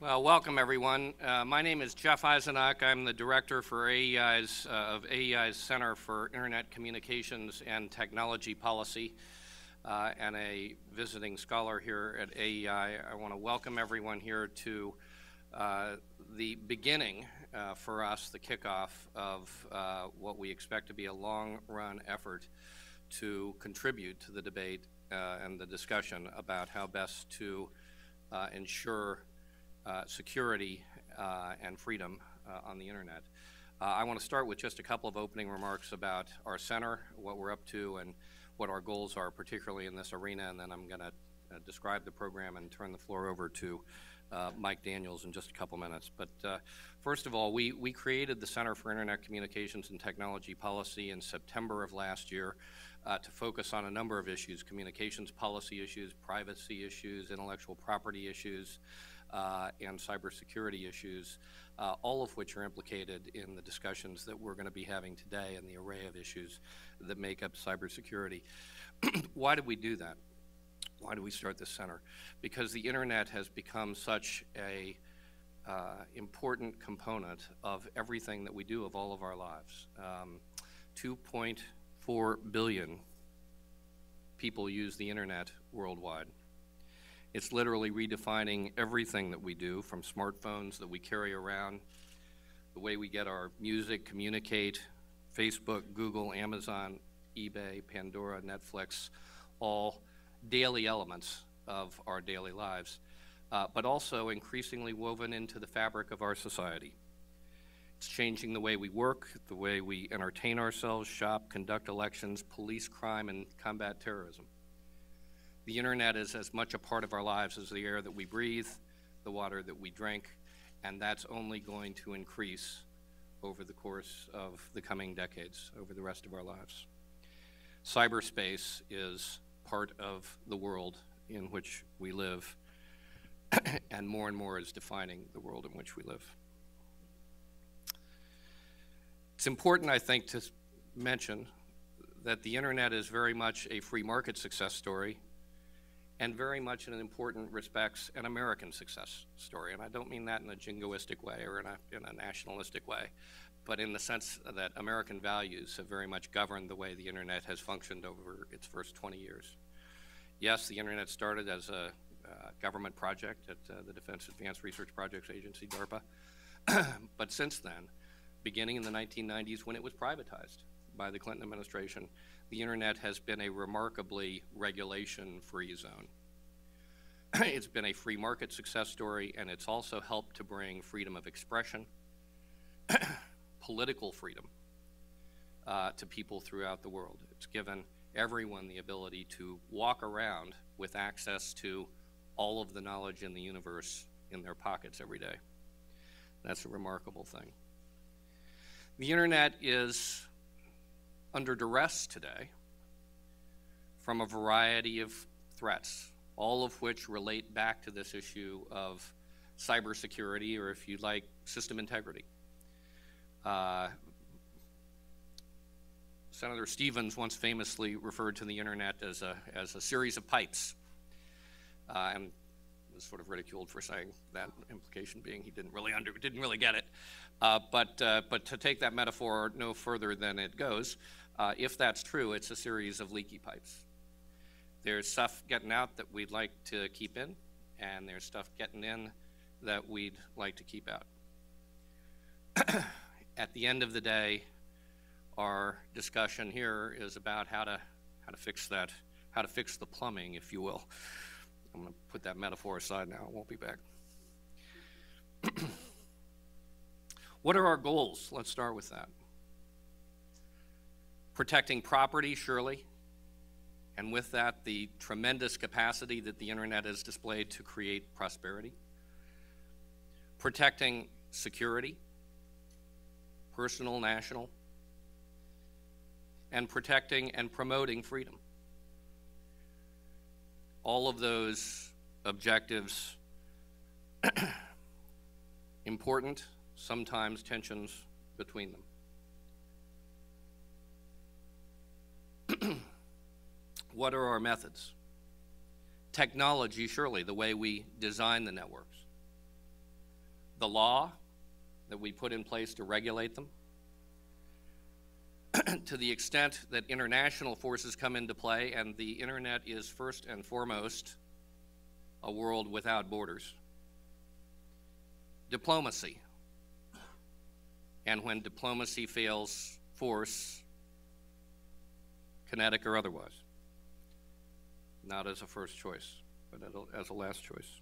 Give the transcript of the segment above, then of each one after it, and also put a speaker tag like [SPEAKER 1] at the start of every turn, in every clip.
[SPEAKER 1] Well, welcome everyone. My name is Jeff Eisenach. I'm the director for AEI's Center for Internet Communications and Technology Policy and a visiting scholar here at AEI. I want to welcome everyone here to the beginning for us, the kickoff of what we expect to be a long-run effort to contribute to the debate and the discussion about how best to ensure security and freedom on the internet. I want to start with just a couple of opening remarks about our center, what we're up to, and what our goals are, particularly in this arena, and then I'm going to describe the program and turn the floor over to Mike Daniels in just a couple minutes. But first of all, we created the Center for Internet Communications and Technology Policy in September of last year to focus on a number of issues: communications policy issues, privacy issues, intellectual property issues, and cybersecurity issues, all of which are implicated in the discussions that we're going to be having today and the array of issues that make up cybersecurity. Why did we do that? Why did we start this center? Because the internet has become such a important component of everything that we do, of all of our lives. 2.4 billion people use the internet worldwide. It's literally redefining everything that we do, from smartphones that we carry around, the way we get our music, communicate, Facebook, Google, Amazon, eBay, Pandora, Netflix, all daily elements of our daily lives, but also increasingly woven into the fabric of our society. It's changing the way we work, the way we entertain ourselves, shop, conduct elections, police crime, and combat terrorism. The internet is as much a part of our lives as the air that we breathe, the water that we drink, and that's only going to increase over the course of the coming decades, over the rest of our lives. Cyberspace is part of the world in which we live, and more is defining the world in which we live. It's important, I think, to mention that the internet is very much a free market success story, and very much in important respects an American success story. And I don't mean that in a jingoistic way or in a nationalistic way, but in the sense that American values have very much governed the way the internet has functioned over its first 20 years. Yes, the internet started as a government project at the Defense Advanced Research Projects Agency, DARPA, but since then, beginning in the 1990s when it was privatized by the Clinton administration, the internet has been a remarkably regulation-free zone. It's been a free market success story, and it's also helped to bring freedom of expression, political freedom to people throughout the world. It's given everyone the ability to walk around with access to all of the knowledge in the universe in their pockets every day. That's a remarkable thing. The internet is under duress today from a variety of threats, all of which relate back to this issue of cybersecurity, or if you'd like, system integrity. Senator Stevens once famously referred to the internet as a series of pipes, and was sort of ridiculed for saying that, implication being he didn't really get it. But to take that metaphor no further than it goes, if that's true, it's a series of leaky pipes. There's stuff getting out that we'd like to keep in, and there's stuff getting in that we'd like to keep out. At the end of the day, our discussion here is about how to fix that, how to fix the plumbing, if you will. I'm going to put that metaphor aside now. I won't be back. What are our goals? Let's start with that. Protecting property, surely, and with that, the tremendous capacity that the internet has displayed to create prosperity. Protecting security, personal, national, and protecting and promoting freedom. All of those objectives important, sometimes tensions between them. What are our methods? Technology, surely, the way we design the networks. the law that we put in place to regulate them, to the extent that international forces come into play, and the internet is first and foremost a world without borders. Diplomacy, and when diplomacy fails, force, kinetic or otherwise, not as a first choice, but as a last choice.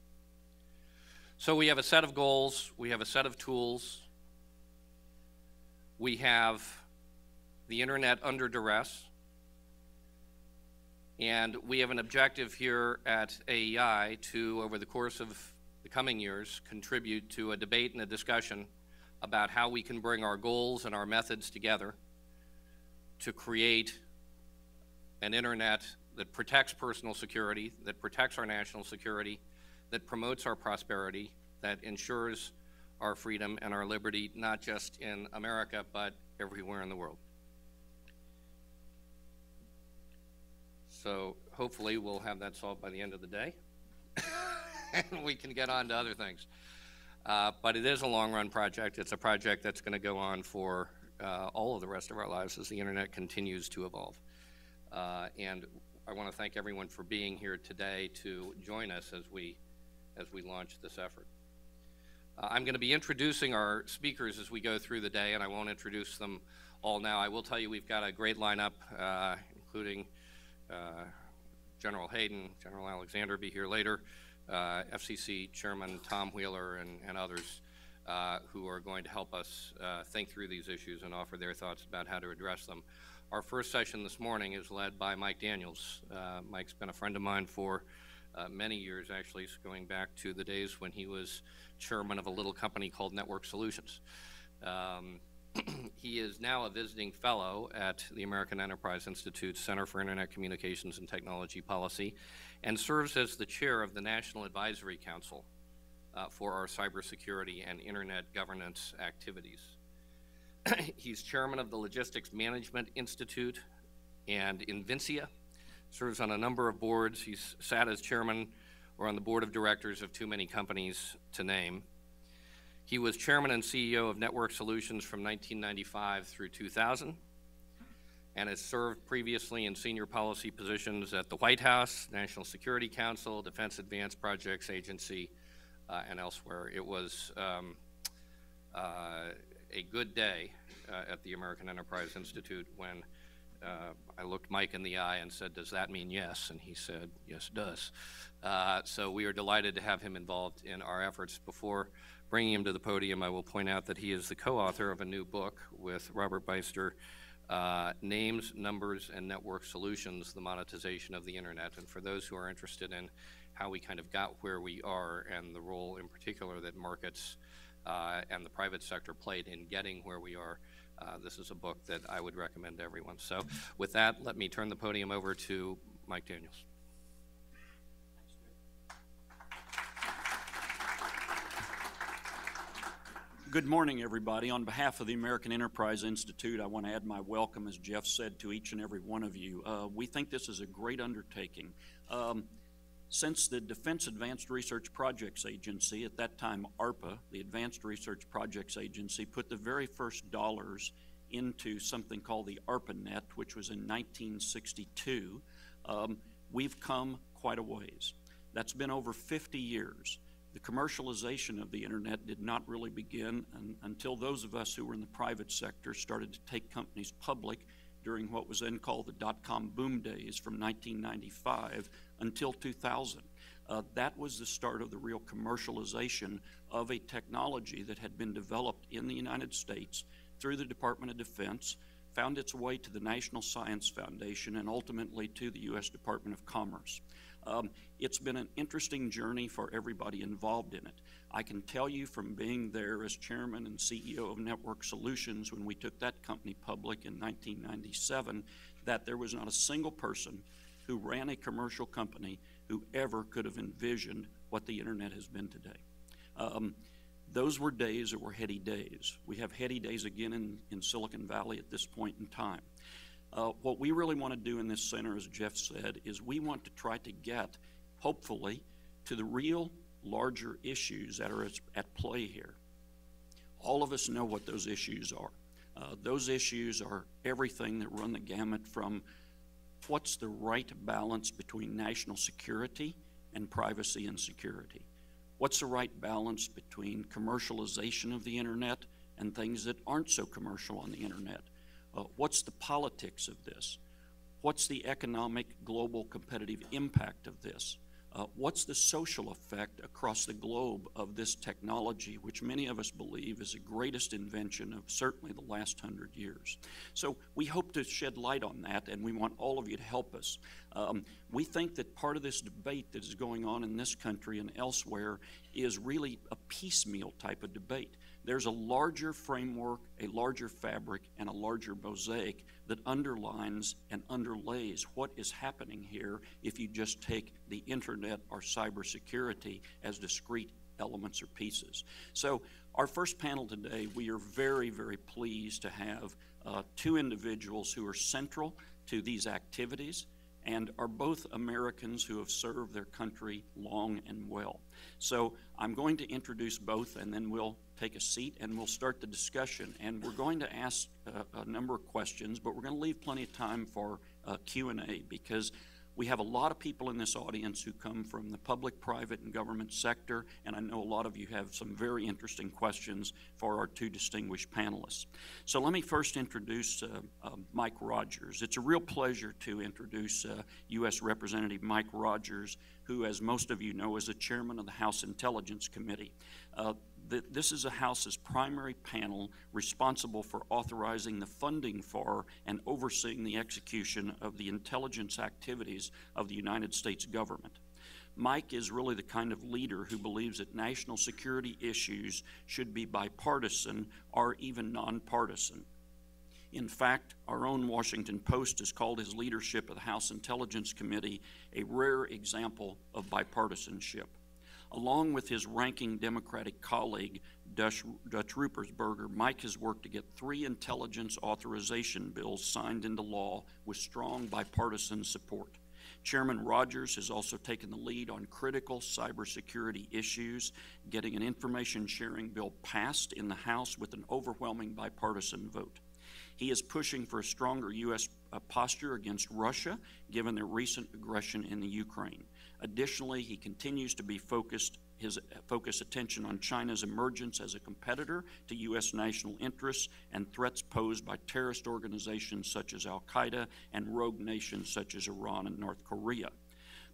[SPEAKER 1] So we have a set of goals, we have a set of tools, we have the internet under duress, and we have an objective here at AEI to, over the course of the coming years, contribute to a debate and a discussion about how we can bring our goals and our methods together to create an internet that protects personal security, that protects our national security, that promotes our prosperity, that ensures our freedom and our liberty, not just in America, but everywhere in the world. So hopefully we'll have that solved by the end of the day, and we can get on to other things. But it is a long-run project. It's a project that's going to go on for all of the rest of our lives as the internet continues to evolve. And I want to thank everyone for being here today to join us as we launch this effort. I'm going to be introducing our speakers as we go through the day, and I won't introduce them all now. I will tell you we've got a great lineup, including General Hayden, General Alexander be here later, FCC Chairman Tom Wheeler, and others who are going to help us think through these issues and offer their thoughts about how to address them. Our first session this morning is led by Mike Daniels. Mike's been a friend of mine for many years, actually, going back to the days when he was chairman of a little company called Network Solutions. He is now a visiting fellow at the American Enterprise Institute's Center for Internet Communications and Technology Policy, and serves as the chair of the National Advisory Council for our cybersecurity and internet governance activities. He's chairman of the Logistics Management Institute and Invincia, serves on a number of boards. He's sat as chairman or on the board of directors of too many companies to name. He was chairman and CEO of Network Solutions from 1995 through 2000, and has served previously in senior policy positions at the White House, National Security Council, Defense Advanced Projects Agency, and elsewhere. It was a good day at the American Enterprise Institute when I looked Mike in the eye and said, "Does that mean yes?" And he said, "Yes, it does." So we are delighted to have him involved in our efforts. Before bringing him to the podium, I will point out that he is the co-author of a new book with Robert Beister, Names, Numbers, and Network Solutions, the Monetization of the Internet. And for those who are interested in how we kind of got where we are and the role in particular that markets and the private sector played in getting where we are, this is a book that I would recommend to everyone. So with that, let me turn the podium over to Mike Daniels.
[SPEAKER 2] Good morning, everybody. On behalf of the American Enterprise Institute, I want to add my welcome, as Jeff said, to each and every one of you. We think this is a great undertaking. Since the Defense Advanced Research Projects Agency, at that time ARPA, the Advanced Research Projects Agency, put the very first dollars into something called the ARPANET, which was in 1962, we've come quite a ways. That's been over 50 years. The commercialization of the internet did not really begin until those of us who were in the private sector started to take companies public during what was then called the dot-com boom days from 1995 until 2000. That was the start of the real commercialization of a technology that had been developed in the United States through the Department of Defense, found its way to the National Science Foundation, and ultimately to the U.S. Department of Commerce. It's been an interesting journey for everybody involved in it. I can tell you from being there as chairman and CEO of Network Solutions when we took that company public in 1997, that there was not a single person who ran a commercial company who ever could have envisioned what the internet has been today. Those were days that were heady days. We have heady days again in Silicon Valley at this point in time. What we really want to do in this center, as Jeff said, is we want to try to get, hopefully, to the real larger issues that are at play here. All of us know what those issues are. Those issues are everything that run the gamut from what's the right balance between national security and privacy and security. What's the right balance between commercialization of the internet and things that aren't so commercial on the internet? What's the politics of this? What's the economic global competitive impact of this? What's the social effect across the globe of this technology, which many of us believe is the greatest invention of certainly the last 100 years? So we hope to shed light on that, and we want all of you to help us. We think that part of this debate that is going on in this country and elsewhere is really a piecemeal type of debate. There's a larger framework, a larger fabric, and a larger mosaic that underlines and underlays what is happening here if you just take the internet or cybersecurity as discrete elements or pieces. So our first panel today, we are very, very pleased to have two individuals who are central to these activities and are both Americans who have served their country long and well. So I'm going to introduce both, and then we'll take a seat and we'll start the discussion. And we're going to ask a number of questions, but we're going to leave plenty of time for Q&A, because we have a lot of people in this audience who come from the public, private, and government sector, and I know a lot of you have some very interesting questions for our two distinguished panelists. So let me first introduce Mike Rogers. It's a real pleasure to introduce U.S. Representative Mike Rogers, who, as most of you know, is the chairman of the House Intelligence Committee. This is the House's primary panel responsible for authorizing the funding for and overseeing the execution of the intelligence activities of the United States government. Mike is really the kind of leader who believes that national security issues should be bipartisan or even nonpartisan. In fact, our own Washington Post has called his leadership of the House Intelligence Committee a rare example of bipartisanship. Along with his ranking Democratic colleague, Dutch Ruppersberger, Mike has worked to get 3 intelligence authorization bills signed into law with strong bipartisan support. Chairman Rogers has also taken the lead on critical cybersecurity issues, getting an information sharing bill passed in the House with an overwhelming bipartisan vote. He is pushing for a stronger U.S. posture against Russia, given their recent aggression in the Ukraine. Additionally, he continues to be focus attention on China's emergence as a competitor to U.S. national interests and threats posed by terrorist organizations such as Al-Qaeda and rogue nations such as Iran and North Korea.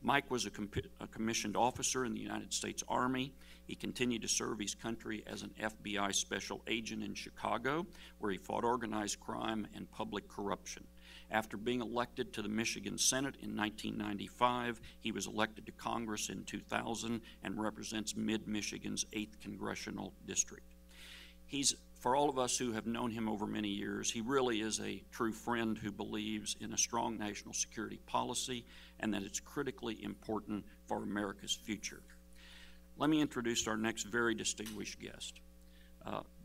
[SPEAKER 2] Mike was a commissioned officer in the United States Army. He continued to serve his country as an FBI special agent in Chicago, where he fought organized crime and public corruption. After being elected to the Michigan Senate in 1995, he was elected to Congress in 2000 and represents Mid-Michigan's 8th Congressional District. For all of us who have known him over many years, he really is a true friend who believes in a strong national security policy and that it's critically important for America's future. Let me introduce our next very distinguished guest.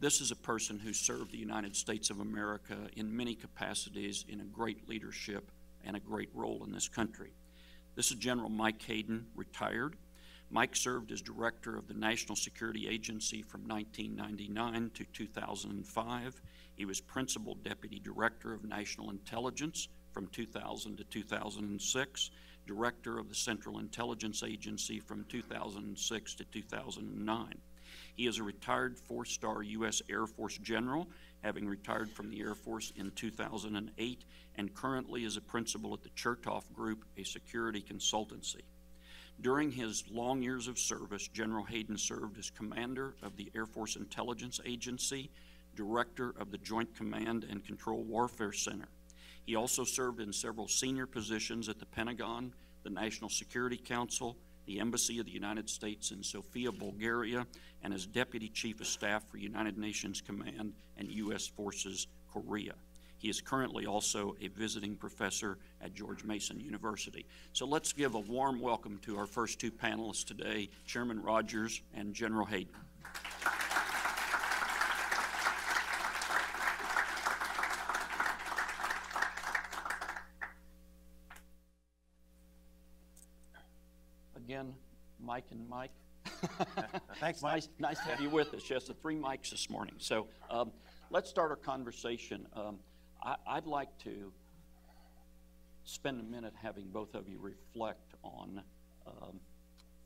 [SPEAKER 2] This is a person who served the United States of America in many capacities in a great leadership and a great role in this country. This is General Mike Hayden, retired. Mike served as director of the National Security Agency from 1999 to 2005. He was principal deputy director of National Intelligence from 2000 to 2006, director of the Central Intelligence Agency from 2006 to 2009. He is a retired 4-star U.S. Air Force general, having retired from the Air Force in 2008, and currently is a principal at the Chertoff Group, a security consultancy. During his long years of service, General Hayden served as commander of the Air Force Intelligence Agency, director of the Joint Command and Control Warfare Center. He also served in several senior positions at the Pentagon, the National Security Council, the Embassy of the United States in Sofia, Bulgaria, and as Deputy Chief of Staff for United Nations Command and U.S. Forces, Korea. He is currently also a visiting professor at George Mason University. So let's give a warm welcome to our first two panelists today, Chairman Rogers and General Hayden. Again, Mike and Mike.
[SPEAKER 3] Thanks, Mike.
[SPEAKER 2] Nice to have you with us. Yes, the 3 mics this morning. So let's start our conversation. I'd like to spend a minute having both of you reflect on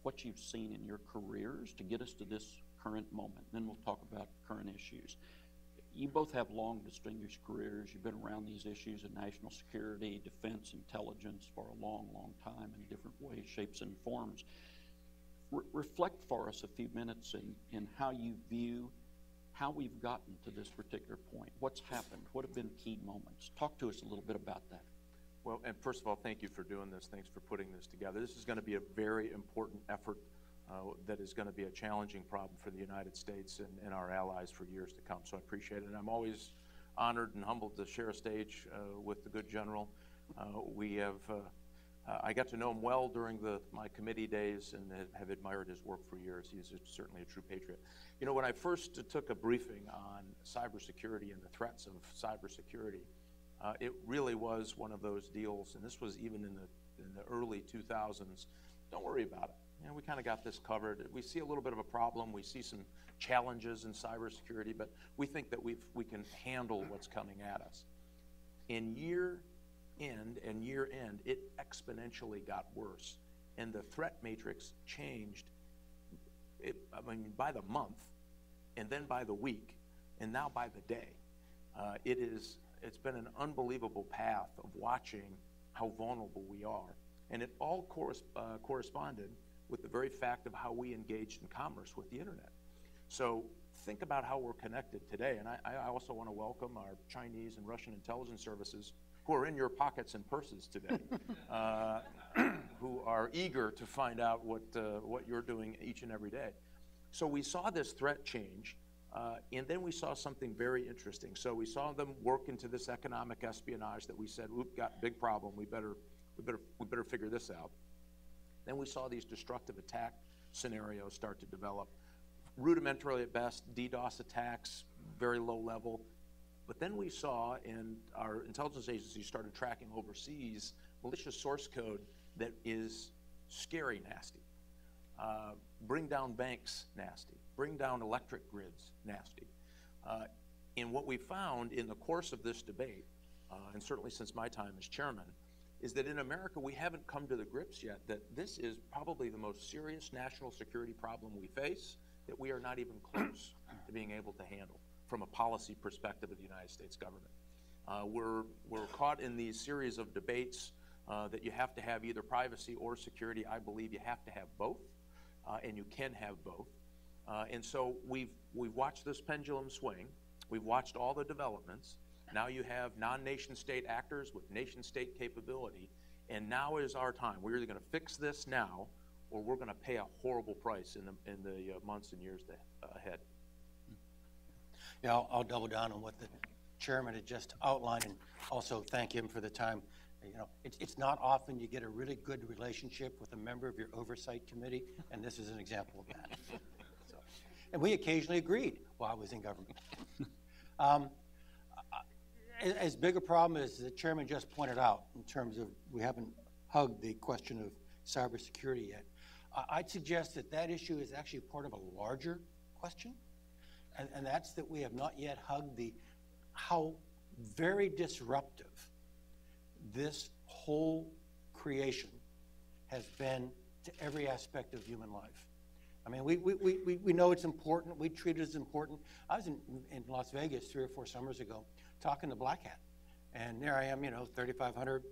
[SPEAKER 2] what you've seen in your careers to get us to this current moment. Then we'll talk about current issues. You both have long, distinguished careers. You've been around these issues of national security, defense, intelligence for a long, long time in different ways, shapes, and forms. Reflect for us a few minutes in how you view how we've gotten to this particular point. What's happened? What have been key moments? Talk to us a little bit about that.
[SPEAKER 4] Well, and first of all, thank you for doing this. Thanks for putting this together. This is going to be a very important effort that is going to be a challenging problem for the United States and our allies for years to come. So I appreciate it. And I'm always honored and humbled to share a stage with the good general. I got to know him well during my committee days and have admired his work for years. He's certainly a true patriot. You know, when I first took a briefing on cybersecurity and the threats of cybersecurity, it really was one of those deals, and this was even in the early 2000s. Don't worry about it. You know, we kind of got this covered. We see a little bit of a problem. We see some challenges in cybersecurity, but we think that we can handle what's coming at us. In year end, it exponentially got worse, and the threat matrix changed. By the month, and then by the week, and now by the day. It's been an unbelievable path of watching how vulnerable we are, and it all corresponded with the very fact of how we engaged in commerce with the internet. So think about how we're connected today, and I also want to welcome our Chinese and Russian intelligence services who are in your pockets and purses today, who are eager to find out what you're doing each and every day. So we saw this threat change, and then we saw something very interesting. So we saw them work into this economic espionage that we said, "Oop, got a big problem. We better figure this out." Then we saw these destructive attack scenarios start to develop. Rudimentarily at best, DDoS attacks, very low level. But then we saw, and our intelligence agencies started tracking overseas, malicious source code that is scary nasty. Bring down banks, nasty. Bring down electric grids, nasty. And what we found in the course of this debate, and certainly since my time as chairman, is that in America we haven't come to the grips yet that this is probably the most serious national security problem we face that we are not even close to being able to handle from a policy perspective of the United States government. We're caught in these series of debates that you have to have either privacy or security. I believe you have to have both, and you can have both. And so we've watched this pendulum swing. We've watched all the developments. Now you have non-nation state actors with nation state capability, and now is our time. We're either going to fix this now, or we're going to pay a horrible price in the months and years ahead.
[SPEAKER 3] Yeah, I'll double down on what the chairman had just outlined, and also thank him for the time. You know, it's not often you get a really good relationship with a member of your oversight committee, and this is an example of that. So, and we occasionally agreed while I was in government. As big a problem as the chairman just pointed out in terms of we haven't hugged the question of cybersecurity yet, I'd suggest that issue is actually part of a larger question, and that's that we have not yet hugged how very disruptive this whole creation has been to every aspect of human life. I mean, we know it's important. We treat it as important. I was in Las Vegas 3 or 4 summers ago talking to Black Hat, and there I am, 3,500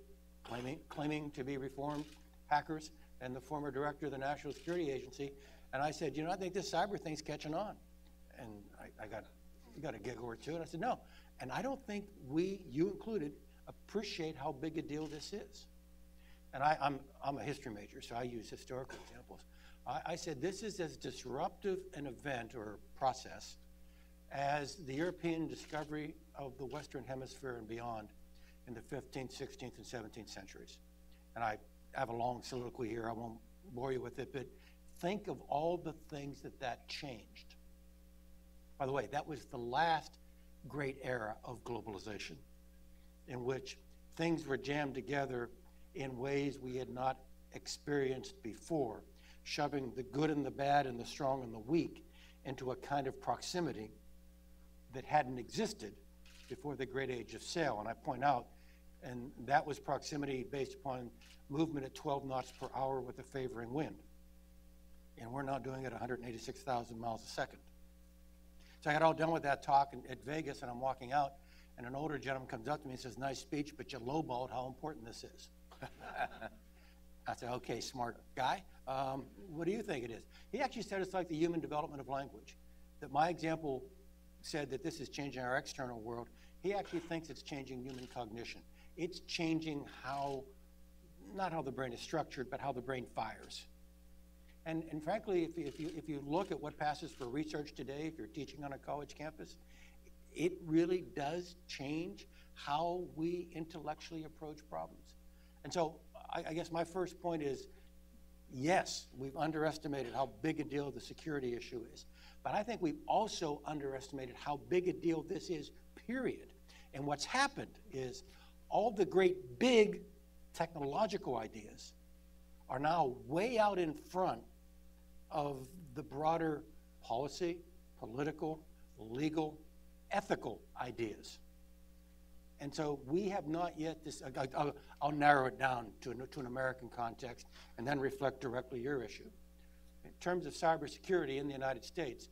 [SPEAKER 3] claiming to be reformed hackers and the former director of the National Security Agency, and I said, I think this cyber thing's catching on, and I got a giggle or two, and I said, no, and I don't think you included, appreciate how big a deal this is. And I'm a history major, so I use historical examples. I said this is as disruptive an event or process as the European discovery of the Western Hemisphere and beyond in the 15th, 16th, and 17th centuries. And I have a long soliloquy here. I won't bore you with it, but think of all the things that changed. By the way, that was the last great era of globalization in which things were jammed together in ways we had not experienced before. shoving the good and the bad and the strong and the weak into a kind of proximity that hadn't existed before the great age of sail. And I point out, and that was proximity based upon movement at 12 knots per hour with a favoring wind. And we're now doing it at 186,000 miles a second. So I got all done with that talk at Vegas, and I'm walking out, and an older gentleman comes up to me and says, "Nice speech, but you lowballed how important this is." I said, "Okay, smart guy. What do you think it is?" He actually said it's like the human development of language, that my example said that this is changing our external world. He actually thinks it's changing human cognition. It's changing how, not how the brain is structured, but how the brain fires. And frankly, if you look at what passes for research today, if you're teaching on a college campus, it really does change how we intellectually approach problems. And so I guess my first point is, yes, we've underestimated how big a deal the security issue is. But I think we've also underestimated how big a deal this is, period. And what's happened is all the great big technological ideas are now way out in front of the broader policy, political, legal, ethical ideas. And so we have not yet, I'll narrow it down to an American context and then reflect directly your issue. In terms of cybersecurity in the United States,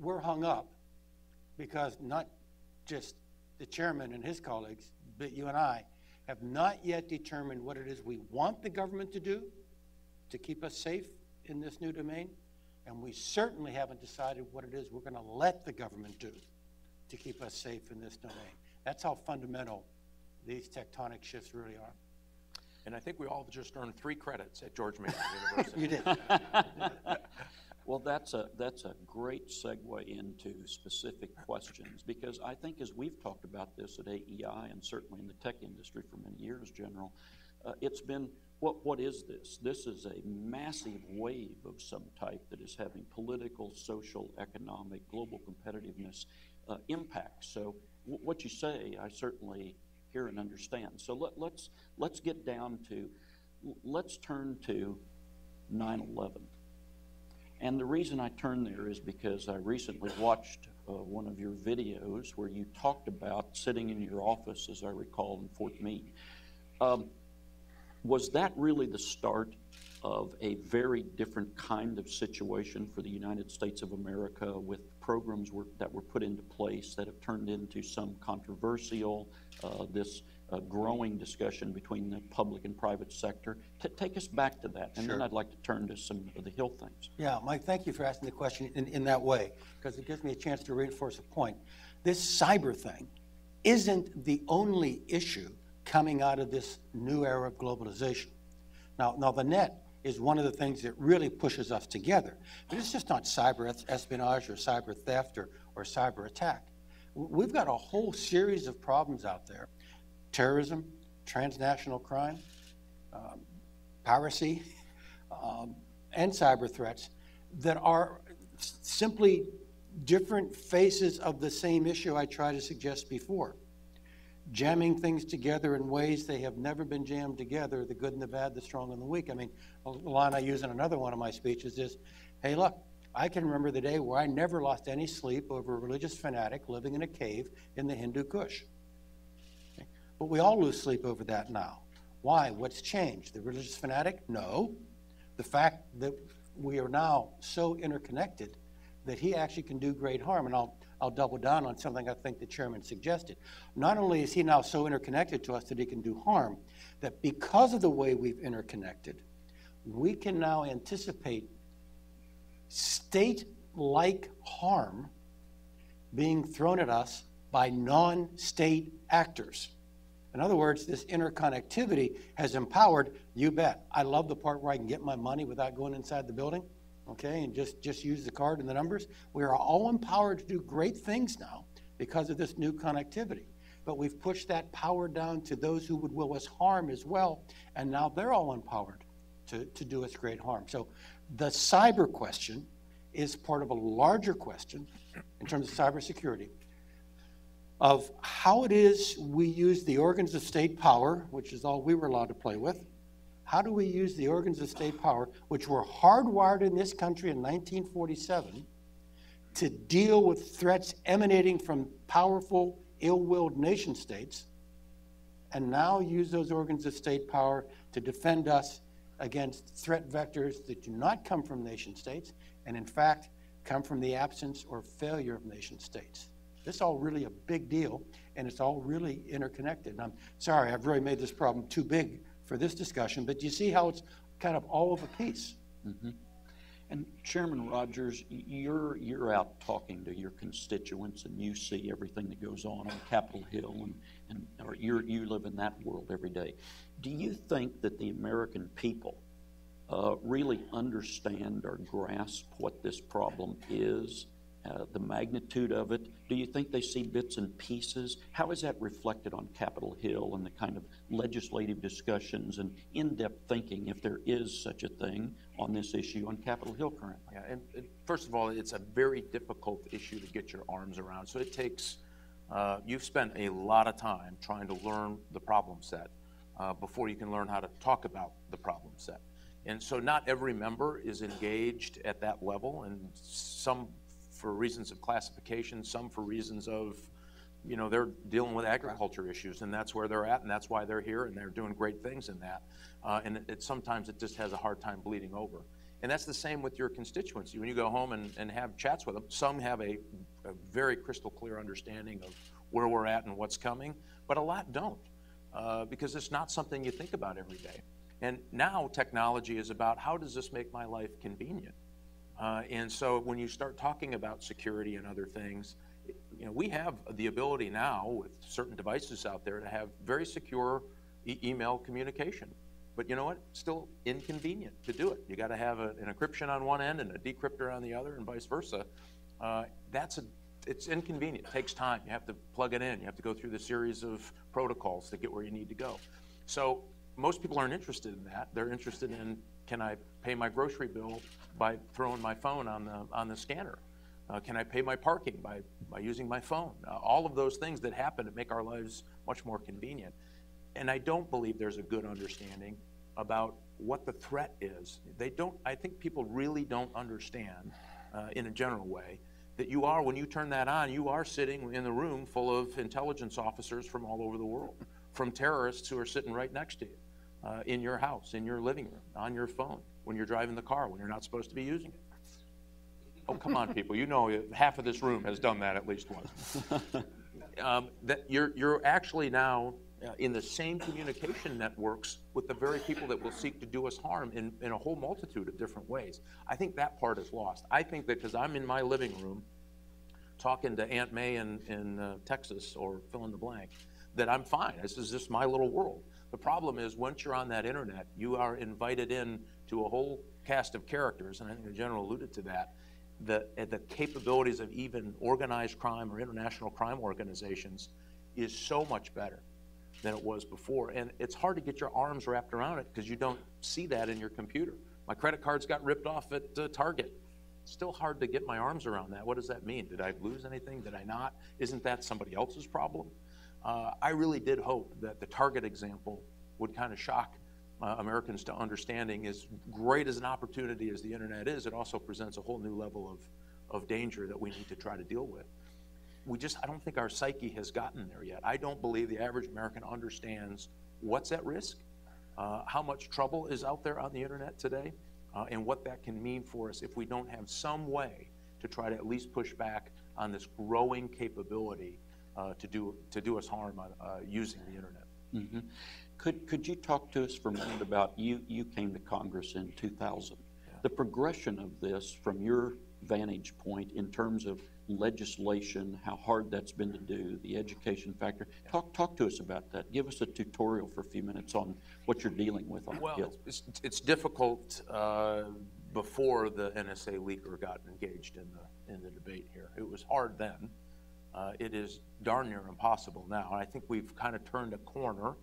[SPEAKER 3] we're hung up because not just the chairman and his colleagues, but you and I have not yet determined what it is we want the government to do to keep us safe in this new domain, and we certainly haven't decided what it is we're going to let the government do to keep us safe in this domain. That's how fundamental these tectonic shifts really are.
[SPEAKER 4] And I think we all just earned 3 credits at George Mason University.
[SPEAKER 3] You did.
[SPEAKER 2] Well, that's a great segue into specific questions, because I think as we've talked about this at AEI and certainly in the tech industry for many years, General, it's been, what is this? This is a massive wave of some type that is having political, social, economic, global competitiveness impacts. So what you say, I certainly hear and understand. So let's get down to, let's turn to 9/11. And the reason I turn there is because I recently watched one of your videos where you talked about sitting in your office, as I recall, in Fort Meade. Was that really the start of a very different kind of situation for the United States of America, with programs that were put into place that have turned into some controversial, this growing discussion between the public and private sector? Take us back to that, and
[SPEAKER 3] Sure.
[SPEAKER 2] then I'd like to turn to some of the Hill things.
[SPEAKER 3] Yeah, Mike, thank you for asking the question in that way, because it gives me a chance to reinforce a point. This cyber thing isn't the only issue coming out of this new era of globalization. Now the net is one of the things that really pushes us together, but it's just not cyber espionage or cyber theft or cyber attack. We've got a whole series of problems out there: terrorism, transnational crime, piracy, and cyber threats that are simply different faces of the same issue I tried to suggest before. Jamming things together in ways they have never been jammed together, the good and the bad, the strong and the weak. I mean, a line I use in another one of my speeches is, hey, look, I can remember the day where I never lost any sleep over a religious fanatic living in a cave in the Hindu Kush. Okay? But we all lose sleep over that now. Why? What's changed? The religious fanatic? No. The fact that we are now so interconnected that he actually can do great harm. And I'll double down on something I think the chairman suggested. Not only is he now so interconnected to us that he can do harm, that because of the way we've interconnected, we can now anticipate state-like harm being thrown at us by non-state actors. In other words, this interconnectivity has empowered, you bet. I love the part where I can get my money without going inside the building. Okay, and just use the card and the numbers. We are all empowered to do great things now because of this new connectivity. But we've pushed that power down to those who would will us harm as well, and now they're all empowered to do us great harm. So the cyber question is part of a larger question in terms of cybersecurity, of how it is we use the organs of state power, which is all we were allowed to play with, how do we use the organs of state power, which were hardwired in this country in 1947, to deal with threats emanating from powerful, ill-willed nation states, and now use those organs of state power to defend us against threat vectors that do not come from nation states, and in fact, come from the absence or failure of nation states. This is all really a big deal, and it's all really interconnected. And I'm sorry, I've really made this problem too big for this discussion, but you see how it's kind of all of a piece.
[SPEAKER 2] Mm-hmm. And Chairman Rogers, you're out talking to your constituents, and you see everything that goes on Capitol Hill, or you live in that world every day. Do you think that the American people really understand or grasp what this problem is, the magnitude of it? Do you think they see bits and pieces? How is that reflected on Capitol Hill and the kind of legislative discussions and in-depth thinking, if there is such a thing, on this issue on Capitol Hill currently?
[SPEAKER 4] Yeah, and first of all, it's a very difficult issue to get your arms around. So it takes, you've spent a lot of time trying to learn the problem set before you can learn how to talk about the problem set. And so not every member is engaged at that level, and some for reasons of classification, some for reasons of, they're dealing with agriculture issues, and that's where they're at, and that's why they're here, and they're doing great things in that. And sometimes it just has a hard time bleeding over. And that's the same with your constituency. When you go home and have chats with them, some have a very crystal clear understanding of where we're at and what's coming, but a lot don't, because it's not something you think about every day. And now technology is about, how does this make my life convenient? And so when you start talking about security and other things, we have the ability now with certain devices out there to have very secure email communication. But you know what? It's still inconvenient to do it. You got to have an encryption on one end and a decryptor on the other, and vice versa. It's inconvenient. It takes time. You have to plug it in. You have to go through the series of protocols to get where you need to go. So most people aren't interested in that. They're interested in, can I pay my grocery bill by throwing my phone on the scanner? Can I pay my parking by using my phone? All of those things that happen to make our lives much more convenient. And I don't believe there's a good understanding about what the threat is. I think people really don't understand, in a general way, that when you turn that on, you are sitting in the room full of intelligence officers from all over the world, from terrorists who are sitting right next to you. In your house, in your living room, on your phone, when you're driving the car, when you're not supposed to be using it. Oh, come on, people. Half of this room has done that at least once. That you're actually now in the same communication networks with the very people that will seek to do us harm in a whole multitude of different ways. I think that part is lost. I think that because I'm in my living room talking to Aunt May in Texas, or fill in the blank, that I'm fine. This is just my little world. The problem is, once you're on that internet, you are invited in to a whole cast of characters, and I think the General alluded to that, the capabilities of even organized crime or international crime organizations is so much better than it was before. And it's hard to get your arms wrapped around it because you don't see that in your computer. My credit cards got ripped off at Target. It's still hard to get my arms around that. What does that mean? Did I lose anything? Did I not? Isn't that somebody else's problem? I really did hope that the Target example would kind of shock Americans to understanding. As great as an opportunity as the internet is, it also presents a whole new level of danger that we need to try to deal with. I don't think our psyche has gotten there yet. I don't believe the average American understands what's at risk, how much trouble is out there on the internet today, and what that can mean for us if we don't have some way to try to at least push back on this growing capability to do us harm using the internet.
[SPEAKER 2] Mm-hmm. Could you talk to us for a minute about, you came to Congress in 2000, the progression of this from your vantage point in terms of legislation, how hard that's been to do, the education factor. Talk to us about that. Give us a tutorial for a few minutes on what you're dealing with on the Hill.
[SPEAKER 4] It's difficult before the NSA leaker got engaged in the debate here. It was hard then. It is darn near impossible now. And I think we've kind of turned a corner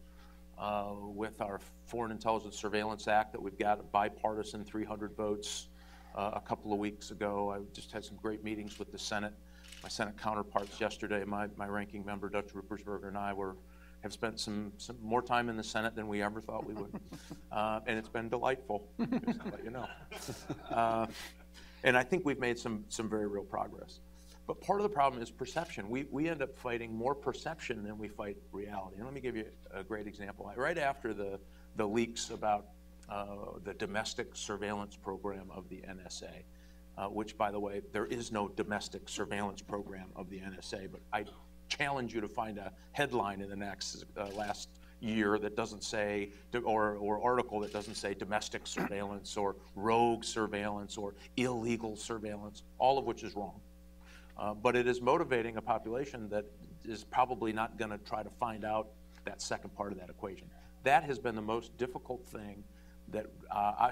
[SPEAKER 4] with our Foreign Intelligence Surveillance Act that we've got a bipartisan 300 votes a couple of weeks ago. I just had some great meetings with the Senate. My Senate counterparts yesterday, my ranking member, Dr. Ruppersberger, and I were have spent some more time in the Senate than we ever thought we would. And it's been delightful, just to let you know. And I think we've made some very real progress. But part of the problem is perception. We end up fighting more perception than we fight reality. And let me give you a great example. Right after the leaks about the domestic surveillance program of the NSA, which, by the way, there is no domestic surveillance program of the NSA, but I challenge you to find a headline in the next last year that doesn't say, or article that doesn't say domestic surveillance or rogue surveillance or illegal surveillance, all of which is wrong. But it is motivating a population that is probably not going to try to find out that second part of that equation. That has been the most difficult thing that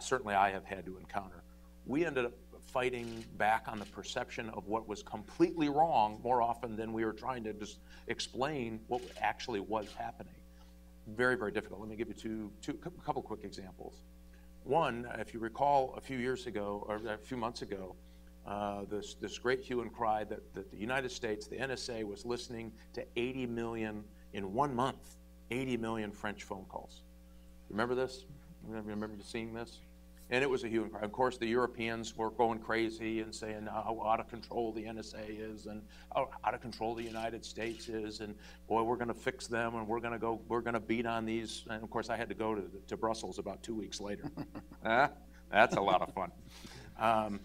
[SPEAKER 4] certainly I have had to encounter. We ended up fighting back on the perception of what was completely wrong more often than we were trying to just explain what actually was happening. Very, very difficult. Let me give you a couple quick examples. One, if you recall a few years ago, or a few months ago, this great hue and cry that the United States, the NSA, was listening to 80 million, in 1 month, 80 million French phone calls. Remember this? Remember seeing this? And it was a hue and cry. Of course, the Europeans were going crazy and saying how out of control the NSA is and how out of control the United States is, and boy, we're going to fix them and we're going to beat on these. And of course, I had to go to Brussels about 2 weeks later. That's a lot of fun.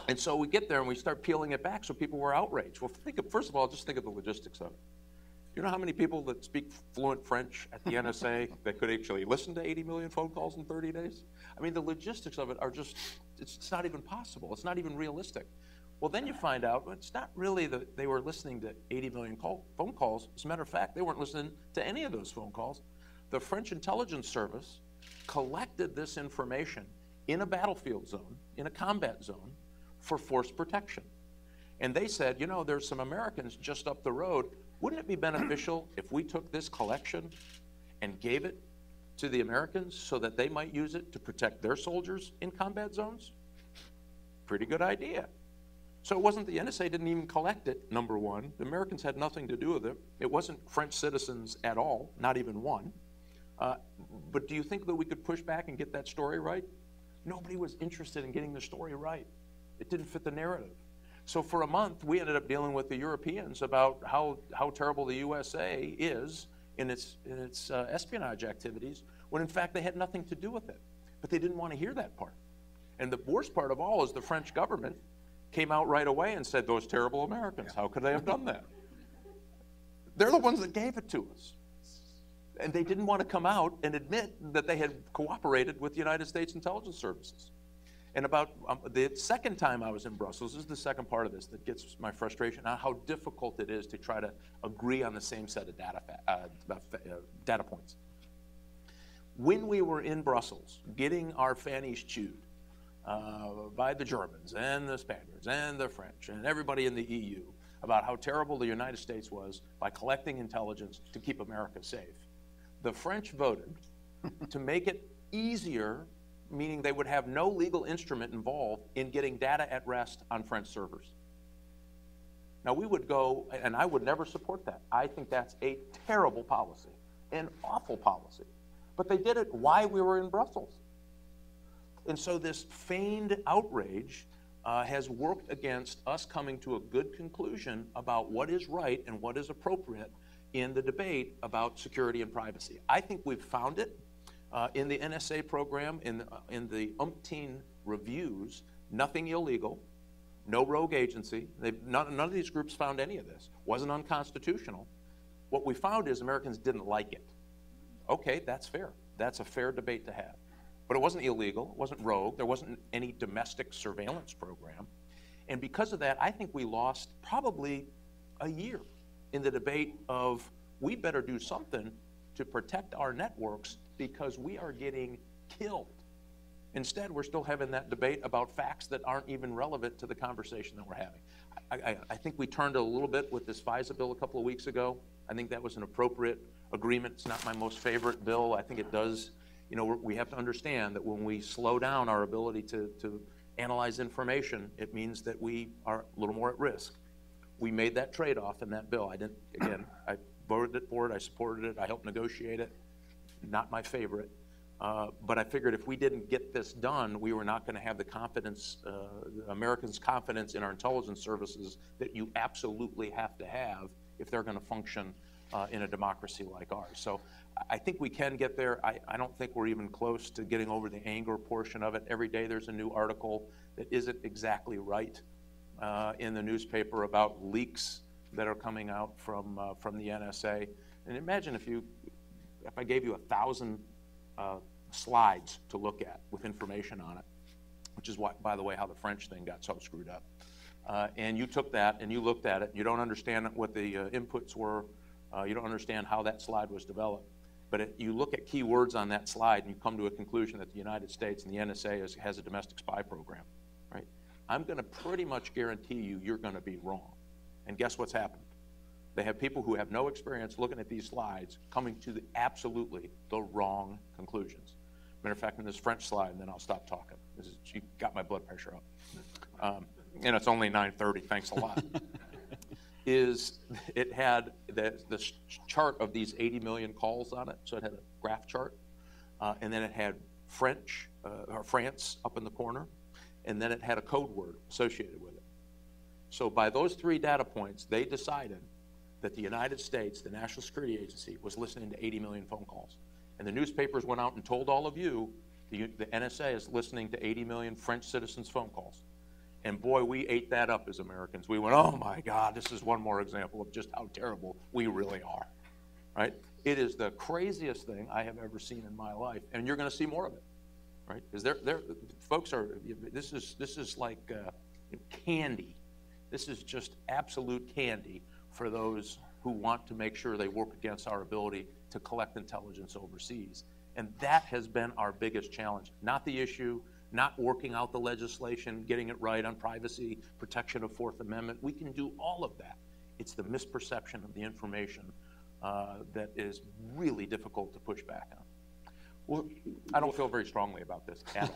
[SPEAKER 4] And so we get there and we start peeling it back, so people were outraged. Well, first of all, just think of the logistics of it. You know how many people that speak fluent French at the NSA that could actually listen to 80 million phone calls in 30 days? I mean, the logistics of it are just, it's not even possible. It's not even realistic. Well, then you find out it's not really that they were listening to 80 million phone calls. As a matter of fact, they weren't listening to any of those phone calls. The French intelligence service collected this information in a battlefield zone, in a combat zone, for force protection. And they said, you know, there's some Americans just up the road. Wouldn't it be beneficial if we took this collection and gave it to the Americans so that they might use it to protect their soldiers in combat zones? Pretty good idea. So it wasn't, the NSA didn't even collect it, number one. The Americans had nothing to do with it. It wasn't French citizens at all, not even one. But do you think that we could push back and get that story right? Nobody was interested in getting the story right. It didn't fit the narrative. So for a month, we ended up dealing with the Europeans about how terrible the USA is in its espionage activities, when in fact they had nothing to do with it. But they didn't want to hear that part. And the worst part of all is the French government came out right away and said, those terrible Americans, how could they have done that? They're the ones that gave it to us. And they didn't want to come out and admit that they had cooperated with the United States intelligence services. And about the second time I was in Brussels, this is the second part of this that gets my frustration on how difficult it is to try to agree on the same set of data points. When we were in Brussels, getting our fannies chewed by the Germans and the Spaniards and the French and everybody in the EU about how terrible the United States was by collecting intelligence to keep America safe, the French voted to make it easier, meaning they would have no legal instrument involved in getting data at rest on French servers. Now we would go, and I would never support that. I think that's a terrible policy, an awful policy. But they did it while we were in Brussels. And so this feigned outrage has worked against us coming to a good conclusion about what is right and what is appropriate in the debate about security and privacy. I think we've found it. In the NSA program, in the umpteen reviews, nothing illegal, no rogue agency. None of these groups found any of this. Wasn't unconstitutional. What we found is Americans didn't like it. Okay, that's fair. That's a fair debate to have. But it wasn't illegal, it wasn't rogue, there wasn't any domestic surveillance program. And because of that, I think we lost probably a year in the debate of we better do something to protect our networks because we are getting killed. Instead, we're still having that debate about facts that aren't even relevant to the conversation that we're having. I think we turned a little bit with this FISA bill a couple of weeks ago. I think that was an appropriate agreement. It's not my most favorite bill. I think it does, you know, we have to understand that when we slow down our ability to analyze information, it means that we are a little more at risk. We made that trade-off in that bill. voted for it, I supported it, I helped negotiate it. Not my favorite. But I figured if we didn't get this done, we were not going to have the confidence, Americans' confidence in our intelligence services that you absolutely have to have if they're going to function in a democracy like ours. So I think we can get there. I don't think we're even close to getting over the anger portion of it. Every day there's a new article that isn't exactly right in the newspaper about leaks that are coming out from the NSA. And imagine if I gave you 1,000 slides to look at with information on it, which is what, by the way, how the French thing got so screwed up. And you took that and you looked at it, you don't understand what the inputs were, you don't understand how that slide was developed, but you look at key words on that slide and you come to a conclusion that the United States and the NSA has a domestic spy program, right? I'm going to pretty much guarantee you're going to be wrong. And guess what's happened? They have people who have no experience looking at these slides coming to absolutely the wrong conclusions. Matter of fact, in this French slide, and then I'll stop talking. You got my blood pressure up. And it's only 9:30, thanks a lot. It had the chart of these 80 million calls on it. So it had a graph chart. And then it had France up in the corner. And then it had a code word associated with it. So by those 3 data points, they decided that the United States, the National Security Agency, was listening to 80 million phone calls. And the newspapers went out and told all of you, the NSA is listening to 80 million French citizens' phone calls. And boy, we ate that up as Americans. We went, oh my God, this is one more example of just how terrible we really are, right? It is the craziest thing I have ever seen in my life, and you're gonna see more of it, right? Because folks are, this is like candy. This is just absolute candy for those who want to make sure they work against our ability to collect intelligence overseas. And that has been our biggest challenge. Not the issue, not working out the legislation, getting it right on privacy, protection of Fourth Amendment. We can do all of that. It's the misperception of the information that is really difficult to push back on. Well, I don't feel very strongly about this at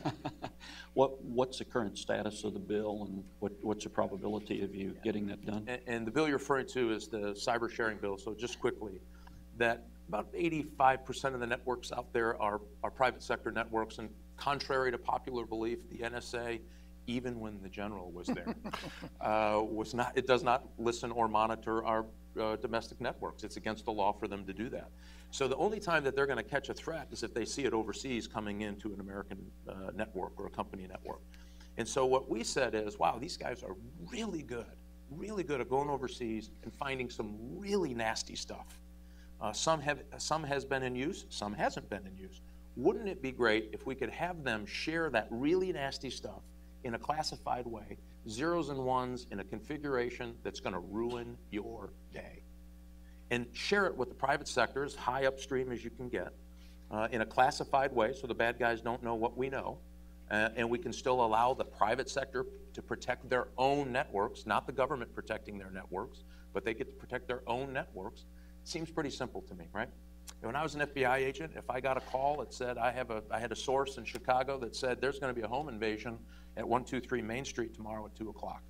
[SPEAKER 4] all.
[SPEAKER 2] What's the current status of the bill, and what's the probability of you getting that done?
[SPEAKER 4] And the bill you're referring to is the cyber sharing bill. So just quickly, that about 85% of the networks out there are private sector networks, and contrary to popular belief, the NSA, even when the general was there, it does not listen or monitor our domestic networks. It's against the law for them to do that. So the only time that they're going to catch a threat is if they see it overseas coming into an American network or a company network. And so what we said is, wow, these guys are really good at going overseas and finding some really nasty stuff. Some has been in use, some hasn't been in use. Wouldn't it be great if we could have them share that really nasty stuff in a classified way, zeros and ones in a configuration that's going to ruin your day? And share it with the private sector as high upstream as you can get in a classified way so the bad guys don't know what we know. And we can still allow the private sector to protect their own networks, not the government protecting their networks, but they get to protect their own networks. Seems pretty simple to me, right? When I was an FBI agent, if I got a call that said I had a source in Chicago that said there's going to be a home invasion at 123 Main Street tomorrow at 2 o'clock,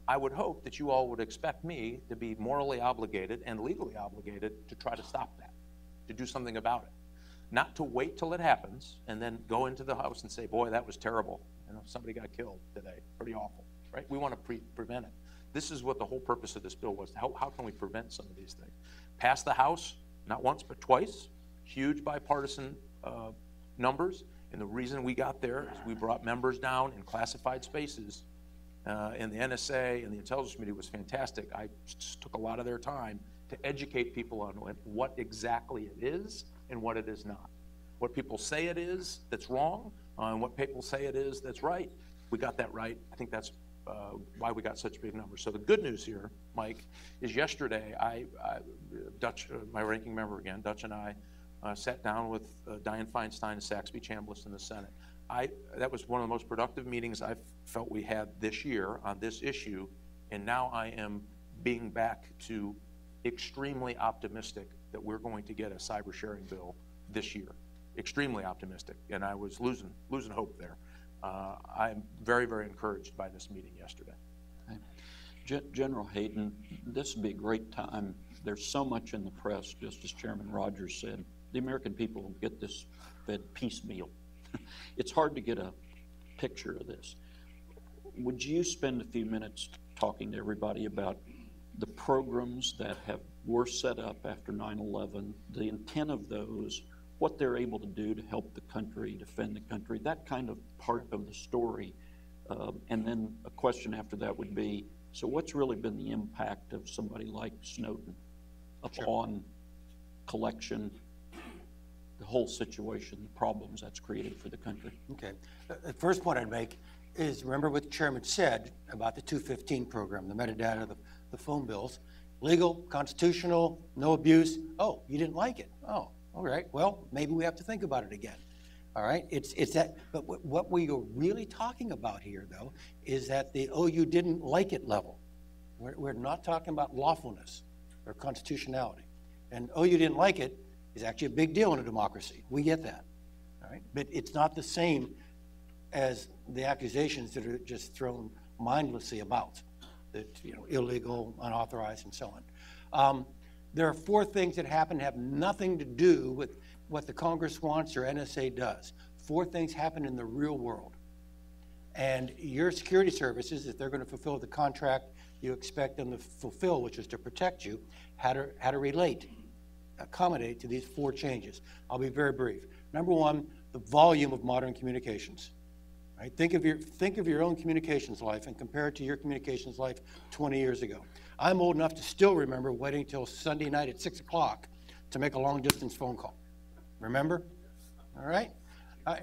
[SPEAKER 4] I would hope that you all would expect me to be morally obligated and legally obligated to try to stop that, to do something about it. Not to wait till it happens and then go into the house and say, boy, that was terrible. You know, somebody got killed today, pretty awful, right? We want to prevent it. This is what the whole purpose of this bill was. How can we prevent some of these things? Pass the House, not once but twice, huge bipartisan numbers. And the reason we got there is we brought members down in classified spaces. And the NSA and the intelligence community was fantastic. I took a lot of their time to educate people on what exactly it is and what it is not. What people say it is that's wrong, and what people say it is that's right. We got that right. I think that's why we got such big numbers. So the good news here, Mike, is yesterday, Dutch, my ranking member again, Dutch and I sat down with Dianne Feinstein and Saxby Chambliss in the Senate. That was one of the most productive meetings I felt we had this year on this issue, and now I am being back to extremely optimistic that we're going to get a cyber sharing bill this year. Extremely optimistic, and I was losing hope there. I'm very, very encouraged by this meeting yesterday.
[SPEAKER 2] General Hayden, this would be a great time there's so much in the press, just as Chairman Rogers said. The American people get this fed piecemeal. It's hard to get a picture of this. Would you spend a few minutes talking to everybody about the programs that were set up after 9/11, the intent of those, what they're able to do to help the country, defend the country, that kind of part of the story. And then a question after that would be, so what's really been the impact of somebody like Snowden upon collection, the whole situation, the problems that's created for the country?
[SPEAKER 3] Okay. The first point I'd make is, remember what the chairman said about the 215 program, the metadata, the phone bills. Legal, constitutional, no abuse. Oh, you didn't like it. Oh, all right. Well, maybe we have to think about it again. All right. It's that. But what we are really talking about here, though, is at the oh, you didn't like it level. We're not talking about lawfulness or constitutionality. And oh, you didn't like it is actually a big deal in a democracy. We get that. All right. But it's not the same as the accusations that are just thrown mindlessly about, that, you know, illegal, unauthorized, and so on. There are 4 things that happen have nothing to do with what the Congress wants or NSA does. 4 things happen in the real world. And your security services, if they're going to fulfill the contract you expect them to fulfill, which is to protect you, how to relate, accommodate to these 4 changes. I'll be very brief. Number 1, the volume of modern communications. Right? Think of your own communications life and compare it to your communications life 20 years ago. I'm old enough to still remember waiting till Sunday night at 6 o'clock to make a long distance phone call. Remember? All right.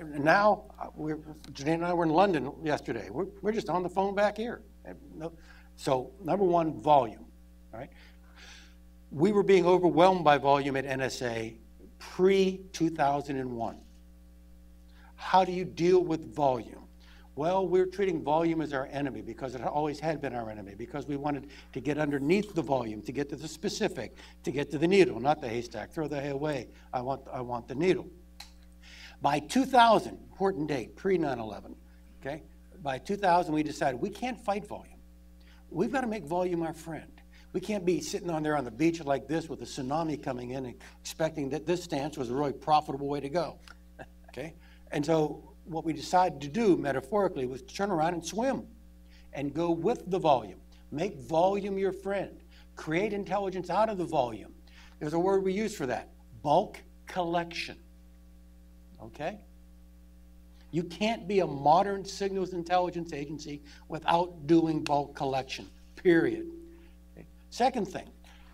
[SPEAKER 3] Now, Janine and I were in London yesterday. We're just on the phone back here. So number 1, volume. All right. We were being overwhelmed by volume at NSA pre-2001. How do you deal with volume? Well, we're treating volume as our enemy because it always had been our enemy, because we wanted to get underneath the volume, to get to the specific, to get to the needle, not the haystack. Throw the hay away. I want the needle. By 2000, important date, pre-9/11, okay? By 2000, we decided we can't fight volume. We've got to make volume our friend. We can't be sitting on there on the beach like this with a tsunami coming in and expecting that this stance was a really profitable way to go, okay? And so what we decided to do, metaphorically, was to turn around and swim and go with the volume. Make volume your friend. Create intelligence out of the volume. There's a word we use for that, bulk collection, okay? You can't be a modern signals intelligence agency without doing bulk collection, period. Okay? Second thing,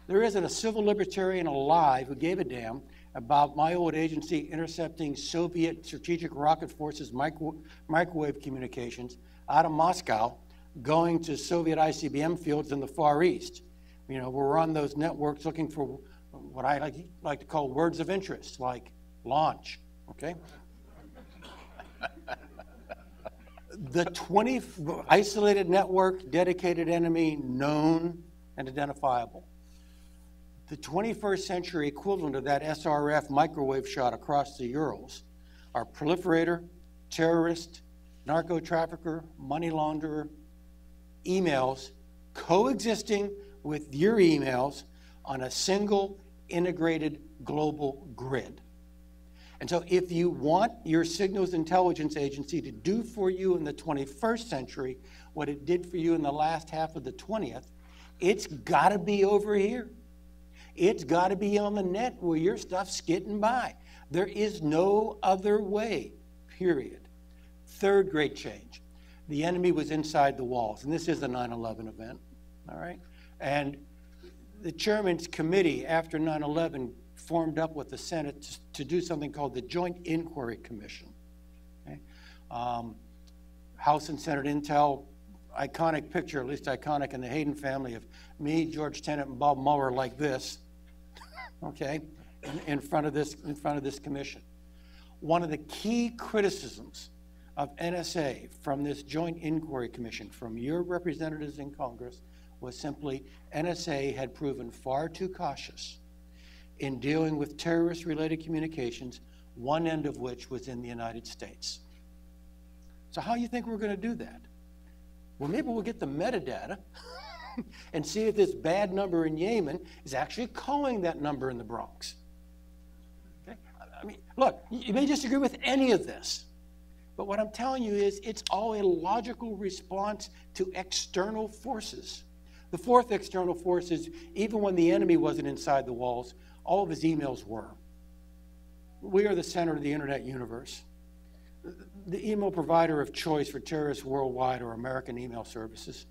[SPEAKER 3] there isn't a civil libertarian alive who gave a damn about my old agency intercepting Soviet strategic rocket forces microwave communications out of Moscow going to Soviet ICBM fields in the Far East. You know, we're on those networks looking for what I like to call words of interest, like launch, okay? The 20 isolated network, dedicated enemy, known and identifiable. The 21st century equivalent of that SRF microwave shot across the Urals are proliferator, terrorist, narco-trafficker, money launderer, emails coexisting with your emails on a single integrated global grid. And so if you want your signals intelligence agency to do for you in the 21st century what it did for you in the last half of the 20th, it's got to be over here. It's got to be on the net where your stuff's getting by. There is no other way, period. Third great change. The enemy was inside the walls, and this is a 9/11 event, all right? And the chairman's committee after 9/11 formed up with the Senate to do something called the Joint Inquiry Commission. Okay? House and Senate Intel, iconic picture, at least iconic in the Hayden family, of me, George Tenet, and Bob Mueller like this, okay, in front of this commission. One of the key criticisms of NSA from this Joint Inquiry Commission, from your representatives in Congress, was simply NSA had proven far too cautious in dealing with terrorist-related communications, one end of which was in the United States. So how do you think we're going to do that? Well, maybe we'll get the metadata and see if this bad number in Yemen is actually calling that number in the Bronx. Okay? I mean, look, you may disagree with any of this, but what I'm telling you is it's all a logical response to external forces. The fourth external force is even when the enemy wasn't inside the walls, all of his emails were. We are the center of the internet universe. The email provider of choice for terrorists worldwide are American email services.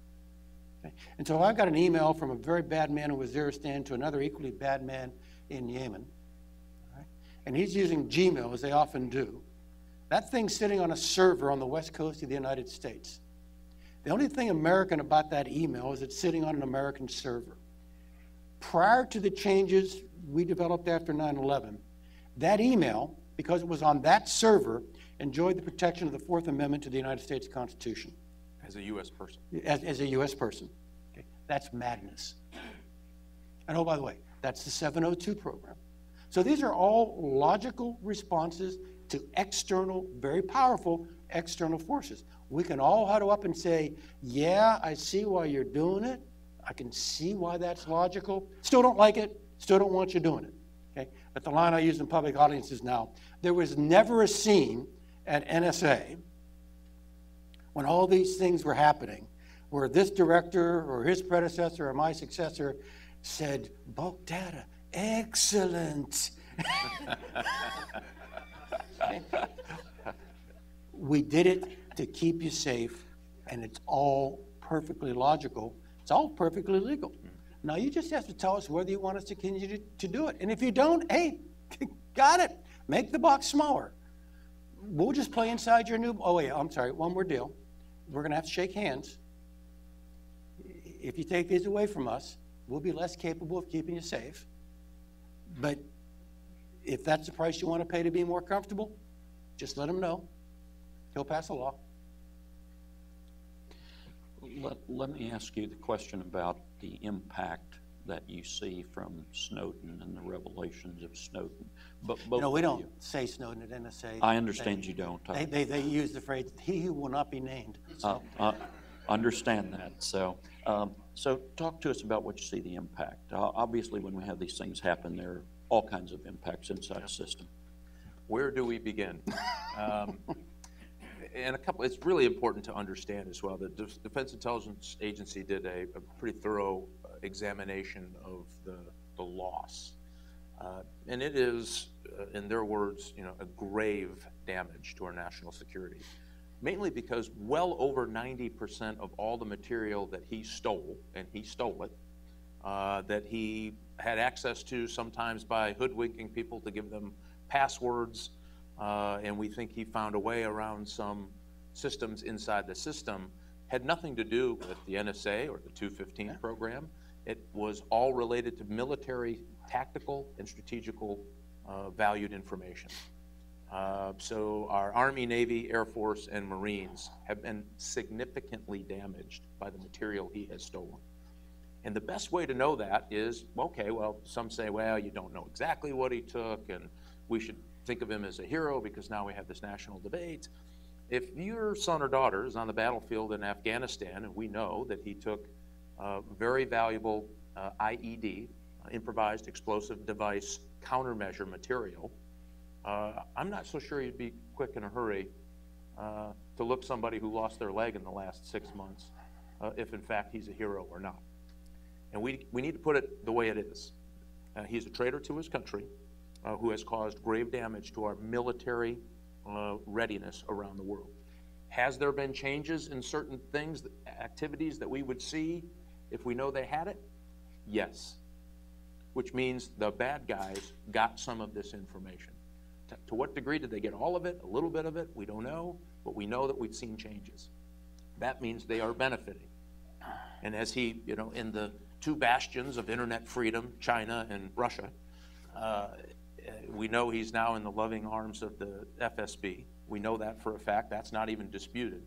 [SPEAKER 3] Okay? And so I got an email from a very bad man in Waziristan to another equally bad man in Yemen. Right? And he's using Gmail, as they often do. That thing's sitting on a server on the west coast of the United States. The only thing American about that email is it's sitting on an American server. Prior to the changes we developed after 9/11, that email, because it was on that server, enjoyed the protection of the Fourth Amendment to the United States Constitution.
[SPEAKER 4] As a U.S. person.
[SPEAKER 3] As a U.S. person. Okay? That's madness. And oh, by the way, that's the 702 program. So these are all logical responses to external, very powerful external forces. We can all huddle up and say, yeah, I see why you're doing it. I can see why that's logical. Still don't like it. Still don't want you doing it. Okay? But the line I use in public audiences now, there was never a scene at NSA when all these things were happening where this director or his predecessor or my successor said, bulk data, excellent. Okay? We did it to keep you safe, and it's all perfectly logical. It's all perfectly legal. Now, you just have to tell us whether you want us to continue to do it. And if you don't, hey, got it. Make the box smaller. We'll just play inside your new, oh, wait, I'm sorry, one more deal. We're going to have to shake hands. If you take these away from us, we'll be less capable of keeping you safe. But if that's the price you want to pay to be more comfortable, just let him know. He'll pass a law.
[SPEAKER 2] Let me ask you the question about the impact that you see from Snowden and the revelations of Snowden. But
[SPEAKER 3] You know, we don't say Snowden at NSA.
[SPEAKER 2] I understand you don't.
[SPEAKER 3] They use the phrase, he who will not be named. So.
[SPEAKER 2] Understand that. So talk to us about what you see the impact. Obviously, when we have these things happen, there are all kinds of impacts inside the system.
[SPEAKER 4] Where do we begin? And it's really important to understand as well that the Defense Intelligence Agency did a pretty thorough examination of the loss. And it is, in their words, a grave damage to our national security. Mainly because well over 90% of all the material that he stole, and he stole it, that he had access to sometimes by hoodwinking people to give them passwords, and we think he found a way around some systems inside the system, had nothing to do with the NSA or the 215 program. It was all related to military, tactical, and strategical valued information. So our Army, Navy, Air Force, and Marines have been significantly damaged by the material he has stolen. And the best way to know that is, okay, well, some say, well, you don't know exactly what he took, and we should think of him as a hero because now we have this national debate. If your son or daughter is on the battlefield in Afghanistan, and we know that he took very valuable IED, improvised explosive device countermeasure material, I'm not so sure you'd be quick in a hurry to look somebody who lost their leg in the last 6 months, if in fact he's a hero or not. And we need to put it the way it is. He's a traitor to his country who has caused grave damage to our military readiness around the world. Has there been changes in certain things, activities that we would see if we know they had it? Yes. Which means the bad guys got some of this information. To what degree did they get all of it, a little bit of it? We don't know, but we know that we've seen changes. That means they are benefiting. And as he, in the two bastions of internet freedom, China and Russia, we know he's now in the loving arms of the FSB. We know that for a fact. That's not even disputed.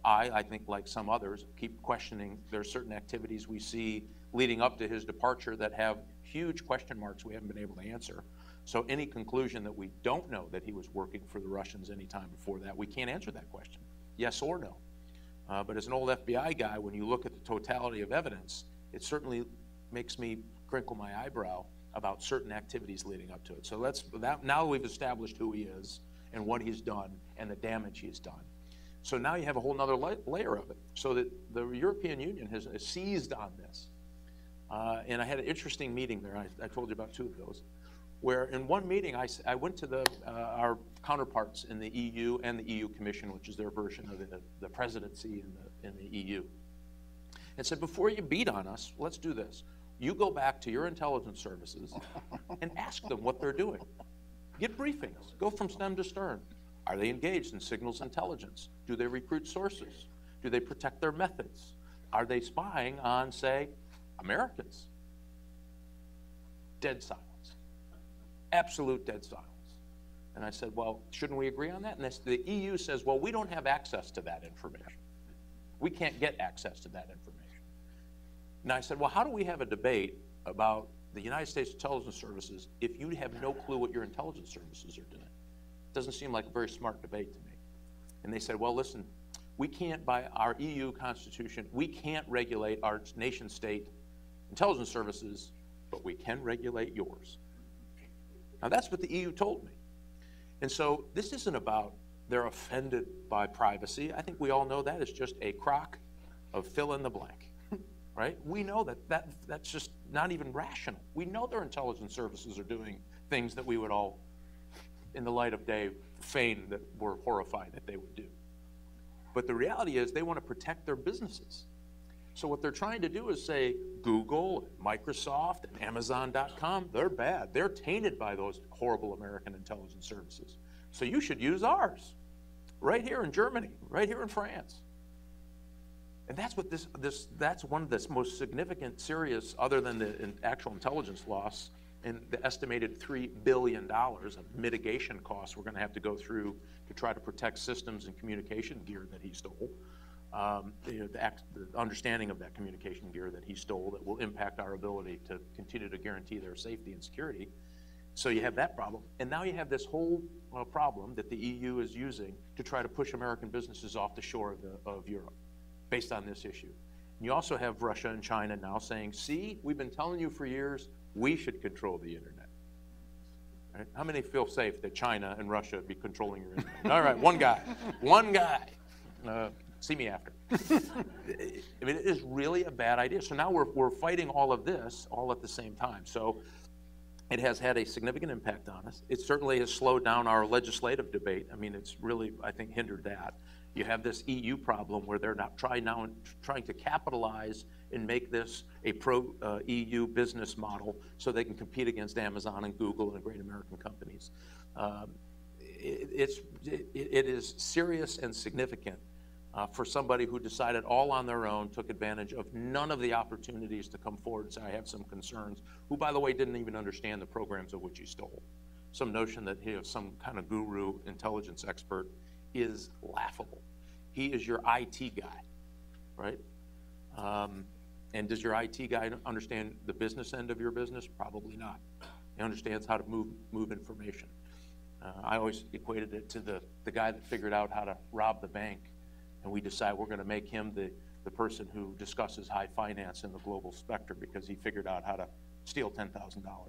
[SPEAKER 4] I think, like some others, keep questioning. There are certain activities we see leading up to his departure that have huge question marks we haven't been able to answer. So any conclusion that we don't know that he was working for the Russians any time before that, we can't answer that question, yes or no. But as an old FBI guy, when you look at the totality of evidence, it certainly makes me crinkle my eyebrow about certain activities leading up to it. So now we've established who he is and what he's done and the damage he's done. So now you have a whole nother layer of it, so that the European Union has seized on this. And I had an interesting meeting there. I told you about 2 of those, where in one meeting I went to our counterparts in the EU and the EU Commission, which is their version of the presidency in the EU, and said, before you beat on us, let's do this. You go back to your intelligence services and ask them what they're doing. Get briefings. Go from stem to stern. Are they engaged in signals intelligence? Do they recruit sources? Do they protect their methods? Are they spying on, say, Americans? Dead silence. Absolute dead silence. And I said, well, shouldn't we agree on that? And the EU says, well, we don't have access to that information. We can't get access to that information. And I said, well, how do we have a debate about the United States intelligence services if you have no clue what your intelligence services are doing? Doesn't seem like a very smart debate to me. And they said, well, listen, we can't, by our EU constitution, we can't regulate our nation state intelligence services, but we can regulate yours. Now that's what the EU told me. And so this isn't about they're offended by privacy. I think we all know that is just a crock of fill in the blank, right? We know that's just not even rational. We know their intelligence services are doing things that we would all, in the light of day, feign that we're horrified that they would do. But the reality is they want to protect their businesses. So what they're trying to do is say Google, and Microsoft, and Amazon.com, they're bad. They're tainted by those horrible American intelligence services. So you should use ours, right here in Germany, right here in France. And that's what that's one of the most significant, serious, other than the actual intelligence loss, and the estimated $3 billion of mitigation costs we're going to have to go through to try to protect systems and communication gear that he stole. The understanding of that communication gear that he stole that will impact our ability to continue to guarantee their safety and security. So you have that problem. And now you have this whole problem that the EU is using to try to push American businesses off the shore of Europe based on this issue. And you also have Russia and China now saying, see, we've been telling you for years, we should control the internet. Right? How many feel safe that China and Russia be controlling your internet? All right, one guy. See me after. I mean, it is really a bad idea. So now we're fighting all of this all at the same time. So it has had a significant impact on us. It certainly has slowed down our legislative debate. I mean, it's really, I think, hindered that. You have this EU problem where they're not trying to capitalize and make this a pro-EU business model so they can compete against Amazon and Google and great American companies. It is serious and significant for somebody who decided all on their own, took advantage of none of the opportunities to come forward and say, I have some concerns, who, by the way, didn't even understand the programs of which he stole. Some notion that he is some kind of guru intelligence expert is laughable. He is your IT guy, right? And does your IT guy understand the business end of your business? Probably not. He understands how to move information. I always equated it to the guy that figured out how to rob the bank, and we decide we're going to make him the person who discusses high finance in the global spectrum because he figured out how to steal $10,000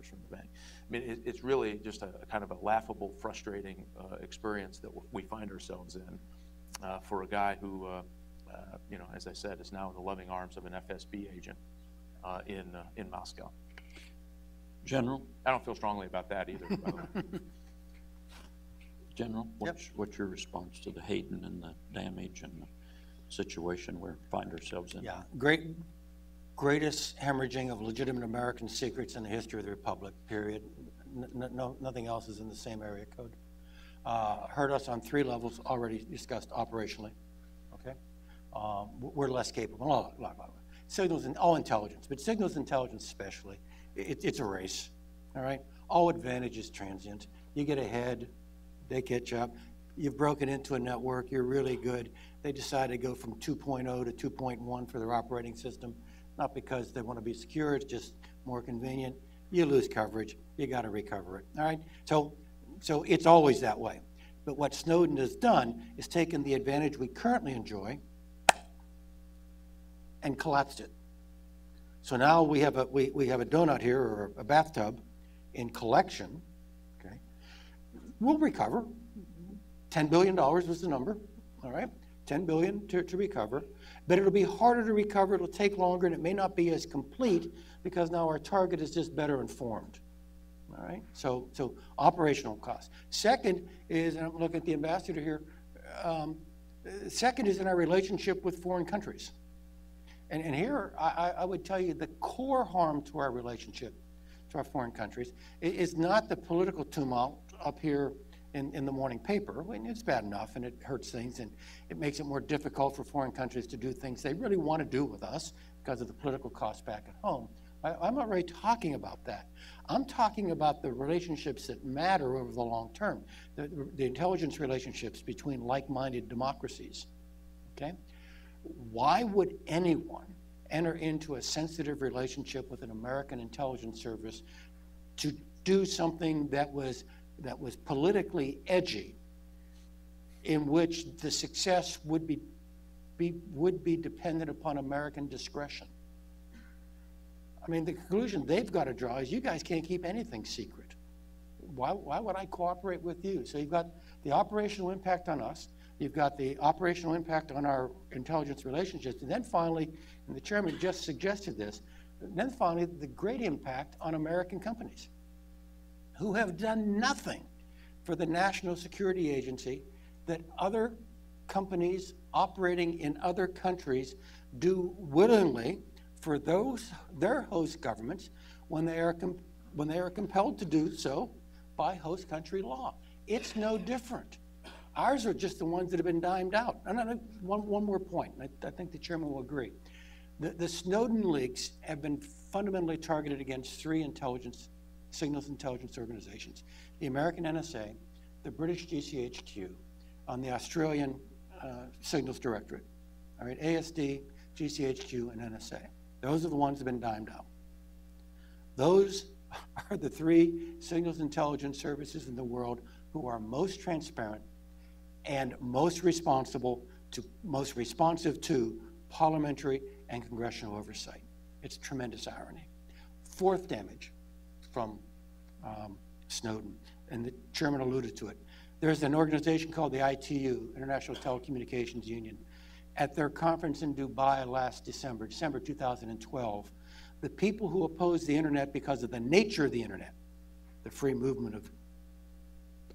[SPEAKER 4] from the bank. I mean, it's really just a kind of a laughable, frustrating experience that we find ourselves in for a guy who, you know, as I said, is now in the loving arms of an FSB agent in Moscow.
[SPEAKER 2] General?
[SPEAKER 4] I don't feel strongly about that either, by the way.
[SPEAKER 2] General, what's your response to the Hayden and the damage and the situation we find ourselves in?
[SPEAKER 3] Yeah, greatest hemorrhaging of legitimate American secrets in the history of the Republic, period. Nothing else is in the same area code. Hurt us on 3 levels already discussed operationally, okay? We're less capable, signals and all intelligence, but signals intelligence especially, it's a race, all right? All advantage is transient. You get ahead, they catch up. You've broken into a network, you're really good. They decide to go from 2.0 to 2.1 for their operating system, not because they want to be secure, it's just more convenient. You lose coverage, you got to recover it, all right? So it's always that way. But what Snowden has done is taken the advantage we currently enjoy and collapsed it. So now we have a donut here, or a bathtub in collection, okay? We'll recover. $10 billion was the number, all right? $10 billion to recover, but it'll be harder to recover, it'll take longer, and it may not be as complete because now our target is just better informed, all right? So operational costs. Second is, and I'm looking at the ambassador here, second is in our relationship with foreign countries. And here, I would tell you the core harm to our relationship to our foreign countries is not the political tumult up here in the morning paper. I mean, it's bad enough, and it hurts things, and it makes it more difficult for foreign countries to do things they really want to do with us because of the political costs back at home. I'm not really talking about that. I'm talking about the relationships that matter over the long term, the intelligence relationships between like-minded democracies, okay? Why would anyone enter into a sensitive relationship with an American intelligence service to do something that was politically edgy, in which the success would be dependent upon American discretion? I mean, the conclusion they've got to draw is you guys can't keep anything secret. Why would I cooperate with you? So you've got the operational impact on us, you've got the operational impact on our intelligence relationships, and then finally, and the chairman just suggested this, then finally the great impact on American companies who have done nothing for the National Security Agency that other companies operating in other countries do willingly for their host governments when they are compelled to do so by host country law. It's no different. Ours are just the ones that have been dimed out. And one more point, and I think the chairman will agree. The Snowden leaks have been fundamentally targeted against three signals intelligence organizations: the American NSA, the British GCHQ, and the Australian Signals Directorate. All right, ASD, GCHQ, and NSA. Those are the ones that have been dimed out. Those are the three signals intelligence services in the world who are most transparent and most responsive to parliamentary and congressional oversight. It's tremendous irony. Fourth damage from Snowden, and the chairman alluded to it. There's an organization called the ITU, International Telecommunications Union. At their conference in Dubai last December 2012, the people who oppose the internet because of the nature of the internet, the free movement of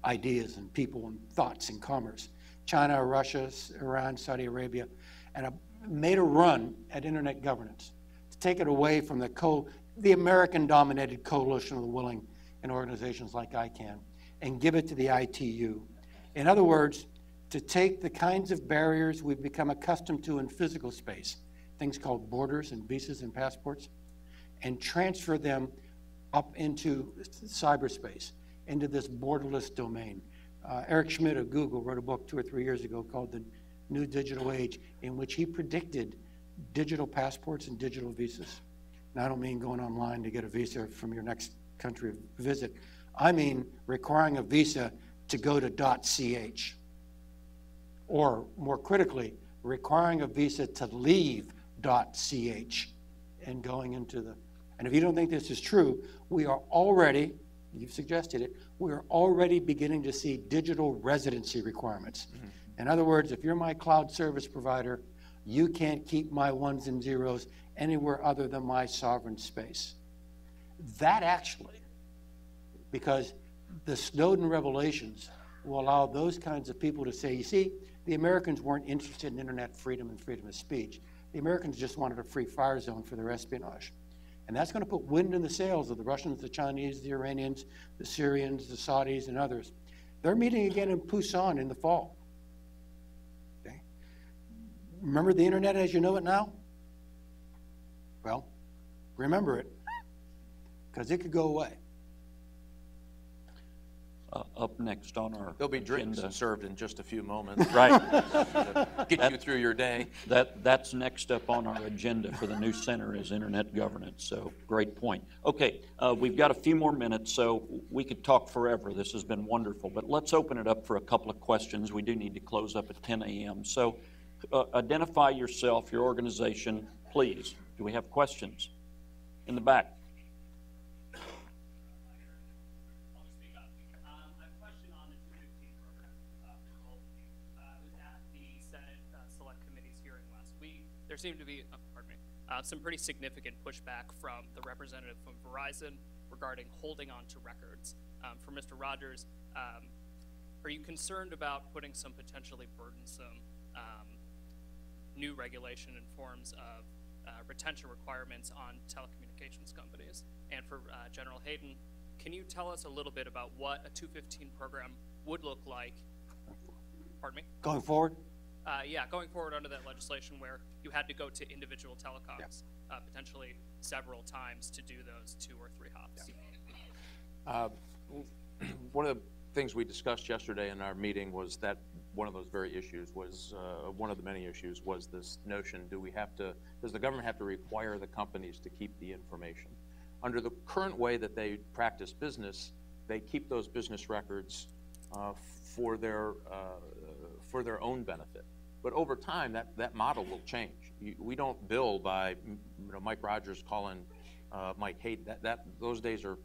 [SPEAKER 3] ideas and people and thoughts and commerce, China, Russia, Iran, Saudi Arabia, and made a run at internet governance to take it away from the American-dominated coalition of the willing and organizations like ICANN and give it to the ITU. In other words, to take the kinds of barriers we've become accustomed to in physical space, things called borders and visas and passports, and transfer them up into cyberspace, into this borderless domain. Eric Schmidt of Google wrote a book 2 or 3 years ago called The New Digital Age, in which he predicted digital passports and digital visas. Now, I don't mean going online to get a visa from your next country of visit. I mean requiring a visa to go to .ch. Or more critically, requiring a visa to leave .ch and going into the, and if you don't think this is true, we are already, you've suggested it, we are already beginning to see digital residency requirements. In other words, if you're my cloud service provider, you can't keep my ones and zeros anywhere other than my sovereign space. That actually, because the Snowden revelations will allow those kinds of people to say, you see, the Americans weren't interested in internet freedom and freedom of speech. The Americans just wanted a free fire zone for their espionage. And that's going to put wind in the sails of the Russians, the Chinese, the Iranians, the Syrians, the Saudis, and others. They're meeting again in Busan in the fall. Okay? Remember the internet as you know it now? Well, remember it, because it could go away.
[SPEAKER 2] Up next on our
[SPEAKER 4] There'll be drinks
[SPEAKER 2] agenda.
[SPEAKER 4] served in just a few moments.
[SPEAKER 2] Right.
[SPEAKER 4] to get you through your day.
[SPEAKER 2] That's next up on our agenda for the new center is internet governance. So great point. Okay, we've got a few more minutes, so we could talk forever. This has been wonderful, but let's open it up for a couple of questions. We do need to close up at 10 a.m. So identify yourself, your organization, please. Do we have questions? In the back.
[SPEAKER 5] There seemed to be, some pretty significant pushback from the representative from Verizon regarding holding on to records. For Mr. Rogers, are you concerned about putting some potentially burdensome new regulation in forms of retention requirements on telecommunications companies? And for General Hayden, can you tell us a little bit about what a 215 program would look like? Pardon me?
[SPEAKER 3] Going forward?
[SPEAKER 5] Yeah, going forward under that legislation where you had to go to individual telecoms, potentially several times to do those 2 or 3 hops.
[SPEAKER 4] One of the things we discussed yesterday in our meeting was that one of those very issues was, one of the many issues was this notion, does the government have to require the companies to keep the information? Under the current way that they practice business, they keep those business records for their own benefit. But over time, that model will change. We don't bill by Mike Rogers calling Mike Hayden. Those days are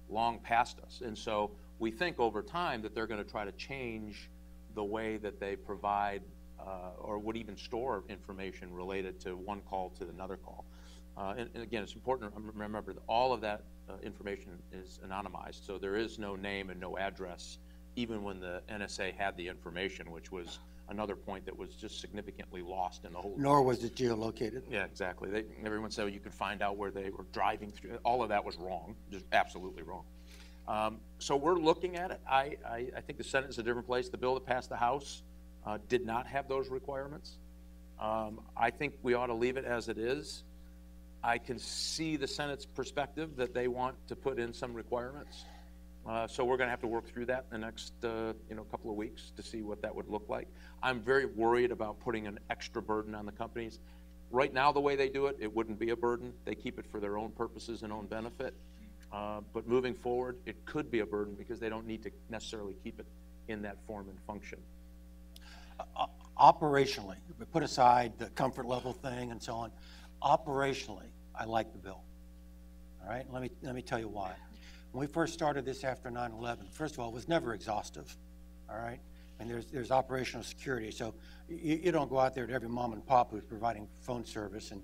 [SPEAKER 4] long past us. And so we think over time that they're going to try to change the way that they provide or would even store information related to one call to another call. And again, it's important to remember that all of that information is anonymized. So there is no name and no address, even when the NSA had the information, which was another point that was just significantly lost in the whole.
[SPEAKER 3] Nor was it geolocated.
[SPEAKER 4] Yeah, exactly. Everyone said you could find out where they were driving through. All of that was wrong, just absolutely wrong. So we're looking at it. I think the Senate is a different place. The bill that passed the House did not have those requirements. I think we ought to leave it as it is. I can see the Senate's perspective that they want to put in some requirements. So we're going to have to work through that in the next couple of weeks to see what that would look like. I'm very worried about putting an extra burden on the companies. Right now, the way they do it, it wouldn't be a burden. They keep it for their own purposes and own benefit. But moving forward, it could be a burden because they don't need to necessarily keep it in that form and function.
[SPEAKER 3] Operationally, if we put aside the comfort level thing and so on, operationally, I like the bill. All right, let me tell you why. When we first started this after 9/11, first of all, it was never exhaustive, all right? And there's operational security, so you don't go out there to every mom and pop who's providing phone service and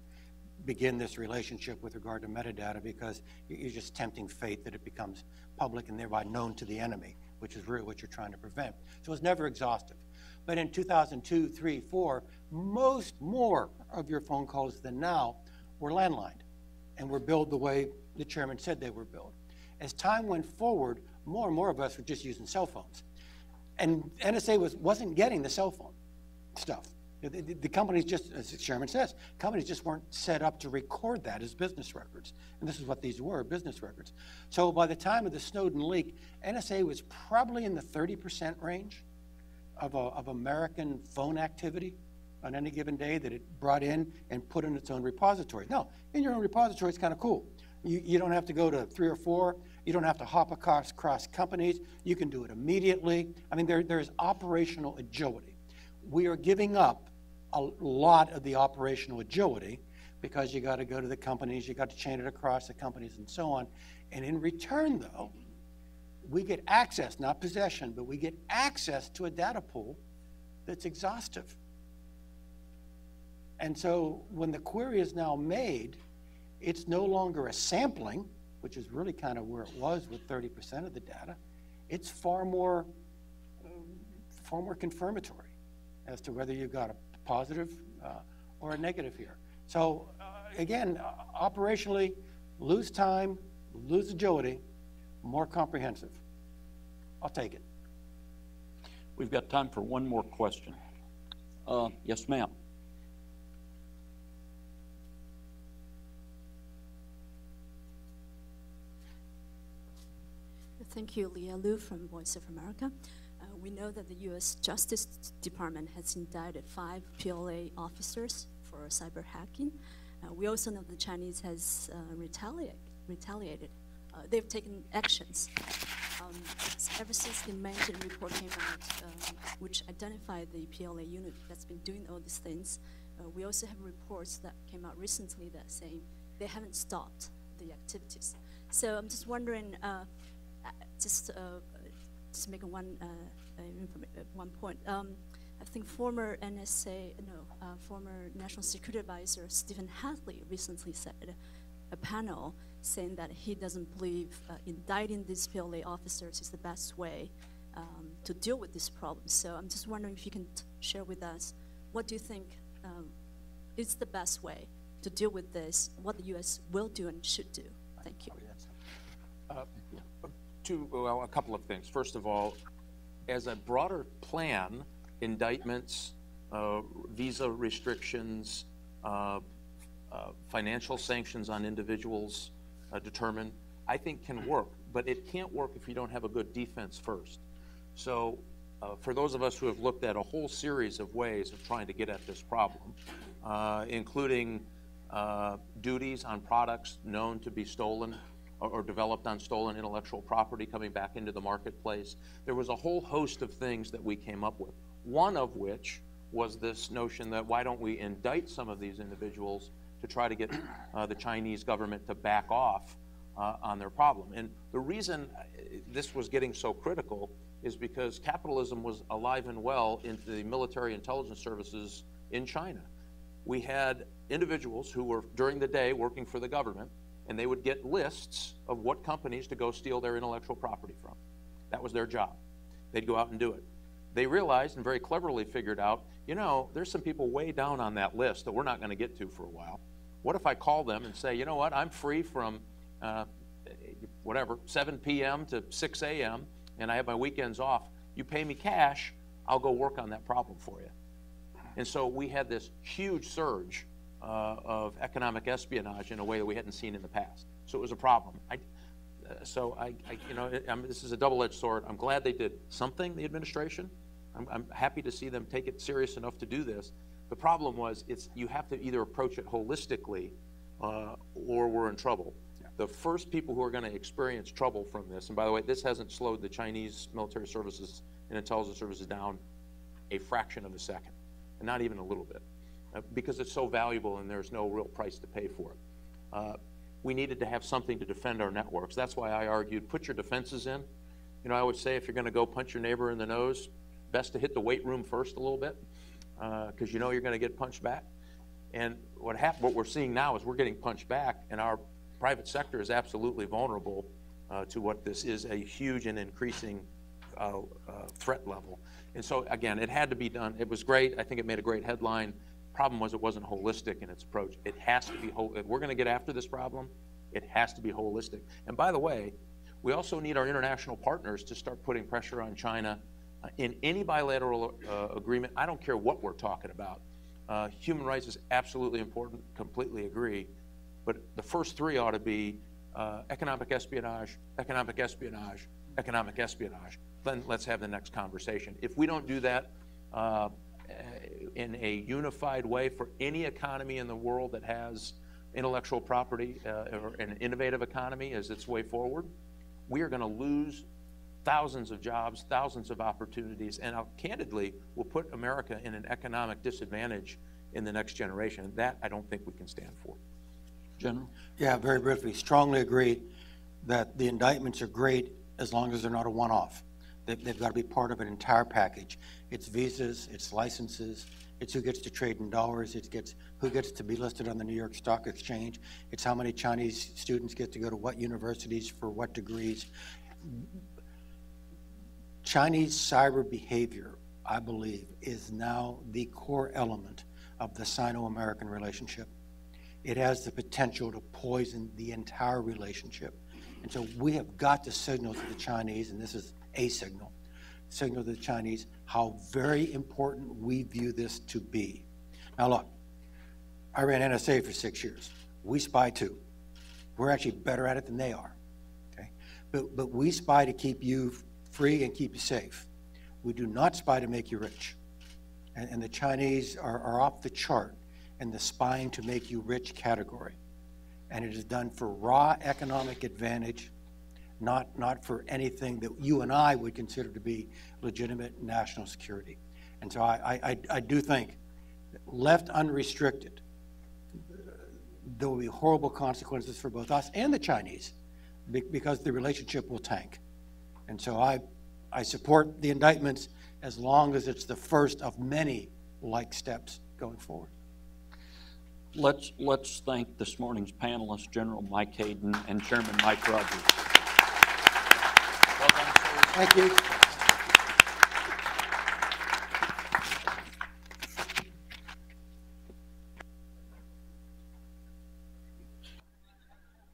[SPEAKER 3] begin this relationship with regard to metadata because you're just tempting fate that it becomes public and thereby known to the enemy, which is really what you're trying to prevent. So it was never exhaustive. But in 2002, 3, 4, more of your phone calls than now were landlined and were billed the way the chairman said they were billed. As time went forward, more and more of us were just using cell phones. And NSA wasn't getting the cell phone stuff. The companies just, as the chairman says, companies just weren't set up to record that as business records. And this is what these were, business records. So by the time of the Snowden leak, NSA was probably in the 30% range of American phone activity on any given day that it brought in and put in its own repository. Now, in your own repository, it's kind of cool. You don't have to go to 3 or 4. You don't have to hop across companies. You can do it immediately. I mean, there's operational agility. We are giving up a lot of the operational agility because you got to go to the companies, you got to chain it across the companies and so on. And in return, though, we get access, not possession, but we get access to a data pool that's exhaustive. And so when the query is now made, it's no longer a sampling, which is really kind of where it was with 30% of the data. It's far more confirmatory as to whether you've got a positive or a negative here. So again, operationally, lose time, lose agility, more comprehensive. I'll take it.
[SPEAKER 2] We've got time for one more question. Yes, ma'am.
[SPEAKER 6] Thank you, Leah Liu from Voice of America. We know that the U.S. Justice Department has indicted 5 PLA officers for cyber hacking. We also know the Chinese has retaliated. They've taken actions. Ever since the Mandarin report came out, which identified the PLA unit that's been doing all these things, We also have reports that came out recently that saying they haven't stopped the activities. So I'm just wondering, just making one point. I think former former National Security Advisor Stephen Hadley recently said at a panel saying that he doesn't believe indicting these PLA officers is the best way to deal with this problem. So I'm just wondering if you can share with us, what do you think is the best way to deal with this, what the U.S. will do and should do? Thank you.
[SPEAKER 4] Well, a couple of things. First of all, as a broader plan, indictments, visa restrictions, financial sanctions on individuals determined, I think can work. But it can't work if you don't have a good defense first. So for those of us who have looked at a whole series of ways of trying to get at this problem, including duties on products known to be stolen or developed on stolen intellectual property coming back into the marketplace, there was a whole host of things that we came up with. One of which was this notion that why don't we indict some of these individuals to try to get the Chinese government to back off on their problem. And the reason this was getting so critical is because capitalism was alive and well into the military intelligence services in China. We had individuals who were during the day working for the government, and they would get lists of what companies to go steal their intellectual property from. That was their job. They'd go out and do it. They realized and very cleverly figured out, you know, there's some people way down on that list that we're not going to get to for a while. What if I call them and say, you know what, I'm free from 7 p.m. to 6 a.m., and I have my weekends off. You pay me cash, I'll go work on that problem for you. And so we had this huge surge of economic espionage in a way that we hadn't seen in the past. So it was a problem. This is a double-edged sword. I'm glad they did something, the administration. I'm happy to see them take it serious enough to do this. The problem was you have to either approach it holistically or we're in trouble. Yeah. The first people who are going to experience trouble from this, and by the way, this hasn't slowed the Chinese military services and intelligence services down a fraction of a second, and not even a little bit, because it's so valuable and there's no real price to pay for it. We needed to have something to defend our networks. That's why I argued, put your defenses in. You know, I would say if you're going to go punch your neighbor in the nose, best to hit the weight room first a little bit, because you know you're going to get punched back. And what we're seeing now is we're getting punched back, and our private sector is absolutely vulnerable to what this is, a huge and increasing threat level. And so, again, it had to be done. It was great. I think it made a great headline. Problem was it wasn't holistic in its approach. It has to be if we're going to get after this problem, it has to be holistic. And by the way, we also need our international partners to start putting pressure on China in any bilateral agreement. I don't care what we're talking about. Human rights is absolutely important, completely agree. But the first three ought to be economic espionage, economic espionage, economic espionage. Then let's have the next conversation. If we don't do that in a unified way for any economy in the world that has intellectual property or an innovative economy as its way forward, we are going to lose thousands of jobs, thousands of opportunities, and candidly will put America in an economic disadvantage in the next generation. That I don't think we can stand for.
[SPEAKER 2] General?
[SPEAKER 3] Yeah, very briefly. Strongly agree that the indictments are great as long as they're not a one-off. They've got to be part of an entire package. It's visas, it's licenses, it's who gets to trade in dollars, who gets to be listed on the New York Stock Exchange, it's how many Chinese students get to go to what universities for what degrees. Chinese cyber behavior, I believe, is now the core element of the Sino-American relationship. It has the potential to poison the entire relationship. And so we have got to signal to the Chinese, and this is a signal to the Chinese how very important we view this to be. Now look, I ran NSA for 6 years. We spy too. We're actually better at it than they are, okay? But we spy to keep you free and keep you safe. We do not spy to make you rich. And the Chinese are off the chart in the spying to make you rich category. And it is done for raw economic advantage, not for anything that you and I would consider to be legitimate national security. And so I do think left unrestricted, there will be horrible consequences for both us and the Chinese because the relationship will tank. And so I support the indictments as long as it's the first of many like steps going forward.
[SPEAKER 2] Let's thank this morning's panelists, General Mike Hayden and Chairman Mike Rogers.
[SPEAKER 4] Well done, sir.
[SPEAKER 3] Thank you.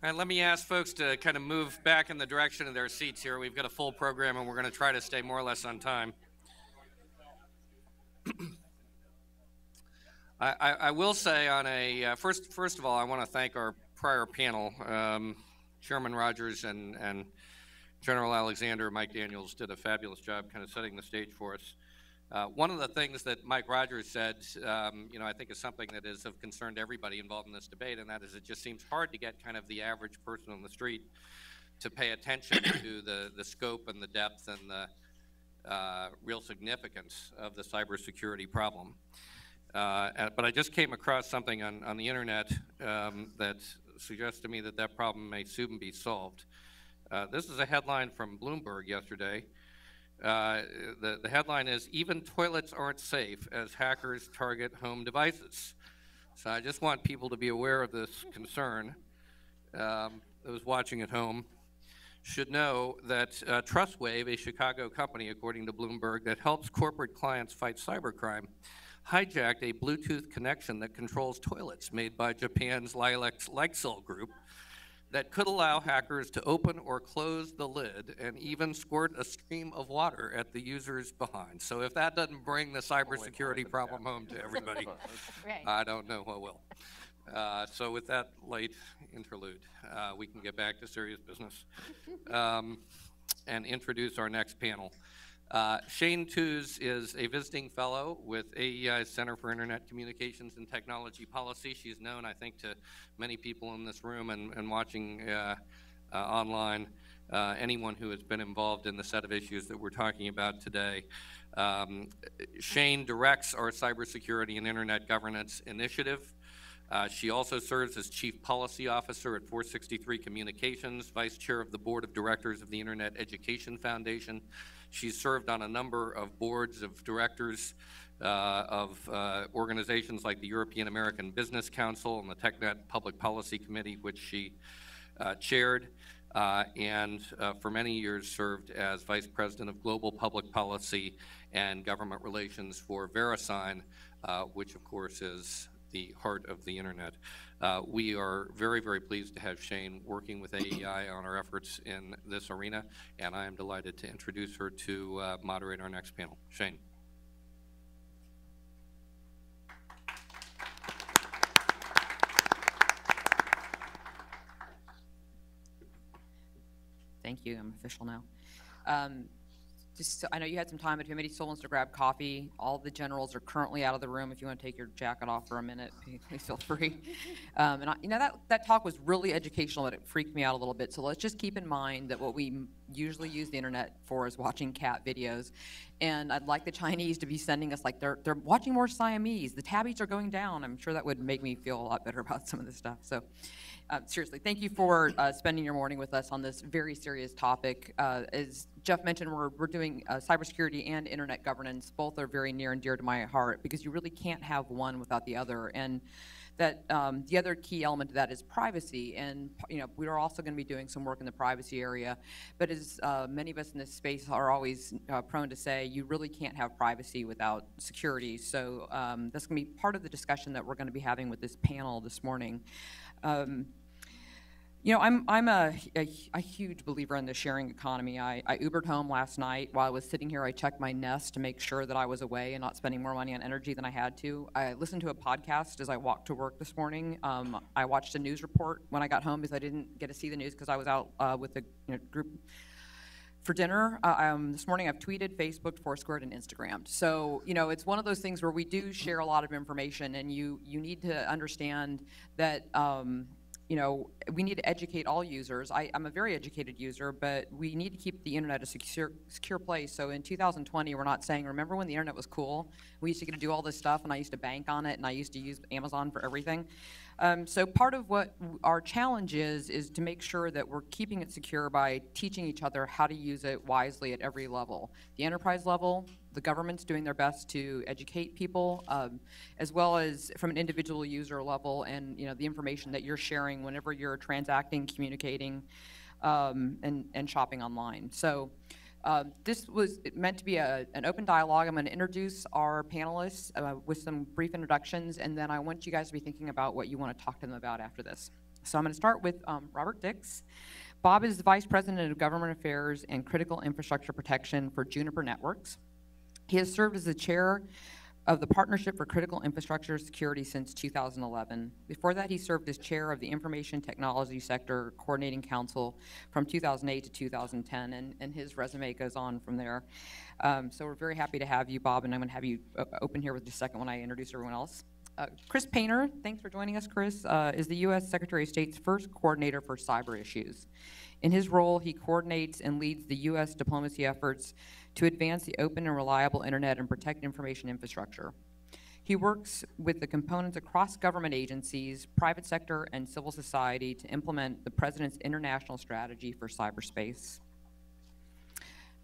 [SPEAKER 1] All right, let me ask folks to kind of move back in the direction of their seats here. We've got a full program, and we're going to try to stay more or less on time. I will say on a, first of all, I want to thank our prior panel. Chairman Rogers and General Alexander, Mike Daniels did a fabulous job kind of setting the stage for us. One of the things that Mike Rogers said, I think is something that is of concern to everybody involved in this debate, and that is it just seems hard to get kind of the average person on the street to pay attention to the scope and the depth and the real significance of the cybersecurity problem. But I just came across something on the internet that suggests to me that that problem may soon be solved. This is a headline from Bloomberg yesterday. The headline is, "Even toilets aren't safe as hackers target home devices." So I just want people to be aware of this concern. Those watching at home should know that Trustwave, a Chicago company, according to Bloomberg, that helps corporate clients fight cybercrime, hijacked a Bluetooth connection that controls toilets made by Japan's Lexel Group that could allow hackers to open or close the lid and even squirt a stream of water at the user's behind. So if that doesn't bring the cybersecurity problem home to everybody,
[SPEAKER 7] Right.
[SPEAKER 1] I don't know what will. So with that late interlude, we can get back to serious business and introduce our next panel. Shane Tews is a visiting fellow with AEI's Center for Internet Communications and Technology Policy. She's known, I think, to many people in this room and watching online, anyone who has been involved in the set of issues that we're talking about today. Shane directs our Cybersecurity and Internet Governance Initiative. She also serves as Chief Policy Officer at 463 Communications, Vice Chair of the Board of Directors of the Internet Education Foundation. She's served on a number of boards of directors of organizations like the European American Business Council and the TechNet Public Policy Committee, which she chaired, and for many years served as Vice President of Global Public Policy and Government Relations for VeriSign, which of course is the heart of the internet. We are very, very pleased to have Shane working with AEI on our efforts in this arena, and I am delighted to introduce her to moderate our next panel. Shane.
[SPEAKER 7] Thank you. I'm official now. I know you had some time, but if anybody still wants to grab coffee, all the generals are currently out of the room. If you want to take your jacket off for a minute, please feel free. That talk was really educational, but it freaked me out a little bit. So let's just keep in mind that what we usually use the internet for is watching cat videos. And I'd like the Chinese to be sending us, like, they're watching more Siamese. The tabbies are going down. I'm sure that would make me feel a lot better about some of this stuff. So seriously, thank you for spending your morning with us on this very serious topic. As Jeff mentioned, we're doing cybersecurity and internet governance. Both are very near and dear to my heart because you really can't have one without the other. And that the other key element to that is privacy. And we are also going to be doing some work in the privacy area. But as many of us in this space are always prone to say, you really can't have privacy without security. So that's going to be part of the discussion that we're going to be having with this panel this morning. I'm a huge believer in the sharing economy. I Ubered home last night. While I was sitting here, I checked my Nest to make sure that I was away and not spending more money on energy than I had to. I listened to a podcast as I walked to work this morning. I watched a news report when I got home because I didn't get to see the news because I was out with a group for dinner. This morning I've tweeted, Facebooked, Foursquared, and Instagrammed. So, it's one of those things where we do share a lot of information, and you need to understand that you know, we need to educate all users. I'm a very educated user, but we need to keep the internet a secure place. So in 2020, we're not saying, remember when the internet was cool? We used to get to do all this stuff, and I used to bank on it, and I used to use Amazon for everything. So part of what our challenge is to make sure that we're keeping it secure by teaching each other how to use it wisely at every level. The enterprise level, the government's doing their best to educate people, as well as from an individual user level, and you know, the information that you're sharing whenever you're transacting, communicating, and shopping online. So this was meant to be an open dialogue. I'm going to introduce our panelists with some brief introductions, and then I want you guys to be thinking about what you want to talk to them about after this. So I'm going to start with Robert Dix. Bob is the Vice President of Government Affairs and Critical Infrastructure Protection for Juniper Networks. He has served as the chair of the Partnership for Critical Infrastructure Security since 2011. Before that, he served as chair of the Information Technology Sector Coordinating Council from 2008 to 2010, and his resume goes on from there. So we're very happy to have you, Bob, and I'm going to have you open here with just a second when I introduce everyone else. Chris Painter, thanks for joining us, Chris, is the U.S. Secretary of State's first coordinator for cyber issues. In his role, he coordinates and leads the U.S. diplomacy efforts to advance the open and reliable internet and protect information infrastructure. He works with the components across government agencies, private sector, and civil society to implement the President's international strategy for cyberspace.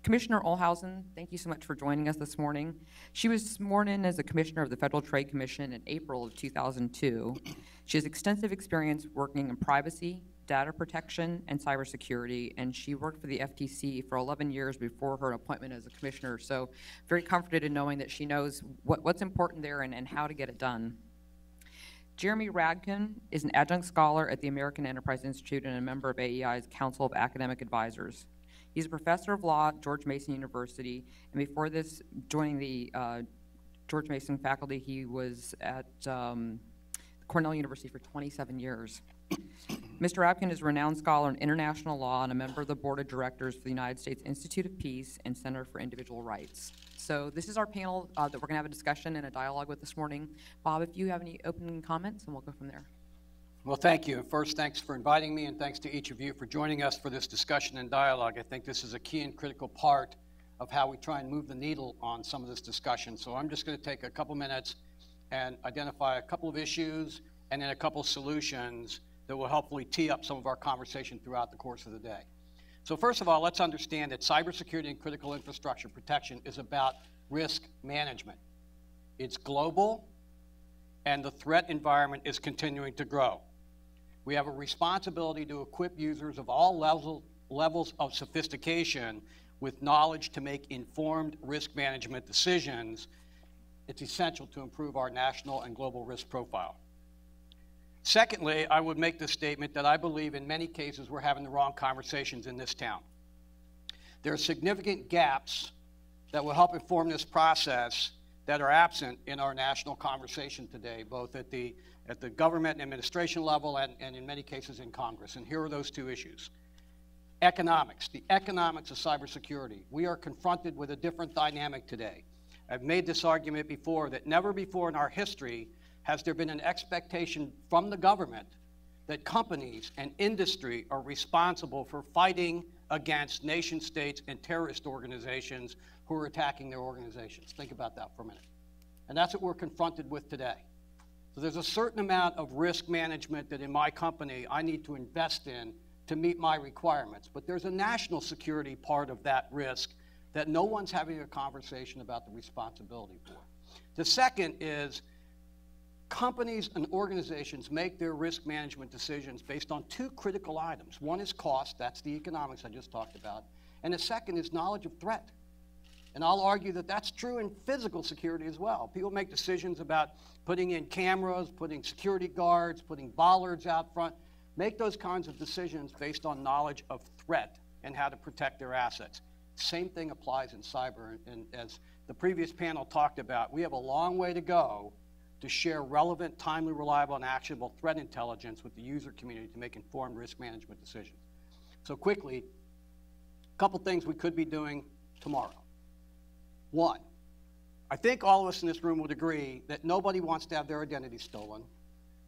[SPEAKER 7] Commissioner Olhausen, thank you so much for joining us this morning. She was sworn in as a commissioner of the Federal Trade Commission in April of 2002. She has extensive experience working in privacy, data protection, and cybersecurity, and she worked for the FTC for 11 years before her appointment as a commissioner, so very comforted in knowing that she knows what's important there and how to get it done. Jeremy Radkin is an adjunct scholar at the American Enterprise Institute and a member of AEI's Council of Academic Advisors. He's a professor of law at George Mason University, and before this, joining the George Mason faculty, he was at Cornell University for 27 years. Mr. Radkin is a renowned scholar in international law and a member of the board of directors for the United States Institute of Peace and Center for Individual Rights. So this is our panel that we're going to have a discussion and a dialogue with this morning. Bob, if you have any opening comments, and we'll go from there.
[SPEAKER 3] Well, thank you. First, thanks for inviting me, and thanks to each of you for joining us for this discussion and dialogue. I think this is a key and critical part of how we try and move the needle on some of this discussion. So I'm just going to take a couple minutes and identify a couple of issues and then a couple of solutions that will hopefully tee up some of our conversation throughout the course of the day. So first of all, let's understand that cybersecurity and critical infrastructure protection is about risk management. It's global, and the threat environment is continuing to grow. We have a responsibility to equip users of all levels of sophistication with knowledge to make informed risk management decisions. It's essential to improve our national and global risk profile. Secondly, I would make the statement that I believe in many cases we're having the wrong conversations in this town. There are significant gaps that will help inform this process that are absent in our national conversation today, both at the government and administration level and in many cases in Congress. And here are those two issues. Economics, the economics of cybersecurity. We are confronted with a different dynamic today. I've made this argument before that never before in our history has there been an expectation from the government that companies and industry are responsible for fighting against nation states and terrorist organizations who are attacking their organizations. Think about that for a minute. And that's what we're confronted with today. So there's a certain amount of risk management that in my company I need to invest in to meet my requirements. But there's a national security part of that risk that no one's having a conversation about the responsibility for. The second is companies and organizations make their risk management decisions based on two critical items. One is cost, that's the economics I just talked about, and the second is knowledge of threat. And I'll argue that that's true in physical security as well. People make decisions about putting in cameras, putting security guards, putting bollards out front, make those kinds of decisions based on knowledge of threat and how to protect their assets. Same thing applies in cyber, and as the previous panel talked about, we have a long way to go to share relevant, timely, reliable, and actionable threat intelligence with the user community to make informed risk management decisions. So quickly, a couple things we could be doing tomorrow. One, I think all of us in this room would agree that nobody wants to have their identity stolen.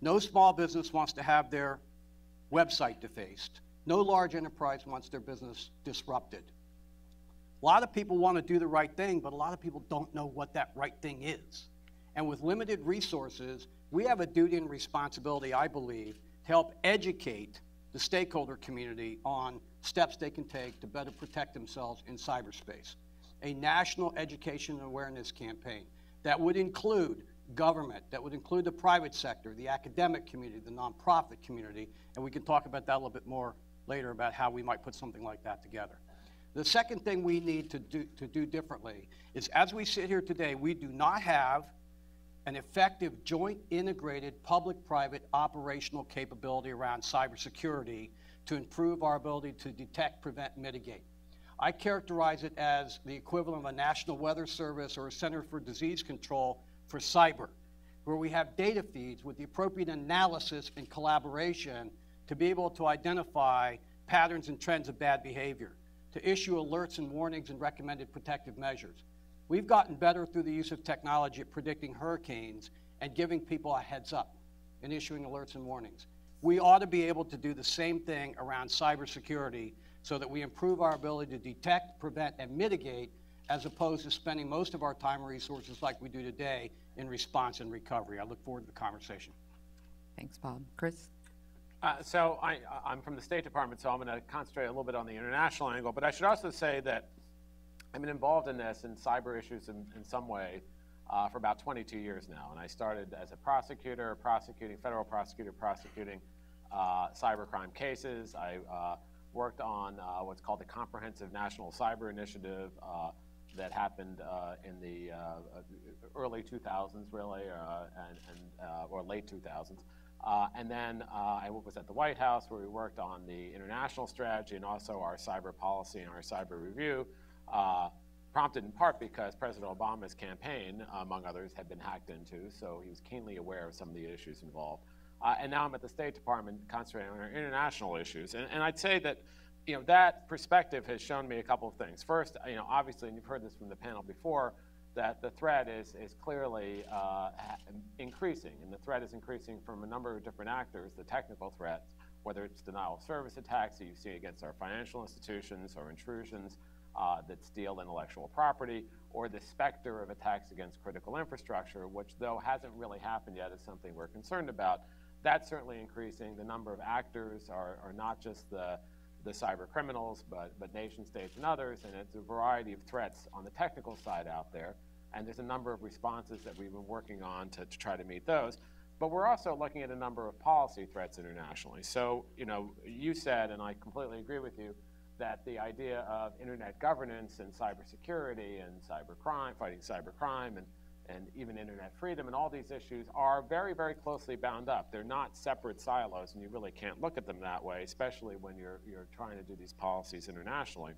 [SPEAKER 3] No small business wants to have their
[SPEAKER 8] website defaced. No large enterprise wants their business disrupted. A lot of people want to do the right thing, but a lot of people don't know what that right thing is. And with limited resources, we have a duty and responsibility, I believe, to help educate the stakeholder community on steps they can take to better protect themselves in cyberspace. A national education and awareness campaign that would include government, that would include the private sector, the academic community, the nonprofit community, and we can talk about that a little bit more later about how we might put something like that together. The second thing we need to do differently is, as we sit here today, we do not have an effective joint integrated public-private operational capability around cybersecurity to improve our ability to detect, prevent, mitigate. I characterize it as the equivalent of a National Weather Service or a Center for Disease Control for cyber, where we have data feeds with the appropriate analysis and collaboration to be able to identify patterns and trends of bad behavior, to issue alerts and warnings and recommended protective measures. We've gotten better through the use of technology at predicting hurricanes and giving people a heads up and issuing alerts and warnings. We ought to be able to do the same thing around cybersecurity so that we improve our ability to detect, prevent, and mitigate, as opposed to spending most of our time and resources like we do today in response and recovery. I look forward to the conversation.
[SPEAKER 7] Thanks, Bob. Chris?
[SPEAKER 9] So I'm from the State Department, so I'm going to concentrate a little bit on the international angle, but I should also say that I've been involved in this and cyber issues in some way for about 22 years now. And I started as a prosecutor, federal prosecutor, prosecuting cybercrime cases. I worked on what's called the Comprehensive National Cyber Initiative that happened in the early 2000s, really, or late 2000s. And then I was at the White House, where we worked on the international strategy and also our cyber policy and our cyber review, prompted in part because President Obama's campaign, among others, had been hacked into, so he was keenly aware of some of the issues involved. And now I'm at the State Department concentrating on our international issues. And I'd say that, that perspective has shown me a couple of things. First, obviously, and you've heard this from the panel before, that the threat is clearly increasing, and the threat is increasing from a number of different actors. The technical threats, whether it's denial of service attacks that you see against our financial institutions or intrusions that steal intellectual property, or the specter of attacks against critical infrastructure, which, though hasn't really happened yet, is something we're concerned about. That's certainly increasing. The number of actors are not just the cyber criminals, but nation states and others, and it's a variety of threats on the technical side out there. And there's a number of responses that we've been working on to try to meet those. But we're also looking at a number of policy threats internationally. So, you said, and I completely agree with you, that the idea of internet governance and cybersecurity and cybercrime, fighting cybercrime, and even internet freedom and all these issues are very, very closely bound up. They're not separate silos, and you really can't look at them that way, especially when you're trying to do these policies internationally.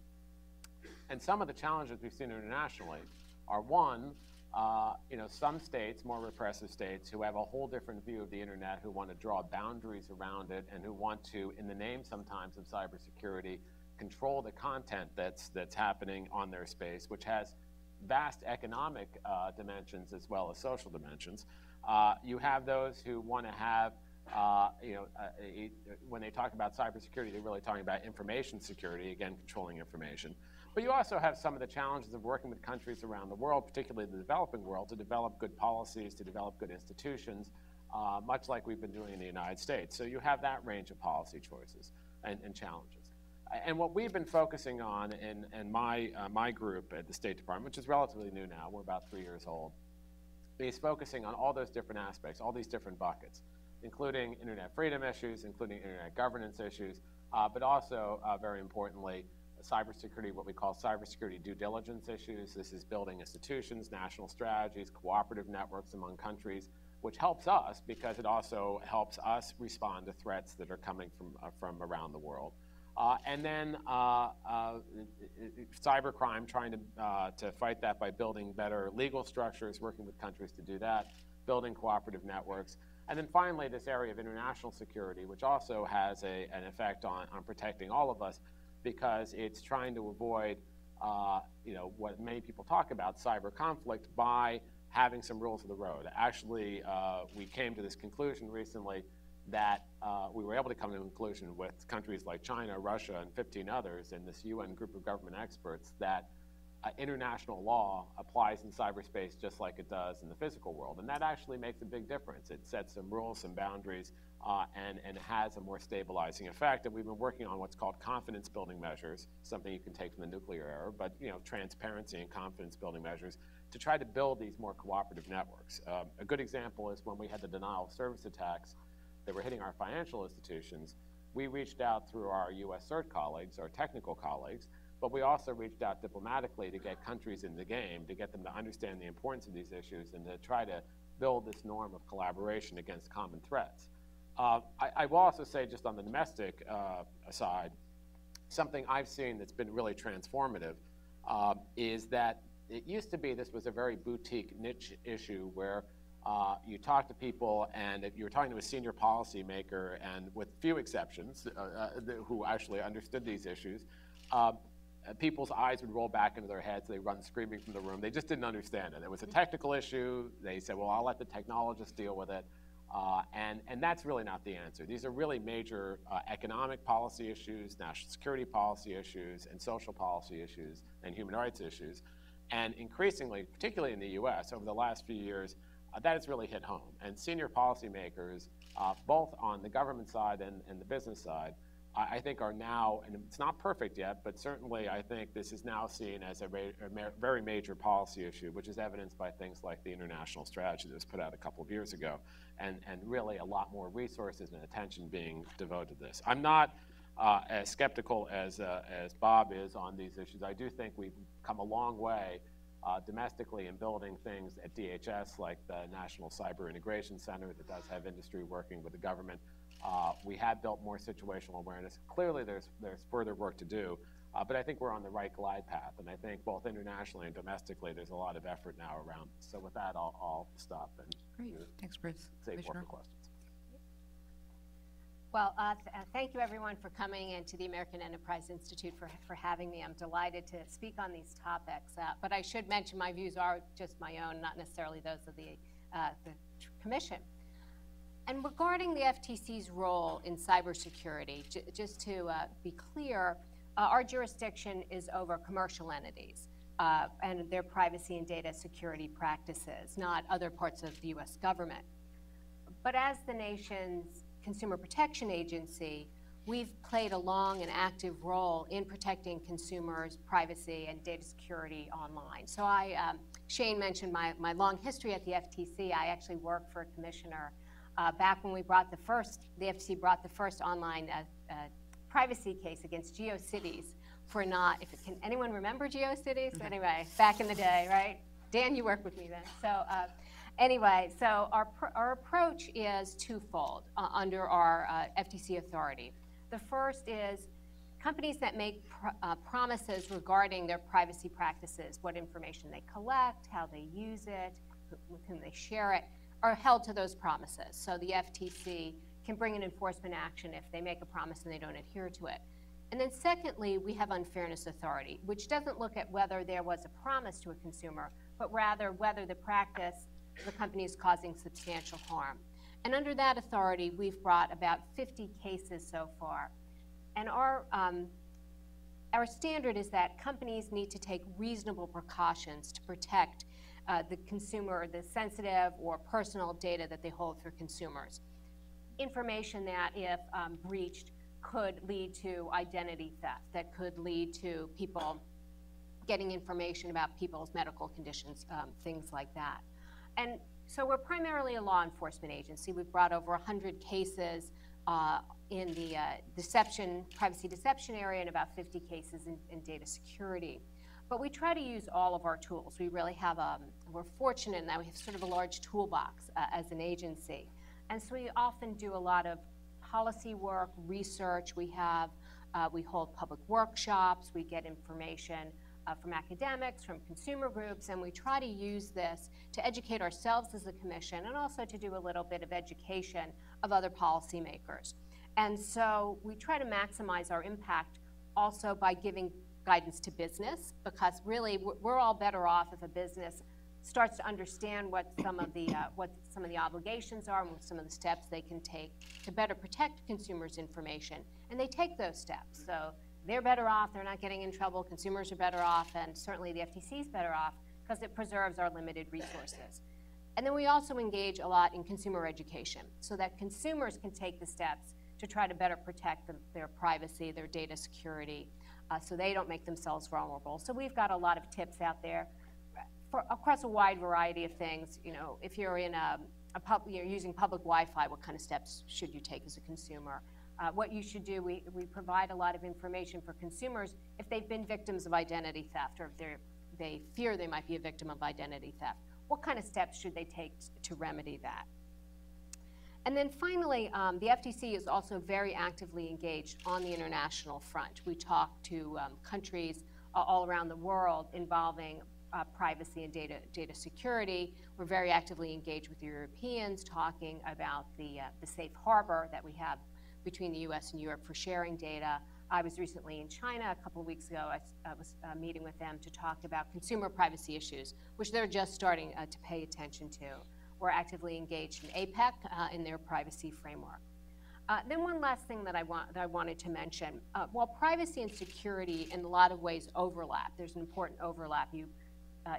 [SPEAKER 9] And some of the challenges we've seen internationally are, one, some states, more repressive states, who have a whole different view of the internet, who want to draw boundaries around it, and who want to, in the name sometimes of cybersecurity, control the content that's happening on their space, which has vast economic dimensions as well as social dimensions. You have those who want to have, when they talk about cybersecurity, they're really talking about information security, again, controlling information. But you also have some of the challenges of working with countries around the world, particularly the developing world, to develop good policies, to develop good institutions, much like we've been doing in the United States. So you have that range of policy choices and challenges. And what we've been focusing on in my group at the State Department, which is relatively new now, we're about 3 years old, is focusing on all those different aspects, all these different buckets, including internet freedom issues, including internet governance issues, but also, very importantly, cybersecurity, what we call cybersecurity due diligence issues. This is building institutions, national strategies, cooperative networks among countries, which helps us because it also helps us respond to threats that are coming from around the world. And then cybercrime, trying to fight that by building better legal structures, working with countries to do that, building cooperative networks. And then finally, this area of international security, which also has an effect on protecting all of us, because it's trying to avoid what many people talk about, cyber conflict, by having some rules of the road. Actually, we came to this conclusion recently that we were able to come to a conclusion with countries like China, Russia, and 15 others in this UN group of government experts that international law applies in cyberspace just like it does in the physical world. And that actually makes a big difference. It sets some rules, some boundaries, and has a more stabilizing effect. And we've been working on what's called confidence building measures, something you can take from the nuclear era, but transparency and confidence building measures to try to build these more cooperative networks. A good example is when we had the denial of service attacks that were hitting our financial institutions. We reached out through our US CERT colleagues, our technical colleagues, but we also reached out diplomatically to get countries in the game, to get them to understand the importance of these issues and to try to build this norm of collaboration against common threats. I will also say, just on the domestic side, something I've seen that's been really transformative is that it used to be this was a very boutique niche issue where you talk to people, and if you were talking to a senior policymaker, and with few exceptions, who actually understood these issues, people's eyes would roll back into their heads. They run screaming from the room. They just didn't understand it. It was a technical issue. They said, well, I'll let the technologists deal with it. And that's really not the answer. These are really major economic policy issues, national security policy issues, and social policy issues, and human rights issues. And increasingly, particularly in the US, over the last few years, that has really hit home. And senior policymakers, both on the government side and the business side, I think are now, and it's not perfect yet, but certainly I think this is now seen as a very major policy issue, which is evidenced by things like the international strategy that was put out a couple of years ago, and really a lot more resources and attention being devoted to this. I'm not as skeptical as Bob is on these issues. I do think we've come a long way domestically in building things at DHS, like the National Cyber Integration Center that does have industry working with the government. We have built more situational awareness. Clearly, there's further work to do, but I think we're on the right glide path. And I think both internationally and domestically, there's a lot of effort now around. So with that, I'll stop and
[SPEAKER 7] Great. Thanks, Chris.
[SPEAKER 9] save more for questions.
[SPEAKER 10] Well, thank you everyone for coming, and to the American Enterprise Institute for having me. I'm delighted to speak on these topics, but I should mention my views are just my own, not necessarily those of the Commission. And regarding the FTC's role in cybersecurity, just to be clear, our jurisdiction is over commercial entities and their privacy and data security practices, not other parts of the US government. But as the nation's Consumer Protection Agency, we've played a long and active role in protecting consumers' privacy and data security online. So Shane mentioned my long history at the FTC. I actually worked for a commissioner back when we brought the FTC brought the first online privacy case against GeoCities for not, can anyone remember GeoCities? Anyway, back in the day, right? Dan, you worked with me then. So anyway, so our approach is twofold under our FTC authority. The first is companies that make promises regarding their privacy practices, what information they collect, how they use it, with whom they share it, are held to those promises. So the FTC can bring an enforcement action if they make a promise and they don't adhere to it. And then secondly, we have unfairness authority, which doesn't look at whether there was a promise to a consumer, but rather whether the practice of the company is causing substantial harm. And under that authority, we've brought about 50 cases so far. And our standard is that companies need to take reasonable precautions to protect the consumer, the sensitive or personal data that they hold for consumers. Information that, if breached, could lead to identity theft, that could lead to people getting information about people's medical conditions, things like that. And so we're primarily a law enforcement agency. We've brought over 100 cases in the privacy deception area, and about 50 cases in data security. But we try to use all of our tools. We really have we're fortunate in that we have sort of a large toolbox as an agency. And so we often do a lot of policy work, research. We hold public workshops. We get information from academics, from consumer groups, and we try to use this to educate ourselves as a commission and also to do a little bit of education of other policymakers. And so we try to maximize our impact also by giving guidance to business, because really we're all better off if a business starts to understand what some of the obligations are and what some of the steps they can take to better protect consumers' information, and they take those steps. So they're better off, they're not getting in trouble, consumers are better off, and certainly the FTC is better off because it preserves our limited resources. And then we also engage a lot in consumer education so that consumers can take the steps to try to better protect their privacy, their data security, so they don't make themselves vulnerable. So we've got a lot of tips out there across a wide variety of things. You know, if you're in you're using public Wi-Fi, what kind of steps should you take as a consumer? What you should do, we provide a lot of information for consumers if they've been victims of identity theft or if they fear they might be a victim of identity theft. What kind of steps should they take to remedy that? And then finally, the FTC is also very actively engaged on the international front. We talk to countries all around the world involving privacy and data security. We're very actively engaged with the Europeans, talking about the safe harbor that we have between the US and Europe for sharing data. I was recently in China a couple of weeks ago. I was meeting with them to talk about consumer privacy issues, which they're just starting to pay attention to. We're actively engaged in APEC in their privacy framework. Then one last thing that I wanted to mention. While privacy and security in a lot of ways overlap, there's an important overlap.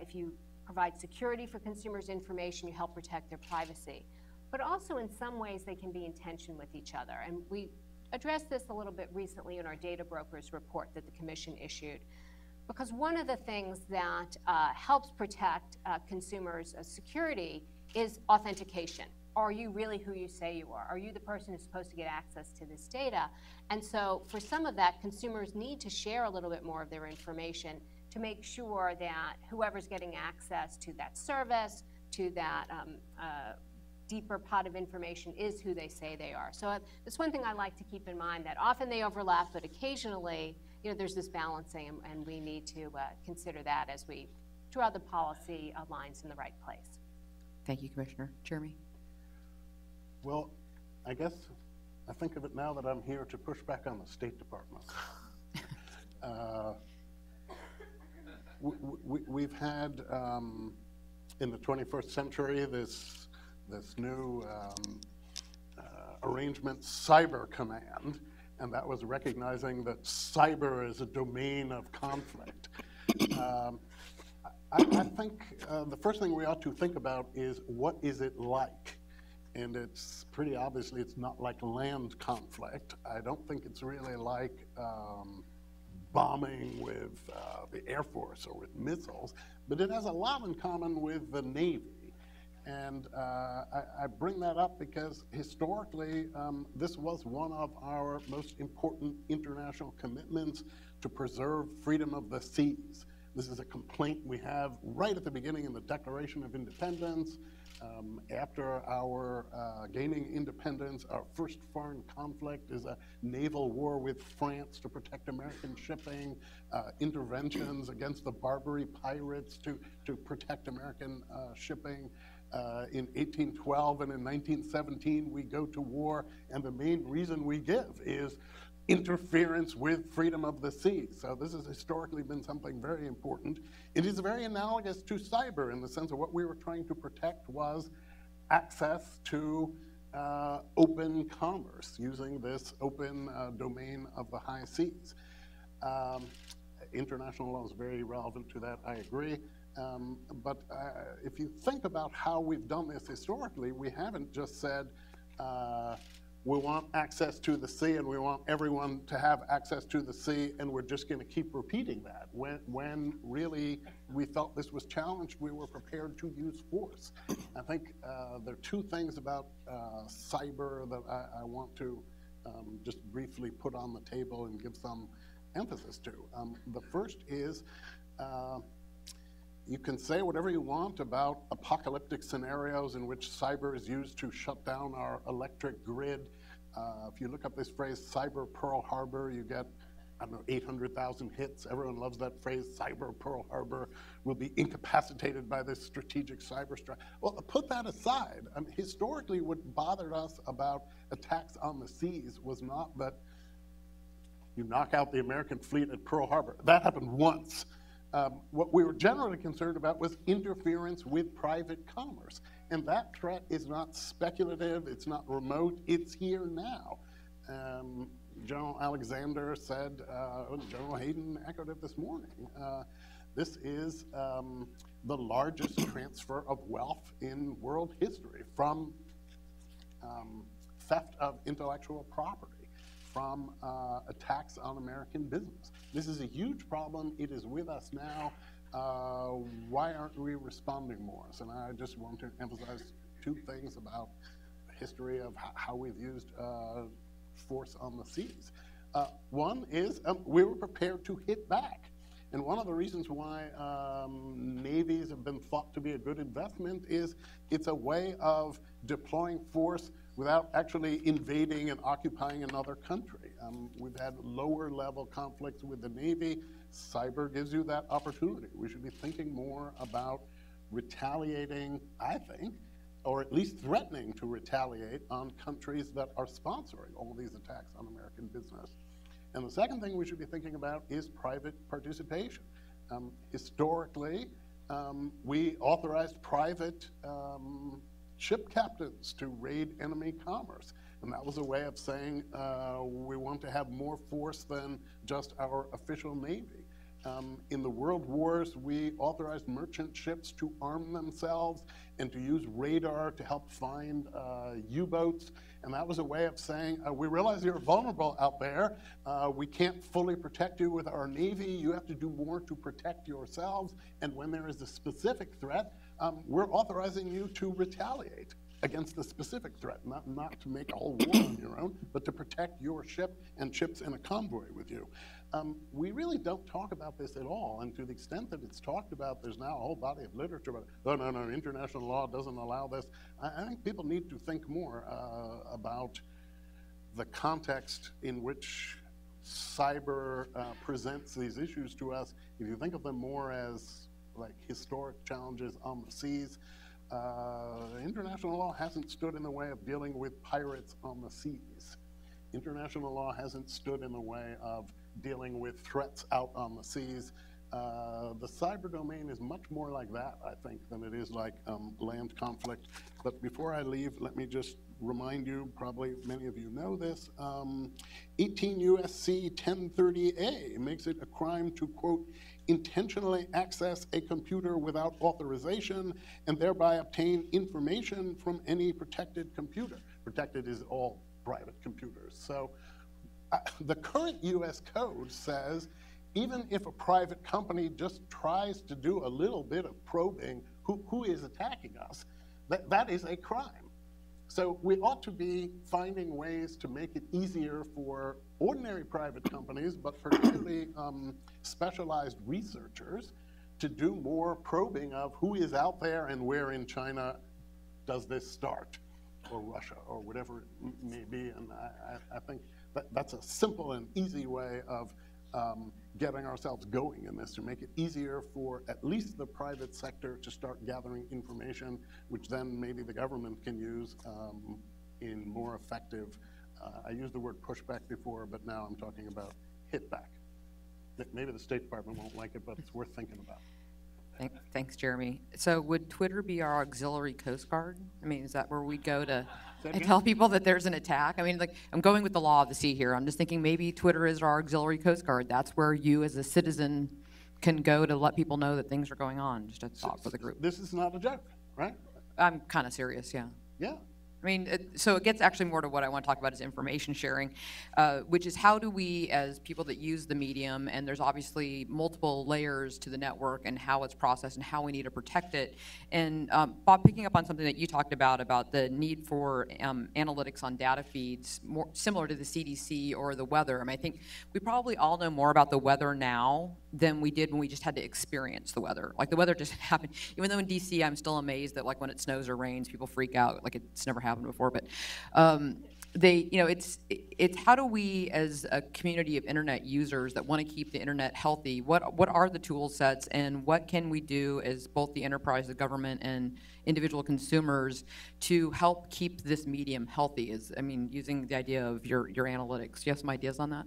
[SPEAKER 10] If you provide security for consumers' information, you help protect their privacy. But also in some ways they can be in tension with each other. And we addressed this a little bit recently in our data brokers report that the Commission issued. Because one of the things that helps protect consumers' security is authentication. Are you really who you say you are? Are you the person who's supposed to get access to this data? And so for some of that, consumers need to share a little bit more of their information to make sure that whoever's getting access to that service, to that deeper pot of information is who they say they are. So that's one thing I like to keep in mind, that often they overlap, but occasionally, you know, there's this balancing, and we need to consider that as we draw the policy lines in the right place.
[SPEAKER 7] Thank you, Commissioner. Jeremy?
[SPEAKER 11] Well, I guess I think of it now that I'm here to push back on the State Department. We've had, in the 21st century, this new arrangement, Cyber Command, and that was recognizing that cyber is a domain of conflict. I think the first thing we ought to think about is, what is it like? And it's pretty obviously it's not like land conflict. I don't think it's really like bombing with the Air Force or with missiles, but it has a lot in common with the Navy. And I bring that up because historically, this was one of our most important international commitments to preserve freedom of the seas. This is a complaint we have right at the beginning in the Declaration of Independence. After our gaining independence, our first foreign conflict is a naval war with France to protect American shipping, interventions against the Barbary pirates to protect American shipping. In 1812 and in 1917, we go to war, and the main reason we give is interference with freedom of the sea. So this has historically been something very important. It is very analogous to cyber in the sense of what we were trying to protect was access to open commerce using this open domain of the high seas. International law is very relevant to that, I agree. But if you think about how we've done this historically, we haven't just said, we want access to the sea and we want everyone to have access to the sea, and we're just going to keep repeating that. When really we felt this was challenged, we were prepared to use force. I think there are two things about cyber that I want to just briefly put on the table and give some emphasis to. The first is, you can say whatever you want about apocalyptic scenarios in which cyber is used to shut down our electric grid. If you look up this phrase, Cyber Pearl Harbor, you get, I don't know, 800,000 hits. Everyone loves that phrase, Cyber Pearl Harbor will be incapacitated by this strategic cyber strike. Well, put that aside. Historically, what bothered us about attacks on the seas was not that you knock out the American fleet at Pearl Harbor. That happened once. What we were generally concerned about was interference with private commerce. And that threat is not speculative, it's not remote, it's here now. General Alexander said, General Hayden echoed it this morning, this is the largest transfer of wealth in world history from theft of intellectual property, from attacks on American business. This is a huge problem. It is with us now. Why aren't we responding more? So now I just want to emphasize two things about the history of how we've used force on the seas. One is we were prepared to hit back. And one of the reasons why navies have been thought to be a good investment is it's a way of deploying force without actually invading and occupying another country. We've had lower level conflicts with the Navy. Cyber gives you that opportunity. We should be thinking more about retaliating, I think, or at least threatening to retaliate on countries that are sponsoring all these attacks on American business. And the second thing we should be thinking about is private participation. Historically, we authorized private ship captains to raid enemy commerce. And that was a way of saying we want to have more force than just our official Navy. In the world wars, we authorized merchant ships to arm themselves and to use radar to help find U-boats. And that was a way of saying, we realize you're vulnerable out there. We can't fully protect you with our Navy. You have to do more to protect yourselves. And when there is a specific threat, we're authorizing you to retaliate against the specific threat, not to make a whole war on your own, but to protect your ship and ships in a convoy with you. We really don't talk about this at all, and to the extent that it's talked about, there's now a whole body of literature about, oh, no, international law doesn't allow this. I think people need to think more about the context in which cyber presents these issues to us. If you think of them more as like historic challenges on the seas, international law hasn't stood in the way of dealing with pirates on the seas. International law hasn't stood in the way of dealing with threats out on the seas. The cyber domain is much more like that, I think, than it is like land conflict. But before I leave, let me just remind you, probably many of you know this, 18 U.S.C. 1030A makes it a crime to, quote, intentionally access a computer without authorization and thereby obtain information from any protected computer. Protected is all private computers. So the current U.S. code says even if a private company just tries to do a little bit of probing who is attacking us, that is a crime. So we ought to be finding ways to make it easier for ordinary private companies, but particularly specialized researchers, to do more probing of who is out there and where in China does this start, or Russia, or whatever it may be. And I think that's a simple and easy way of getting ourselves going in this, to make it easier for at least the private sector to start gathering information, which then maybe the government can use in more effective, I used the word pushback before, but now I'm talking about hit back. Maybe the State Department won't like it, but it's worth thinking about.
[SPEAKER 7] Thanks, Jeremy. So would Twitter be our auxiliary Coast Guard? I mean, is that where we'd go to tell people that there's an attack? I mean, like, I'm going with the law of the sea here. I'm just thinking maybe Twitter is our auxiliary Coast Guard. That's where you as a citizen can go to let people know that things are going on. Just a thought for the group.
[SPEAKER 11] This is not a joke, right?
[SPEAKER 7] I'm kind of serious, yeah.
[SPEAKER 11] Yeah.
[SPEAKER 7] I mean, so it gets actually more to what I want to talk about is information sharing, which is how do we, as people that use the medium, and there's obviously multiple layers to the network and how it's processed and how we need to protect it. And Bob, picking up on something that you talked about the need for analytics on data feeds, more similar to the CDC or the weather. I mean, I think we probably all know more about the weather now than we did when we just had to experience the weather. Like the weather just happened. Even though in DC, I'm still amazed that like when it snows or rains, people freak out like it's never happened before. But it's how do we as a community of internet users that want to keep the internet healthy, what are the tool sets and what can we do as both the enterprise, the government, and individual consumers to help keep this medium healthy? Using the idea of your analytics. Do you have some ideas on that?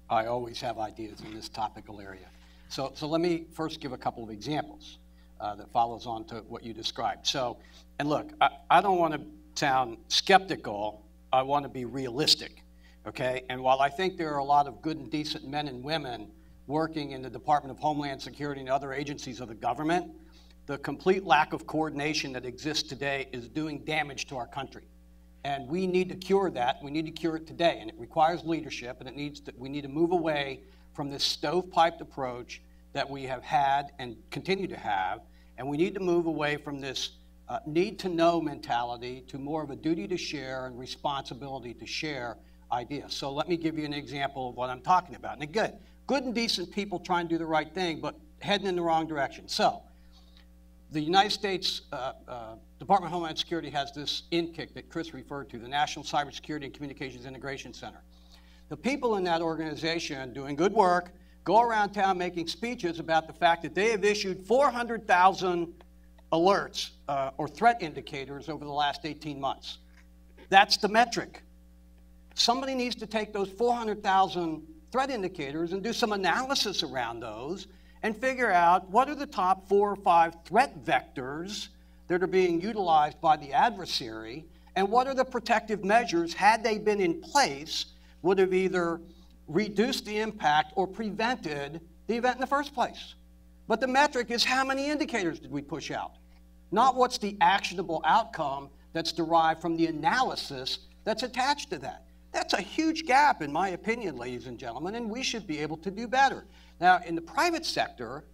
[SPEAKER 8] I always have ideas in this topical area. So let me first give a couple of examples that follows on to what you described. So, and look, I don't want to sound skeptical. I want to be realistic, okay? And while I think there are a lot of good and decent men and women working in the Department of Homeland Security and other agencies of the government, the complete lack of coordination that exists today is doing damage to our country. And we need to cure that. We need to cure it today. And it requires leadership, and we need to move away from this stovepiped approach that we have had and continue to have. And we need to move away from this need-to-know mentality to more of a duty to share and responsibility to share ideas. So let me give you an example of what I'm talking about. And again, good and decent people trying to do the right thing, but heading in the wrong direction. So the United States Department of Homeland Security has this INCIC that Chris referred to, the National Cybersecurity and Communications Integration Center. The people in that organization doing good work go around town making speeches about the fact that they have issued 400,000 alerts or threat indicators over the last 18 months. That's the metric. Somebody needs to take those 400,000 threat indicators and do some analysis around those and figure out what are the top 4 or 5 threat vectors that are being utilized by the adversary, and what are the protective measures, had they been in place, would have either reduced the impact or prevented the event in the first place. But the metric is how many indicators did we push out, not what's the actionable outcome that's derived from the analysis that's attached to that. That's a huge gap, in my opinion, ladies and gentlemen, and we should be able to do better. Now, in the private sector,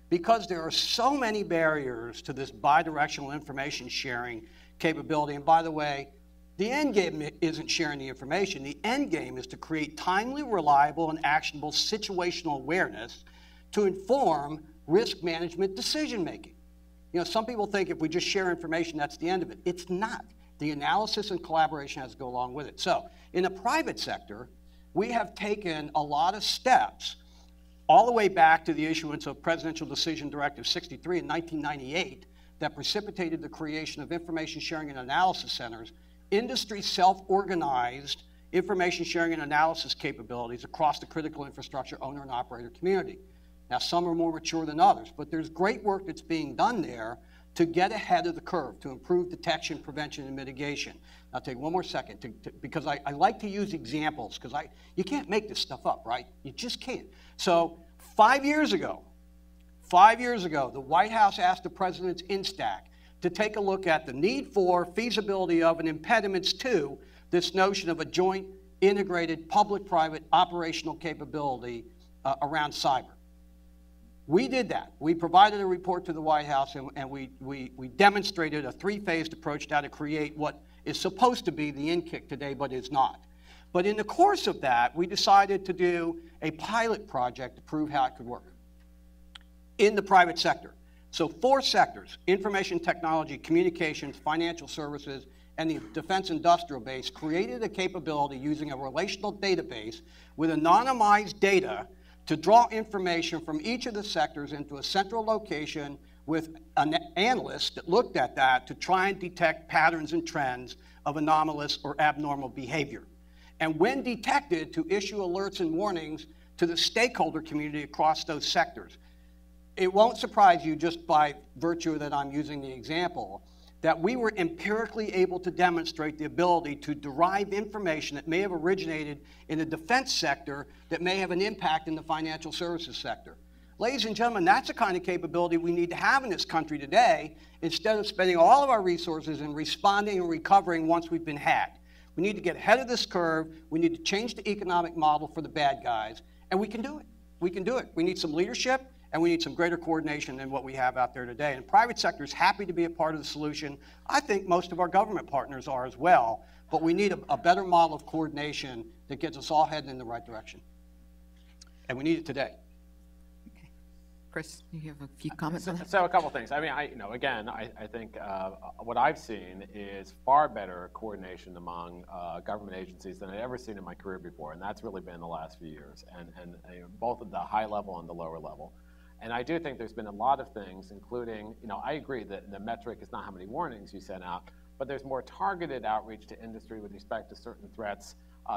[SPEAKER 8] because there are so many barriers to this bidirectional information sharing capability, and by the way, the end game isn't sharing the information. The end game is to create timely, reliable, and actionable situational awareness to inform risk management decision making. You know, some people think if we just share information, that's the end of it. It's not. The analysis and collaboration has to go along with it. So in the private sector, we have taken a lot of steps all the way back to the issuance of Presidential Decision Directive 63 in 1998 that precipitated the creation of information sharing and analysis centers, industry self-organized information sharing and analysis capabilities across the critical infrastructure owner and operator community. Now, some are more mature than others, but there's great work that's being done there to get ahead of the curve, to improve detection, prevention, and mitigation. I'll take one more second, because I like to use examples, because you can't make this stuff up, right? You just can't. So 5 years ago, the White House asked the President's Instack to take a look at the need for, feasibility of, and impediments to this notion of a joint integrated public-private operational capability around cyber. We did that. We provided a report to the White House, and we demonstrated a 3-phased approach to how to create what is supposed to be the INCIC today, but is not. But in the course of that, we decided to do a pilot project to prove how it could work in the private sector. So 4 sectors: information technology, communications, financial services, and the defense industrial base created a capability using a relational database with anonymized data to draw information from each of the sectors into a central location with an analyst that looked at that to try and detect patterns and trends of anomalous or abnormal behavior. And when detected, to issue alerts and warnings to the stakeholder community across those sectors. It won't surprise you, just by virtue that I'm using the example, that we were empirically able to demonstrate the ability to derive information that may have originated in the defense sector that may have an impact in the financial services sector. Ladies and gentlemen, that's the kind of capability we need to have in this country today, instead of spending all of our resources in responding and recovering once we've been hacked. We need to get ahead of this curve. We need to change the economic model for the bad guys, and we can do it. We can do it. We need some leadership, and we need some greater coordination than what we have out there today. And the private sector is happy to be a part of the solution. I think most of our government partners are as well, but we need a better model of coordination that gets us all heading in the right direction. And we need it today.
[SPEAKER 7] Okay. Chris, you have a few comments on that?
[SPEAKER 9] So a couple things. I mean, I think what I've seen is far better coordination among government agencies than I've ever seen in my career before, and that's really been the last few years, and both at the high level and the lower level. And I do think there's been a lot of things, including, I agree that the metric is not how many warnings you send out, but there's more targeted outreach to industry with respect to certain threats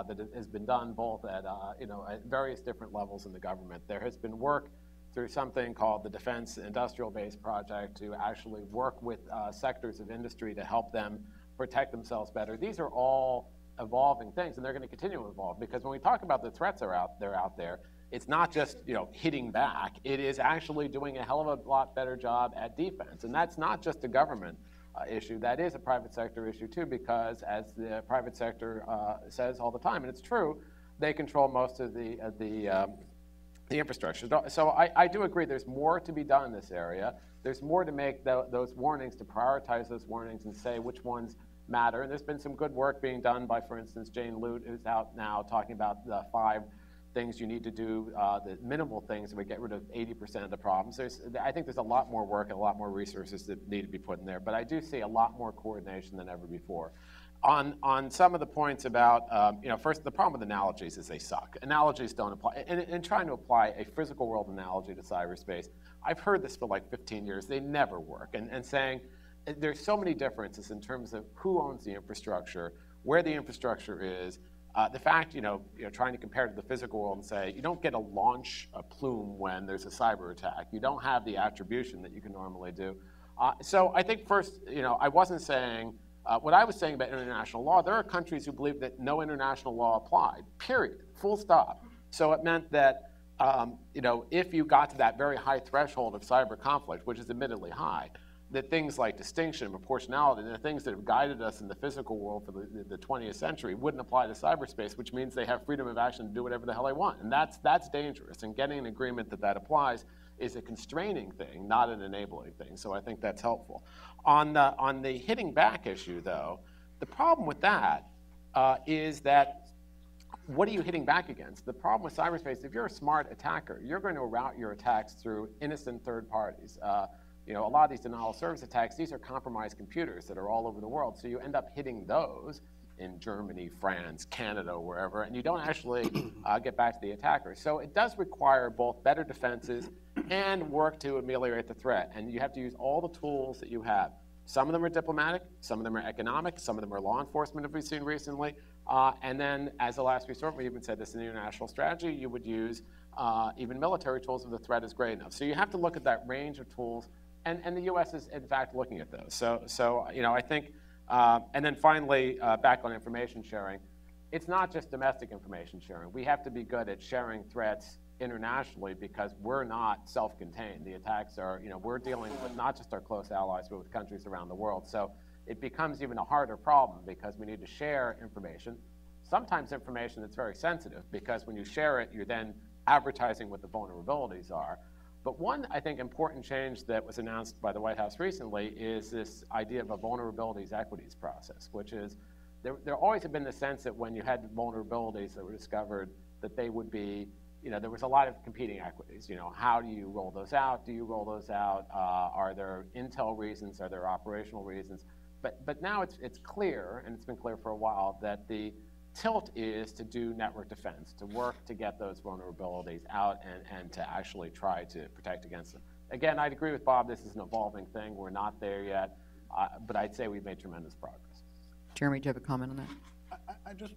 [SPEAKER 9] that has been done both at, at various different levels in the government. There has been work through something called the Defense Industrial Base Project to actually work with sectors of industry to help them protect themselves better. These are all evolving things, and they're going to continue to evolve, because when we talk about the threats that are out there, it's not just hitting back. It is actually doing a hell of a lot better job at defense, and that's not just a government issue. That is a private sector issue too, because as the private sector says all the time, and it's true, they control most of the infrastructure. So I do agree there's more to be done in this area. There's more to make those warnings, to prioritize those warnings and say which ones matter. And there's been some good work being done by, for instance, Jane Lute, who's out now talking about the 5 things you need to do, the minimal things that would get rid of 80% of the problems. I think there's a lot more work and a lot more resources that need to be put in there, but I do see a lot more coordination than ever before. On some of the points about, first, the problem with analogies is they suck. Analogies don't apply. And trying to apply a physical world analogy to cyberspace, I've heard this for like 15 years. They never work. And saying there's so many differences in terms of who owns the infrastructure, where the infrastructure is. The fact, trying to compare to the physical world and say, you don't get to launch a plume when there's a cyber attack. You don't have the attribution that you can normally do. So I think first, I wasn't saying, what I was saying about international law, there are countries who believe that no international law applied, period, full stop. So it meant that, if you got to that very high threshold of cyber conflict, which is admittedly high, that things like distinction, proportionality, and the things that have guided us in the physical world for the 20th century wouldn't apply to cyberspace, which means they have freedom of action to do whatever the hell they want. And that's dangerous. And getting an agreement that applies is a constraining thing, not an enabling thing. So I think that's helpful. On the hitting back issue, though, the problem with that is that what are you hitting back against? The problem with cyberspace, if you're a smart attacker, you're going to route your attacks through innocent third parties. A lot of these denial of service attacks, these are compromised computers that are all over the world. So you end up hitting those in Germany, France, Canada, wherever, and you don't actually get back to the attacker. So it does require both better defenses and work to ameliorate the threat. And you have to use all the tools that you have. Some of them are diplomatic, some of them are economic, some of them are law enforcement, as we've seen recently. And then as a last resort, we even said this in the international strategy, you would use even military tools if the threat is great enough. So you have to look at that range of tools. And the U.S. is, in fact, looking at those. So I think, and then finally, back on information sharing, it's not just domestic information sharing. We have to be good at sharing threats internationally because we're not self-contained. The attacks are, we're dealing with not just our close allies, but with countries around the world. So it becomes even a harder problem because we need to share information, sometimes information that's very sensitive, because when you share it, you're then advertising what the vulnerabilities are. But one, I think, important change that was announced by the White House recently is this idea of a vulnerabilities equities process, which is there always had been the sense that when you had vulnerabilities that were discovered, that they would be, there was a lot of competing equities. How do you roll those out? Do you roll those out? Are there intel reasons? Are there operational reasons? But now it's clear, and it's been clear for a while, that the tilt is to do network defense, to work to get those vulnerabilities out and to actually try to protect against them. Again, I'd agree with Bob, this is an evolving thing. We're not there yet, but I'd say we've made tremendous progress.
[SPEAKER 7] Jeremy, do you have a comment on that?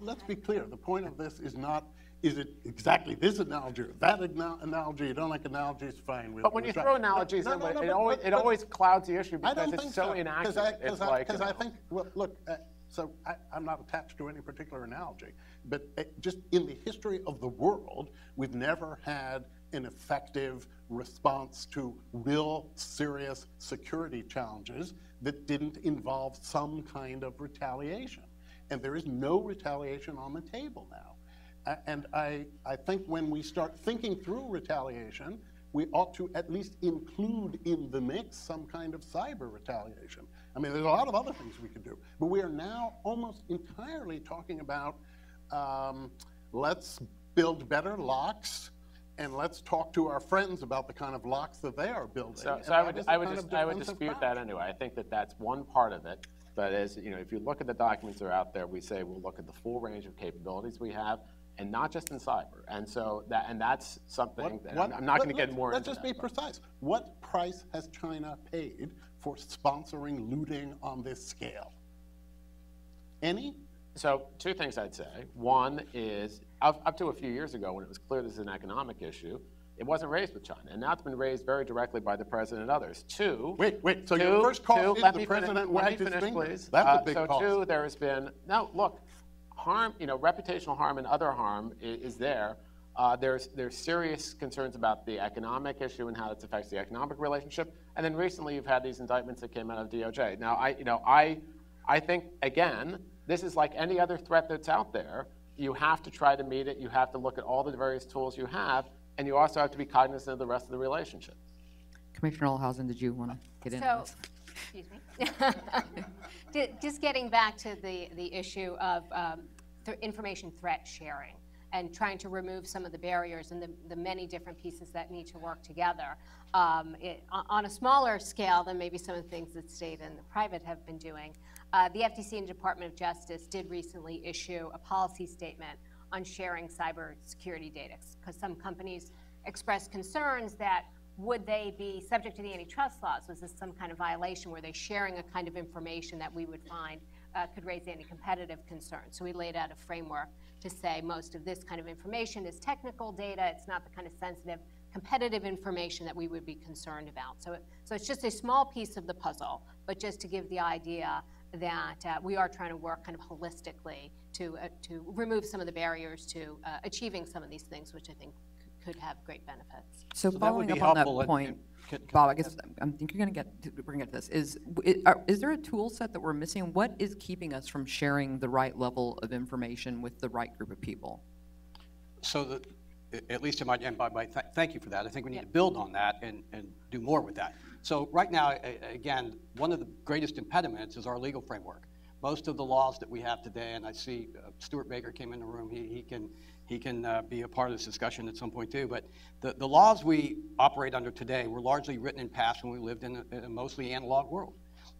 [SPEAKER 11] Let's be clear. The point of this is not, is it exactly this analogy or that analogy? You don't like analogies, fine.
[SPEAKER 9] But when you throw analogies in, it always clouds the issue because it's so inaccurate.
[SPEAKER 11] Because I think, well, look, so I'm not attached to any particular analogy, but just in the history of the world, we've never had an effective response to real serious security challenges that didn't involve some kind of retaliation. And there is no retaliation on the table now. And I think when we start thinking through retaliation, we ought to at least include in the mix some kind of cyber retaliation. I mean, there's a lot of other things we could do, but we are now almost entirely talking about let's build better locks and let's talk to our friends about the kind of locks that they are building.
[SPEAKER 9] So I would dispute that anyway. I think that that's one part of it. But as if you look at the documents that are out there, we say we'll look at the full range of capabilities we have, and not just in cyber. And so that's something that I'm not going to get more into.
[SPEAKER 11] Let's just be precise. What price has China paid for sponsoring looting on this scale? Any?
[SPEAKER 9] So 2 things I'd say. One is, up to a few years ago, when it was clear this is an economic issue, It wasn't raised with China, and now it's been raised very directly by the president and others. Two.
[SPEAKER 11] Wait. So your first cost is the president wagged his finger?
[SPEAKER 9] Please.
[SPEAKER 11] That's a big cost.
[SPEAKER 9] So two, there has been look, harm. Reputational harm and other harm is there. There's serious concerns about the economic issue and how this affects the economic relationship. And then recently, you've had these indictments that came out of DOJ. Now, I think again, this is like any other threat that's out there. You have to try to meet it. You have to look at all the various tools you have, and you also have to be cognizant of the rest of the relationship.
[SPEAKER 7] Commissioner Olhausen, did you want to get in?
[SPEAKER 10] So, excuse me. Just getting back to the issue of information threat sharing and trying to remove some of the barriers and the many different pieces that need to work together. On a smaller scale than maybe some of the things that state and the private have been doing, the FTC and Department of Justice did recently issue a policy statement on sharing cybersecurity data, because some companies expressed concerns that would they be subject to the antitrust laws? Was this some kind of violation? Were they sharing a kind of information that we would find could raise anti-competitive concerns? So we laid out a framework to say most of this kind of information is technical data. It's not the kind of sensitive competitive information that we would be concerned about. So it's just a small piece of the puzzle, but just to give the idea that we are trying to work kind of holistically to remove some of the barriers to achieving some of these things, which I think could have great benefits.
[SPEAKER 7] So following up on that point, Bob, I guess I think we're going to get to this. Is there a tool set that we're missing? What is keeping us from sharing the right level of information with the right group of people?
[SPEAKER 8] So at least in my, and thank you for that. I think we need to build on that and do more with that. So right now, again, one of the greatest impediments is our legal framework. Most of the laws that we have today, and I see Stuart Baker came in the room, he can be a part of this discussion at some point too, but the laws we operate under today were largely written and passed when we lived in a mostly analog world.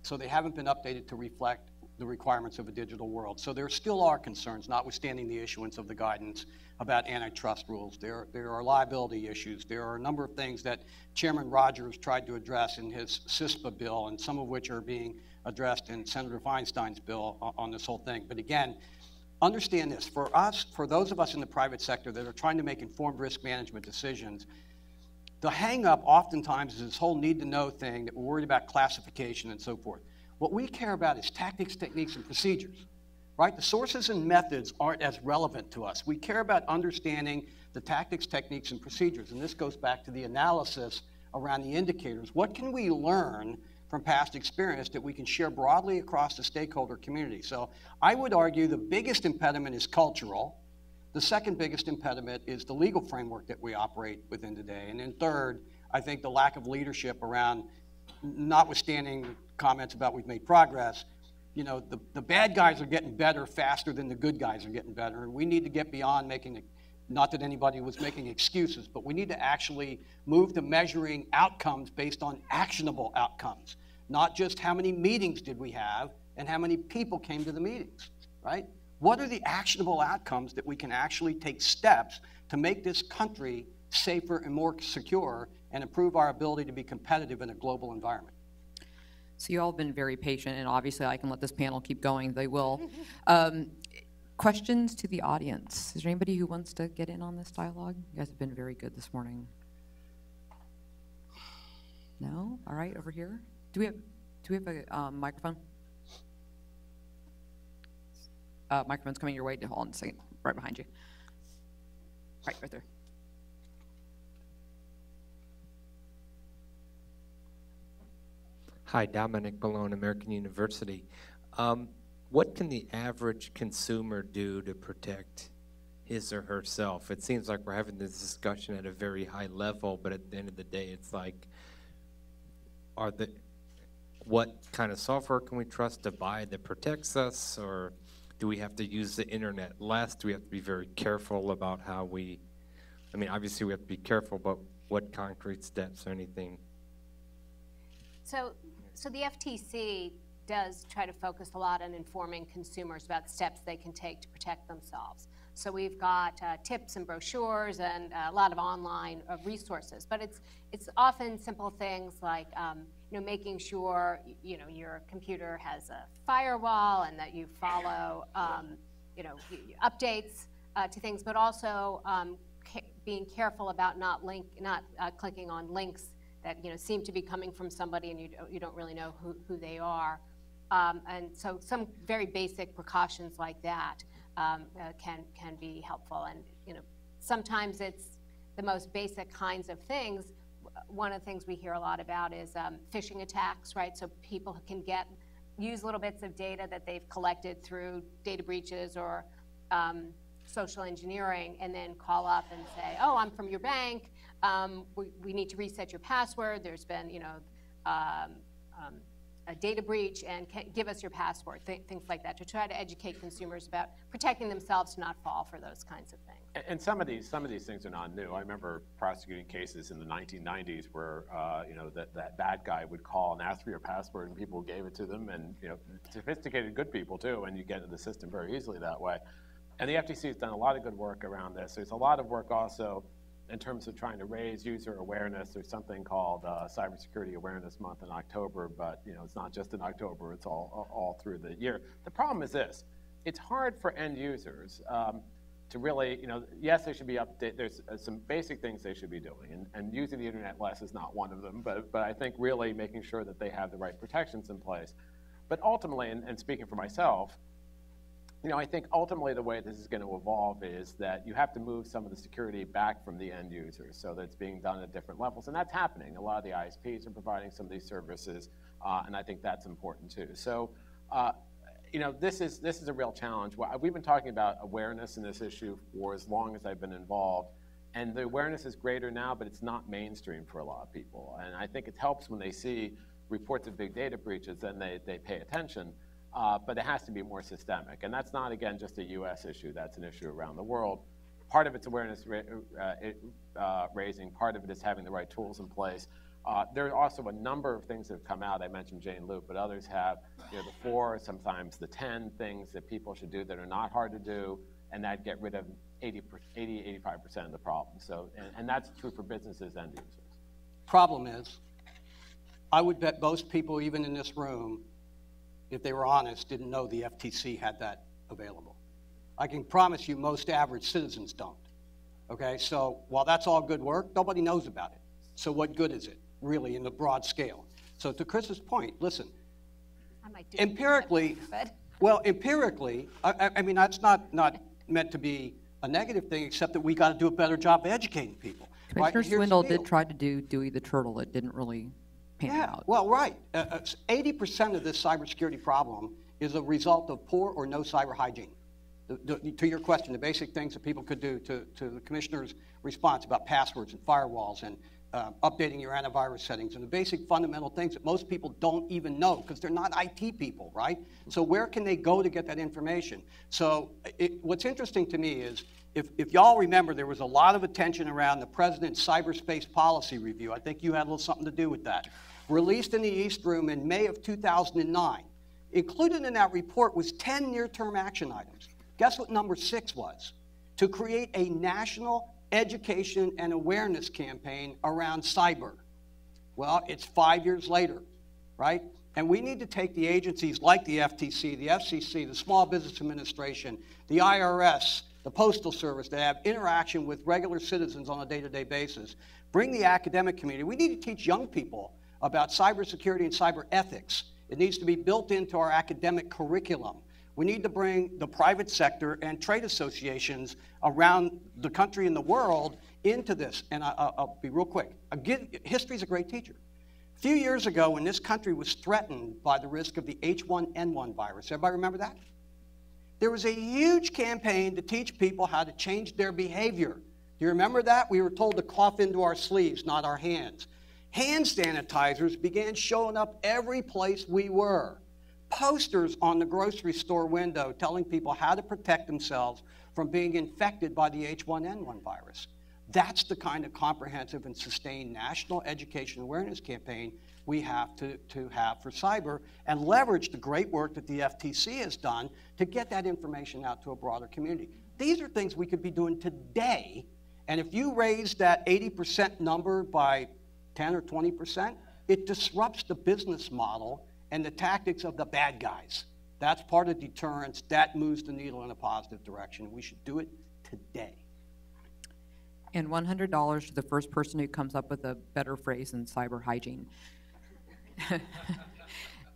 [SPEAKER 8] So they haven't been updated to reflect the requirements of a digital world. So there still are concerns, notwithstanding the issuance of the guidance about antitrust rules. There are liability issues. There are a number of things that Chairman Rogers tried to address in his CISPA bill, and some of which are being addressed in Senator Feinstein's bill on this whole thing. But again, understand this, for those of us in the private sector that are trying to make informed risk management decisions, the hang up oftentimes is this whole need to know thing that we're worried about classification and so forth. What we care about is tactics, techniques, and procedures, right? The sources and methods aren't as relevant to us. We care about understanding the tactics, techniques, and procedures, and this goes back to the analysis around the indicators. What can we learn from past experience that we can share broadly across the stakeholder community? So I would argue the biggest impediment is cultural. The second biggest impediment is the legal framework that we operate within today. And then third, I think the lack of leadership around, notwithstanding comments about we've made progress, you know, the bad guys are getting better faster than the good guys are getting better. And we need to get beyond making, not that anybody was making excuses, but we need to actually move to measuring outcomes based on actionable outcomes, not just how many meetings did we have and how many people came to the meetings, right? What are the actionable outcomes that we can actually take steps to make this country safer and more secure and improve our ability to be competitive in a global environment?
[SPEAKER 7] So you all have been very patient, and obviously I can let this panel keep going. They will. Questions to the audience? Is there anybody who wants to get in on this dialogue? You guys have been very good this morning. No? All right, over here. Do we have a microphone? Microphone's coming your way. Hold on a second. Right behind you. Right there.
[SPEAKER 12] Hi, Dominic Malone, American University. What can the average consumer do to protect his or herself? It seems like we're having this discussion at a very high level, but at the end of the day, it's like, what kind of software can we trust to buy that protects us, or do we have to use the internet less? Do we have to be very careful about how obviously we have to be careful, but what concrete steps or anything?
[SPEAKER 10] So the FTC does try to focus a lot on informing consumers about steps they can take to protect themselves. So we've got tips and brochures and a lot of online resources, but it's often simple things like making sure your computer has a firewall and that you follow updates to things, but also being careful about not clicking on links that seem to be coming from somebody and you don't really know who they are. And so some very basic precautions like that can be helpful. And sometimes it's the most basic kinds of things. One of the things we hear a lot about is phishing attacks, right? So people can use little bits of data that they've collected through data breaches or social engineering, and then call up and say, "Oh, I'm from your bank. We need to reset your password. There's been, a data breach, and give us your password." Things like that, to try to educate consumers about protecting themselves to not fall for those kinds of things.
[SPEAKER 9] And some of these things are not new. I remember prosecuting cases in the 1990s where that bad guy would call and ask for your password, and people gave it to them, and sophisticated good people too, and you get into the system very easily that way. And the FTC has done a lot of good work around this. There's a lot of work also in terms of trying to raise user awareness. There's something called Cybersecurity Awareness Month in October, but it's not just in October, it's all through the year. The problem is this: it's hard for end users to really, yes, they should be updated. There's some basic things they should be doing, and using the internet less is not one of them, but I think really making sure that they have the right protections in place. But ultimately, and speaking for myself, I think ultimately the way this is going to evolve is that you have to move some of the security back from the end users, so that it's being done at different levels, and that's happening. A lot of the ISPs are providing some of these services, and I think that's important too. So, this is a real challenge. We've been talking about awareness in this issue for as long as I've been involved, and the awareness is greater now, but it's not mainstream for a lot of people. And I think it helps when they see reports of big data breaches, then they pay attention. But it has to be more systemic. And that's not, again, just a US issue. That's an issue around the world. Part of it's awareness raising. Part of it is having the right tools in place. There are also a number of things that have come out. I mentioned Jane Loop, but others have the 4, sometimes the 10 things that people should do that are not hard to do, and that get rid of 85% of the problem. So, and that's true for businesses and users.
[SPEAKER 8] Problem is, I would bet most people, even in this room, if they were honest, didn't know the FTC had that available. I can promise you most average citizens don't. Okay, so while that's all good work, nobody knows about it. So what good is it, really, in the broad scale? So to Chris's point, listen, empirically, I mean, that's not meant to be a negative thing, except that we got to do a better job of educating people.
[SPEAKER 7] Commissioner Swindle did try to do Dewey the Turtle. It didn't really pan out.
[SPEAKER 8] Well, right. 80% of this cybersecurity problem is a result of poor or no cyber hygiene. To your question, the basic things that people could do, to the Commissioner's response about passwords and firewalls and updating your antivirus settings, and the basic fundamental things that most people don't even know because they're not IT people, right? So where can they go to get that information? So what's interesting to me is, if y'all remember, there was a lot of attention around the President's Cyberspace Policy Review. I think you had a little something to do with that. Released in the East Room in May of 2009. Included in that report was 10 near-term action items. Guess what number 6 was? To create a national education and awareness campaign around cyber. Well, it's 5 years later, right? And we need to take the agencies like the FTC, the FCC, the Small Business Administration, the IRS, the Postal Service, that have interaction with regular citizens on a day-to-day basis. Bring the academic community. We need to teach young people about cybersecurity and cyber ethics. It needs to be built into our academic curriculum. We need to bring the private sector and trade associations around the country and the world into this. And I'll be real quick. History's a great teacher. A few years ago, when this country was threatened by the risk of the H1N1 virus, everybody remember that? There was a huge campaign to teach people how to change their behavior. Do you remember that? We were told to cough into our sleeves, not our hands. Hand sanitizers began showing up every place we were. Posters on the grocery store window telling people how to protect themselves from being infected by the H1N1 virus. That's the kind of comprehensive and sustained national education awareness campaign we have to have for cyber, and leverage the great work that the FTC has done to get that information out to a broader community. These are things we could be doing today, and if you raise that 80% number by 10 or 20%, it disrupts the business model and the tactics of the bad guys. That's part of deterrence. That moves the needle in a positive direction. We should do it today.
[SPEAKER 7] And $100 to the first person who comes up with a better phrase than cyber hygiene.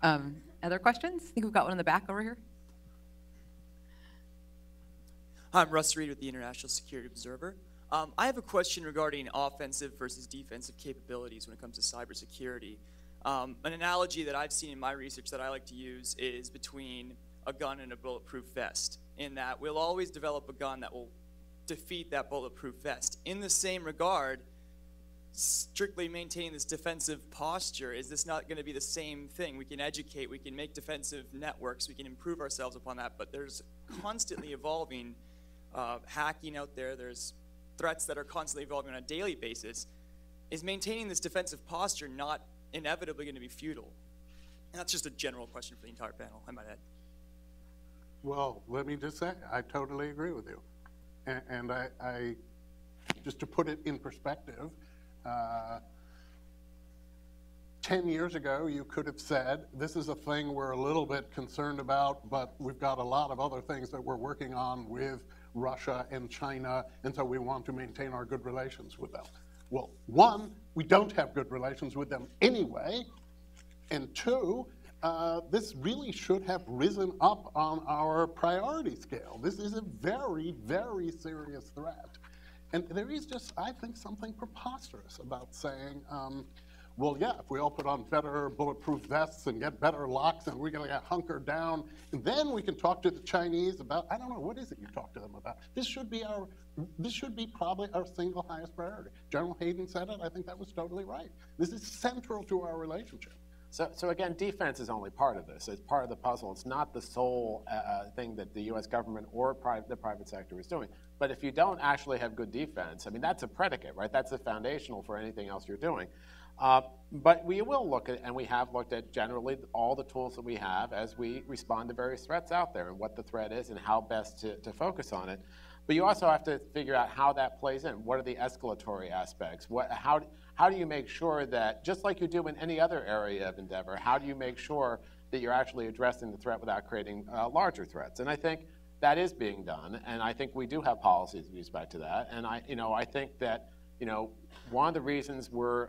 [SPEAKER 7] Other questions? I think we've got one in the back over here.
[SPEAKER 13] Hi, I'm Russ Reed with the International Security Observer. I have a question regarding offensive versus defensive capabilities when it comes to cybersecurity. An analogy that I've seen in my research that I like to use is between a gun and a bulletproof vest, in that we'll always develop a gun that will defeat that bulletproof vest. In the same regard, strictly maintaining this defensive posture, is this not going to be the same thing? We can educate, we can make defensive networks, we can improve ourselves upon that, but there's constantly evolving hacking out there, there's threats that are constantly evolving on a daily basis. Is maintaining this defensive posture not inevitably going to be futile? And that's just a general question for the entire panel, I might add.
[SPEAKER 11] Well, let me just say, I totally agree with you. And I just to put it in perspective, 10 years ago, you could have said, this is a thing we're a little bit concerned about, but we've got a lot of other things that we're working on with Russia and China, and so we want to maintain our good relations with them. Well, one, we don't have good relations with them anyway, and two, this really should have risen up on our priority scale. This is a very, very serious threat. And there is just, I think, something preposterous about saying, well, yeah, if we all put on better bulletproof vests and get better locks and we're going to get hunkered down, and then we can talk to the Chinese about, I don't know, what is it you talk to them about? This should be probably our single highest priority. General Hayden said it. I think that was totally right. This is central to our relationship.
[SPEAKER 9] So again, defense is only part of this. It's part of the puzzle. It's not the sole thing that the U.S. government or the private sector is doing. But if you don't actually have good defense, I mean, that's a predicate, right? That's a foundational for anything else you're doing. But we will look at, and we have looked at generally all the tools that we have as we respond to various threats out there and what the threat is and how best to focus on it. But you also have to figure out how that plays in. What are the escalatory aspects? How do you make sure that, just like you do in any other area of endeavor, how do you make sure that you're actually addressing the threat without creating larger threats? And I think that is being done, and I think we do have policies with respect to that. And I think that one of the reasons we're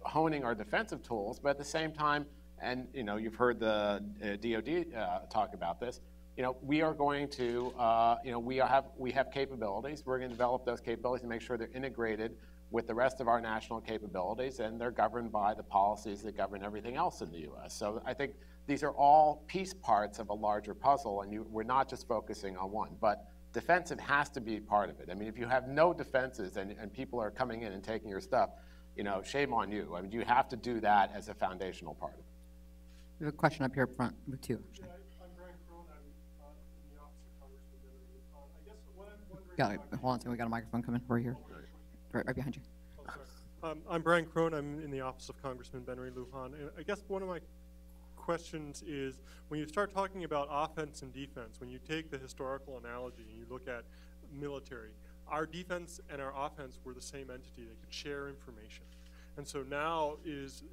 [SPEAKER 9] honing our defensive tools, but at the same time, and you've heard the DoD talk about this. We are going to, we have capabilities. We're going to develop those capabilities and make sure they're integrated with the rest of our national capabilities, and they're governed by the policies that govern everything else in the U.S. So I think these are all piece parts of a larger puzzle, and we're not just focusing on one. But defensive has to be part of it. I mean, if you have no defenses and people are coming in and taking your stuff, shame on you. I mean, you have to do that as a foundational part of it.
[SPEAKER 7] We have a question up here up front with two.
[SPEAKER 14] Yeah, I'm Brian Crone. I'm in the office of Congressman Benedict. I guess what I'm wondering...
[SPEAKER 7] Got it. Hold on a second. We got a microphone coming. We're here. Right behind you.
[SPEAKER 14] Oh, sorry. I'm Brian Crone. I'm in the office of Congressman Benedict Lujan. And I guess one of my questions is, when you start talking about offense and defense, when you take the historical analogy and you look at military, our defense and our offense were the same entity. They could share information. And so now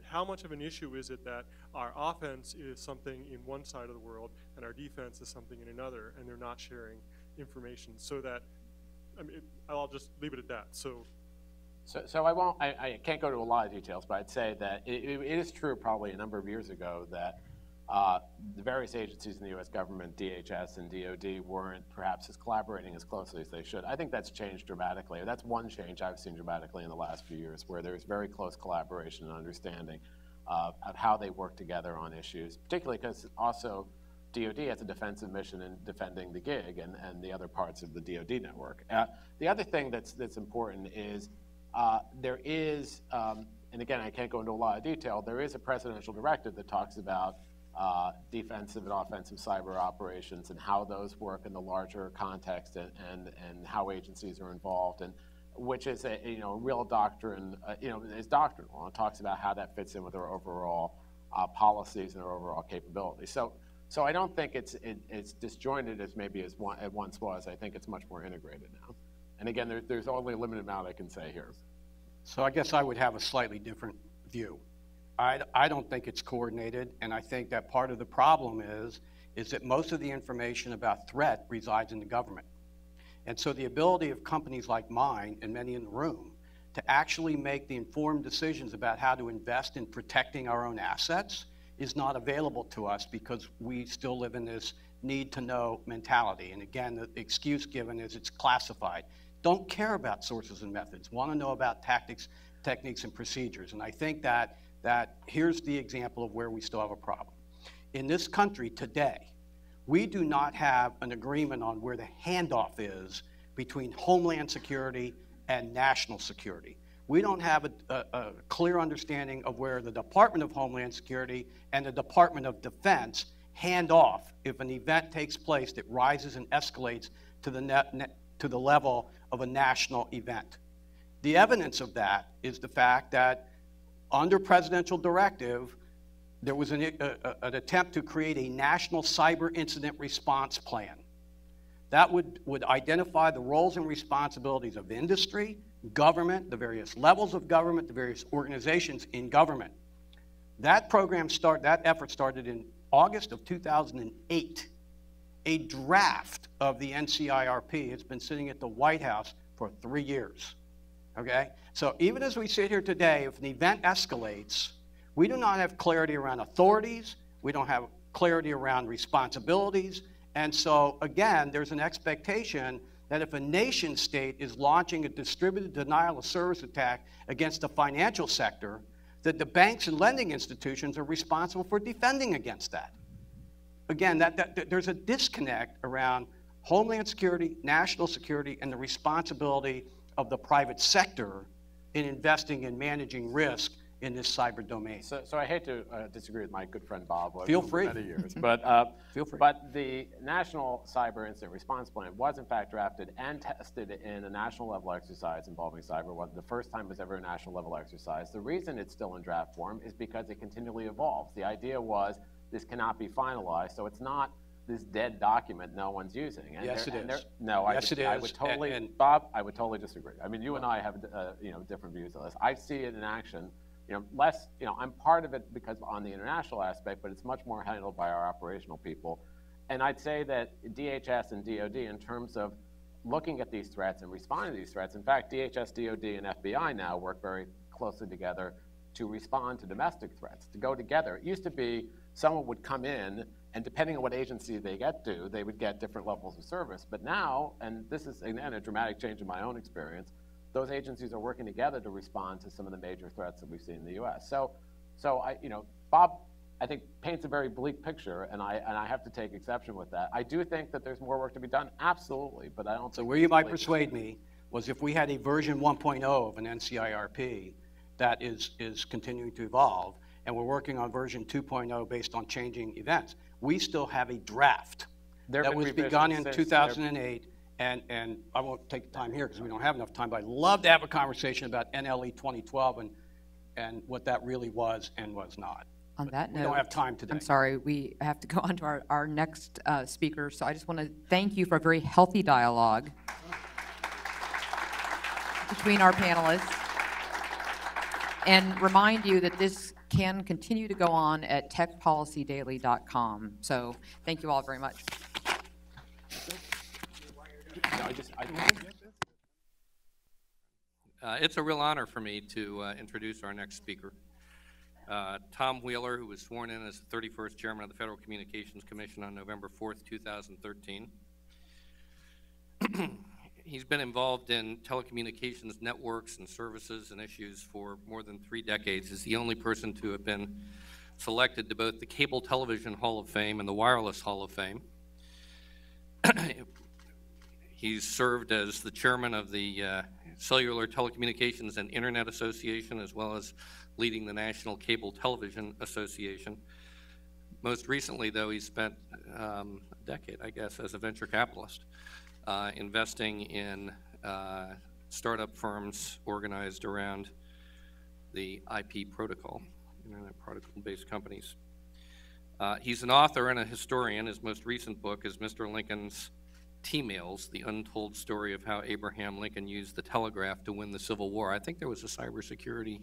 [SPEAKER 14] how much of an issue is it that our offense is something in one side of the world and our defense is something in another, and they're not sharing information, so that, I mean, I'll just leave it at that. So
[SPEAKER 9] I can't go to a lot of details, but I'd say that it is true probably a number of years ago that the various agencies in the U.S. government, DHS and DOD, weren't perhaps collaborating as closely as they should. I think that's changed dramatically. That's one change I've seen dramatically in the last few years, where there's very close collaboration and understanding of how they work together on issues, particularly because also DOD has a defensive mission in defending the gig and the other parts of the DOD network. The other thing that's important is there is, and again, I can't go into a lot of detail, there is a presidential directive that talks about defensive and offensive cyber operations and how those work in the larger context and how agencies are involved, and which is a real doctrine, is doctrinal, and talks about how that fits in with our overall policies and our overall capabilities. So I don't think it's disjointed as maybe it once was. I think it's much more integrated now. And again, there's only a limited amount I can say here.
[SPEAKER 8] So I guess I would have a slightly different view. I don't think it's coordinated, and I think that part of the problem is that most of the information about threat resides in the government. And so the ability of companies like mine and many in the room to actually make the informed decisions about how to invest in protecting our own assets is not available to us because we still live in this need to know mentality. And again, the excuse given is it's classified. Don't care about sources and methods, want to know about tactics, techniques, and procedures. And I think that here's the example of where we still have a problem. In this country today, we do not have an agreement on where the handoff is between Homeland Security and national security. We don't have a clear understanding of where the Department of Homeland Security and the Department of Defense hand off if an event takes place that rises and escalates to the level of a national event. The evidence of that is the fact that under presidential directive, there was an attempt to create a national cyber incident response plan. That would identify the roles and responsibilities of industry, government, the various levels of government, the various organizations in government. That effort started in August of 2008. A draft of the NCIRP has been sitting at the White House for 3 years, okay? So even as we sit here today, if an event escalates, we do not have clarity around authorities, we don't have clarity around responsibilities, and so again, there's an expectation that if a nation state is launching a distributed denial of service attack against the financial sector, that the banks and lending institutions are responsible for defending against that. Again, there's a disconnect around Homeland Security, national security, and the responsibility of the private sector in investing and managing risk in this cyber domain.
[SPEAKER 9] So I hate to disagree with my good friend Bob.
[SPEAKER 8] Feel free.
[SPEAKER 9] For many years, but
[SPEAKER 8] feel free.
[SPEAKER 9] But the National Cyber Incident Response Plan was in fact drafted and tested in a national level exercise involving cyber. Was the first time it was ever a national level exercise. The reason it's still in draft form is because it continually evolves. The idea was this cannot be finalized, so it's not this dead document no one's using. And
[SPEAKER 8] yes, it is.
[SPEAKER 9] No,
[SPEAKER 8] yes, it is.
[SPEAKER 9] I would totally, Bob, I would totally disagree. I mean, you and I have different views on this. I see it in action. I'm part of it because on the international aspect, but it's much more handled by our operational people. And I'd say that DHS and DOD, in terms of looking at these threats and responding to these threats, in fact, DHS, DOD, and FBI now work very closely together to respond to domestic threats, to go together. It used to be someone would come in, and depending on what agency they get to, they would get different levels of service. But now, and this is, again, a dramatic change in my own experience, those agencies are working together to respond to some of the major threats that we've seen in the U.S. So Bob, I think, paints a very bleak picture, and I have to take exception with that. I do think that there's more work to be done, absolutely, but I don't think.
[SPEAKER 8] So where you might persuade me was if we had a version 1.0 of an NCIRP that is continuing to evolve, and we're working on version 2.0 based on changing events. We still have a draft that was begun in 2008. And I won't take the time here because we don't have enough time, but I'd love to have a conversation about NLE 2012 and what that really was and was not.
[SPEAKER 7] On that note,
[SPEAKER 8] we don't have time today.
[SPEAKER 7] I'm sorry, we have to go on to our next speaker, so I just want to thank you for a very healthy dialogue between our panelists and remind you that this can continue to go on at techpolicydaily.com. So thank you all very much.
[SPEAKER 1] It's a real honor for me to introduce our next speaker. Tom Wheeler, who was sworn in as the 31st Chairman of the Federal Communications Commission on November 4th, 2013. He's been involved in telecommunications networks and services and issues for more than 3 decades. He's the only person to have been selected to both the Cable Television Hall of Fame and the Wireless Hall of Fame. He's served as the chairman of the Cellular Telecommunications and Internet Association, as well as leading the National Cable Television Association. Most recently, though, he spent a decade, I guess, as a venture capitalist, investing in startup firms organized around the IP protocol, Internet Protocol-based companies. He's an author and a historian. His most recent book is Mr. Lincoln's T-Mails, the untold story of how Abraham Lincoln used the telegraph to win the Civil War. I think there was a cybersecurity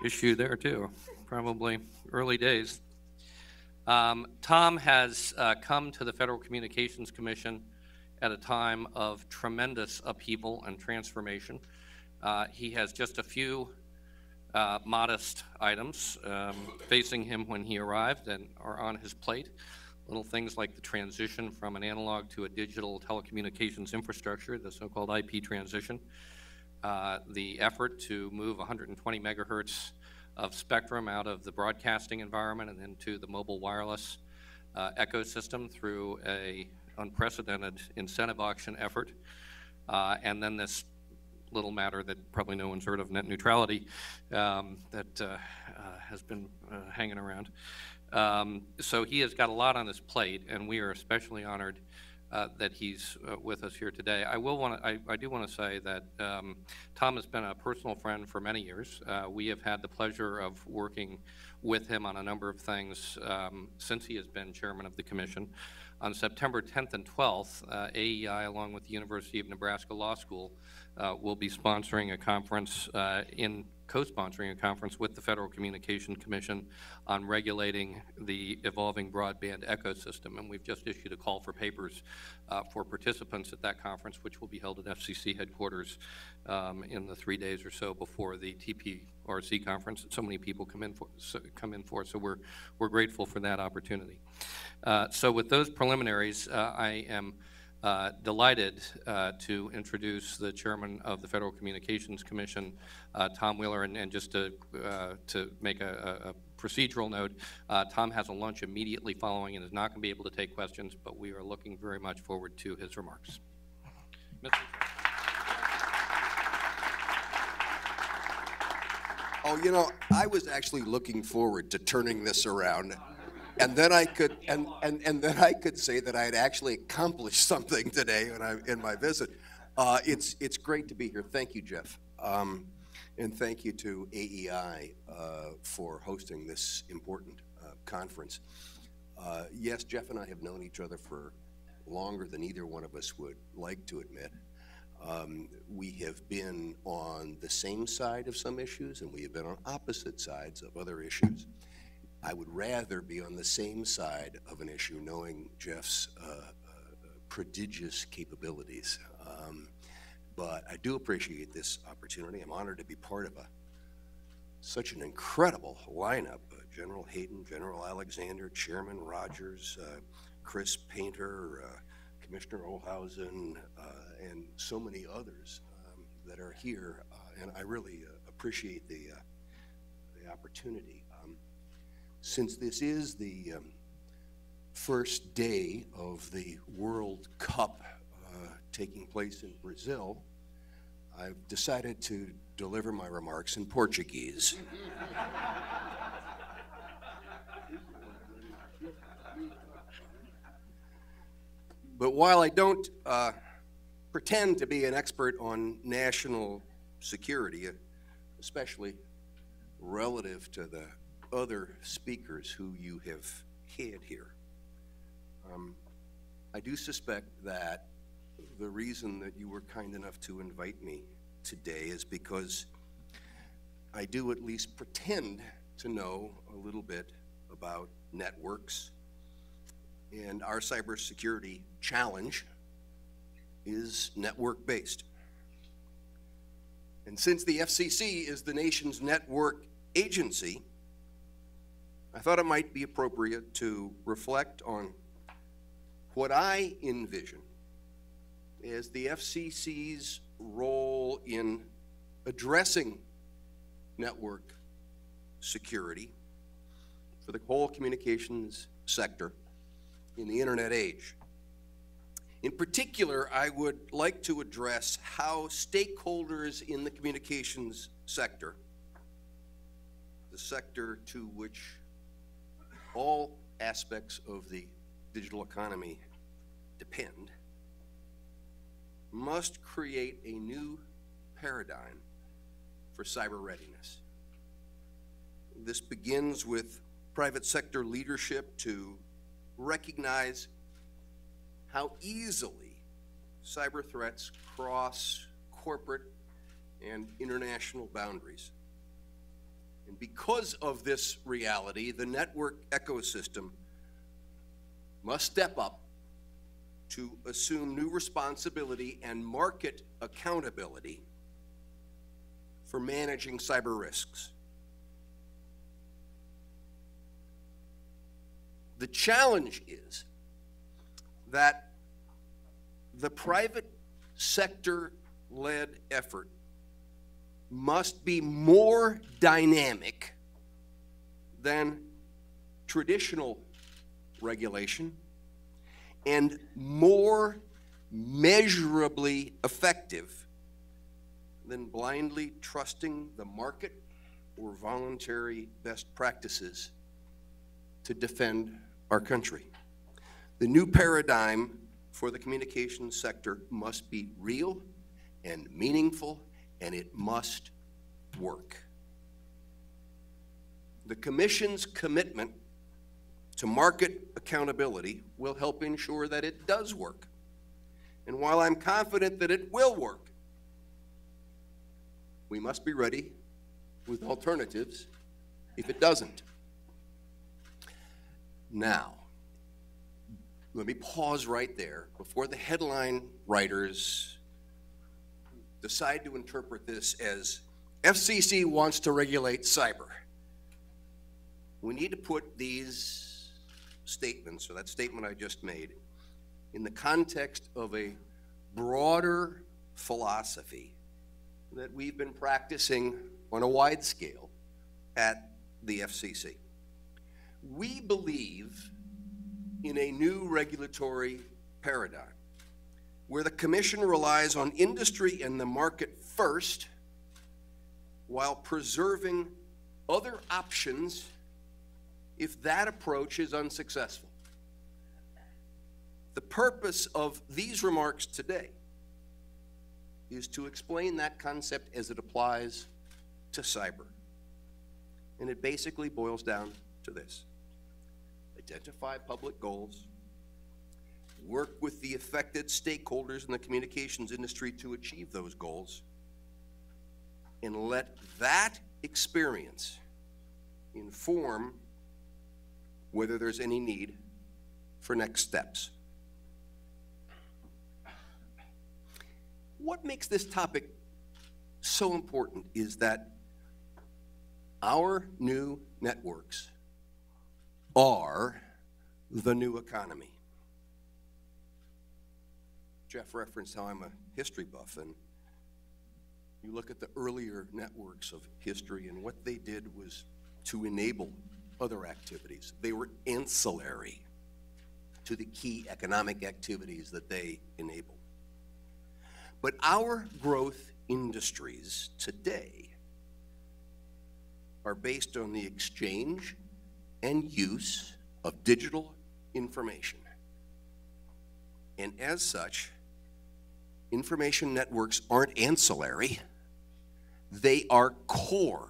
[SPEAKER 1] issue there too, probably early days. Tom has come to the Federal Communications Commission at a time of tremendous upheaval and transformation. He has just a few modest items facing him when he arrived and are on his plate. Little things like the transition from an analog to a digital telecommunications infrastructure, the so-called IP transition, the effort to move 120 megahertz of spectrum out of the broadcasting environment and into the mobile wireless ecosystem through a unprecedented incentive auction effort, and then this little matter that probably no one's heard of, net neutrality, that has been hanging around. So he has got a lot on his plate, and we are especially honored that he's with us here today. I do want to say that Tom has been a personal friend for many years. We have had the pleasure of working with him on a number of things since he has been chairman of the commission. On September 10th and 12th, AEI, along with the University of Nebraska Law School, will be sponsoring a conference, co-sponsoring a conference with the Federal Communications Commission on regulating the evolving broadband ecosystem. And we've just issued a call for papers for participants at that conference, which will be held at FCC headquarters in the 3 days or so before the TPRC conference that so many people come in for. So we're grateful for that opportunity. So with those preliminaries, I am delighted to introduce the chairman of the Federal Communications Commission, Tom Wheeler, and just to make a procedural note, Tom has a lunch immediately following and is not going to be able to take questions, but we are looking very much forward to his remarks. Mr.
[SPEAKER 15] Oh, you know, I was actually looking forward to turning this around. And then I could, and then I could say that I had actually accomplished something today in my visit. It's great to be here. Thank you, Jeff, and thank you to AEI for hosting this important conference. Yes, Jeff and I have known each other for longer than either one of us would like to admit. We have been on the same side of some issues, and we have been on opposite sides of other issues. I would rather be on the same side of an issue knowing Jeff's prodigious capabilities. But I do appreciate this opportunity. I'm honored to be part of such an incredible lineup. General Hayden, General Alexander, Chairman Rogers, Chris Painter, Commissioner Olhausen, and so many others that are here. And I really appreciate the opportunity. Since this is the first day of the World Cup taking place in Brazil, I've decided to deliver my remarks in Portuguese. But while I don't pretend to be an expert on national security, especially relative to the other speakers who you have had here, I do suspect that the reason that you were kind enough to invite me today is because I do at least pretend to know a little bit about networks, and our cybersecurity challenge is network-based. And since the FCC is the nation's network agency, I thought it might be appropriate to reflect on what I envision as the FCC's role in addressing network security for the whole communications sector in the internet age. In particular, I would like to address how stakeholders in the communications sector, the sector to which all aspects of the digital economy depend, must create a new paradigm for cyber readiness. This begins with private sector leadership to recognize how easily cyber threats cross corporate and international boundaries. And because of this reality, the network ecosystem must step up to assume new responsibility and market accountability for managing cyber risks. The challenge is that the private sector-led effort must be more dynamic than traditional regulation and more measurably effective than blindly trusting the market or voluntary best practices to defend our country. The new paradigm for the communications sector must be real and meaningful, and it must work. The Commission's commitment to market accountability will help ensure that it does work. And while I'm confident that it will work, we must be ready with alternatives if it doesn't. Now, let me pause right there before the headline writers decide to interpret this as FCC wants to regulate cyber. We need to put these statements, or that statement I just made, in the context of a broader philosophy that we've been practicing on a wide scale at the FCC. We believe in a new regulatory paradigm where the Commission relies on industry and the market first while preserving other options if that approach is unsuccessful. The purpose of these remarks today is to explain that concept as it applies to cyber. And it basically boils down to this: identify public goals, work with the affected stakeholders in the communications industry to achieve those goals, and let that experience inform whether there's any need for next steps. What makes this topic so important is that our new networks are the new economy. Jeff referenced how I'm a history buff, and you look at the earlier networks of history, and what they did was to enable other activities. They were ancillary to the key economic activities that they enable. But our growth industries today are based on the exchange and use of digital information. And as such, information networks aren't ancillary, they are core.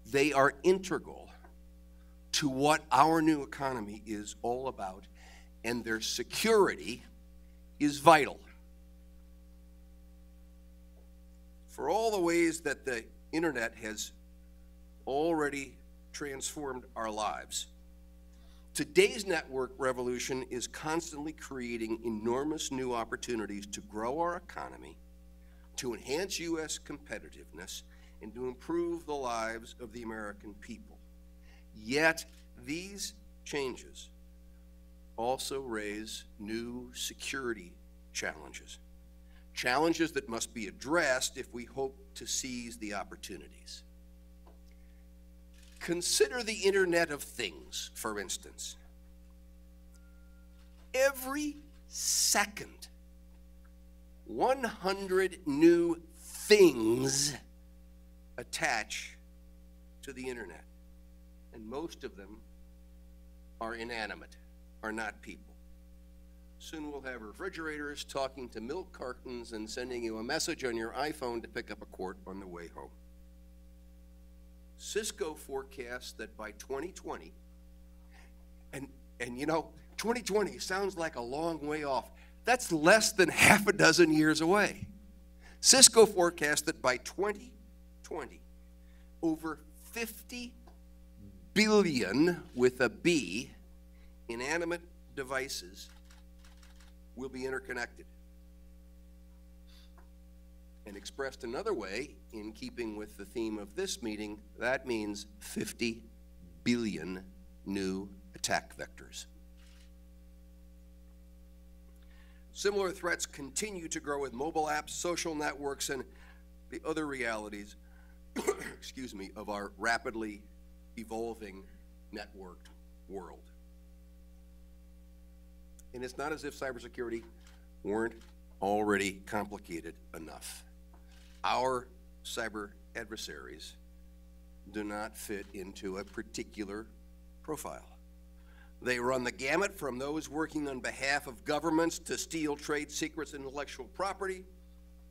[SPEAKER 15] They are integral to what our new economy is all about, and their security is vital. For all the ways that the internet has already transformed our lives, today's network revolution is constantly creating enormous new opportunities to grow our economy, to enhance U.S. competitiveness, and to improve the lives of the American people. Yet, these changes also raise new security challenges. Challenges that must be addressed if we hope to seize the opportunities. Consider the Internet of Things, for instance. Every second, 100 new things attach to the Internet, and most of them are inanimate, are not people. Soon we'll have refrigerators talking to milk cartons and sending you a message on your iPhone to pick up a quart on the way home. Cisco forecasts that by 2020, and you know, 2020 sounds like a long way off. That's less than half a dozen years away. Cisco forecasts that by 2020, over 50 billion, with a B, inanimate devices will be interconnected. And expressed another way, in keeping with the theme of this meeting, that means 50 billion new attack vectors. Similar threats continue to grow with mobile apps, social networks, and the other realities, excuse me, of our rapidly evolving networked world. And it's not as if cybersecurity weren't already complicated enough. Our cyber adversaries do not fit into a particular profile. They run the gamut from those working on behalf of governments to steal trade secrets and intellectual property,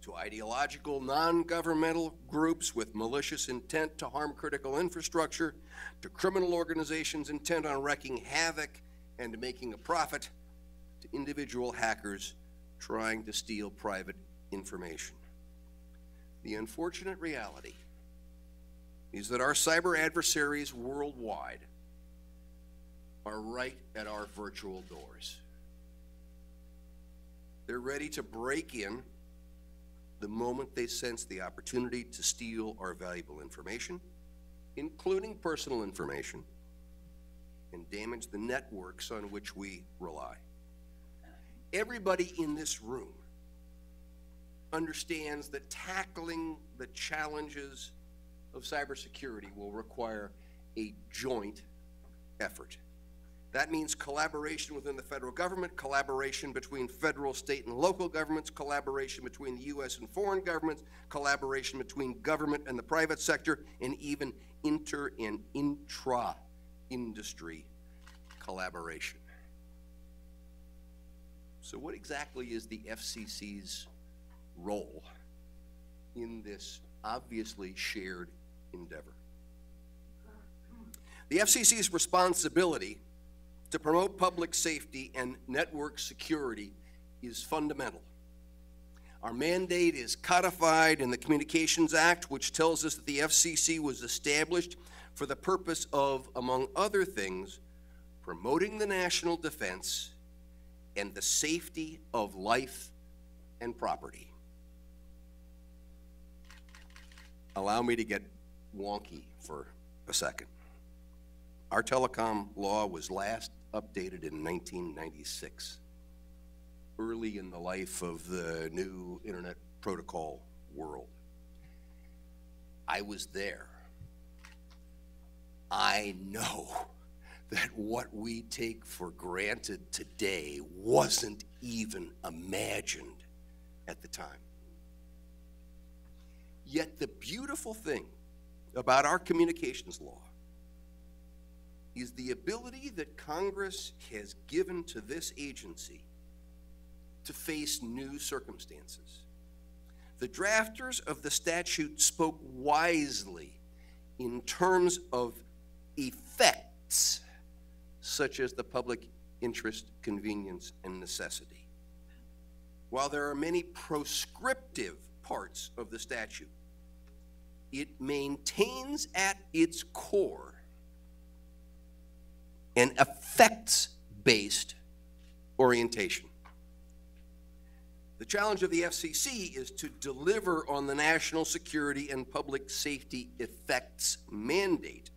[SPEAKER 15] to ideological non-governmental groups with malicious intent to harm critical infrastructure, to criminal organizations intent on wreaking havoc and making a profit, to individual hackers trying to steal private information. The unfortunate reality is that our cyber adversaries worldwide are right at our virtual doors. They're ready to break in the moment they sense the opportunity to steal our valuable information, including personal information, and damage the networks on which we rely. Everybody in this room understands that tackling the challenges of cybersecurity will require a joint effort. That means collaboration within the federal government, collaboration between federal, state, and local governments, collaboration between the U.S. and foreign governments, collaboration between government and the private sector, and even inter- and intra-industry collaboration. So what exactly is the FCC's role in this obviously shared endeavor? The FCC's responsibility to promote public safety and network security is fundamental. Our mandate is codified in the Communications Act, which tells us that the FCC was established for the purpose of, among other things, promoting the national defense and the safety of life and property. Allow me to get wonky for a second. Our telecom law was last updated in 1996, early in the life of the new internet protocol world. I was there. I know that what we take for granted today wasn't even imagined at the time. Yet the beautiful thing about our communications law is the ability that Congress has given to this agency to face new circumstances. The drafters of the statute spoke wisely in terms of effects, such as the public interest, convenience, and necessity. While there are many proscriptive parts of the statute, it maintains at its core an effects-based orientation. The challenge of the FCC is to deliver on the national security and public safety effects mandate,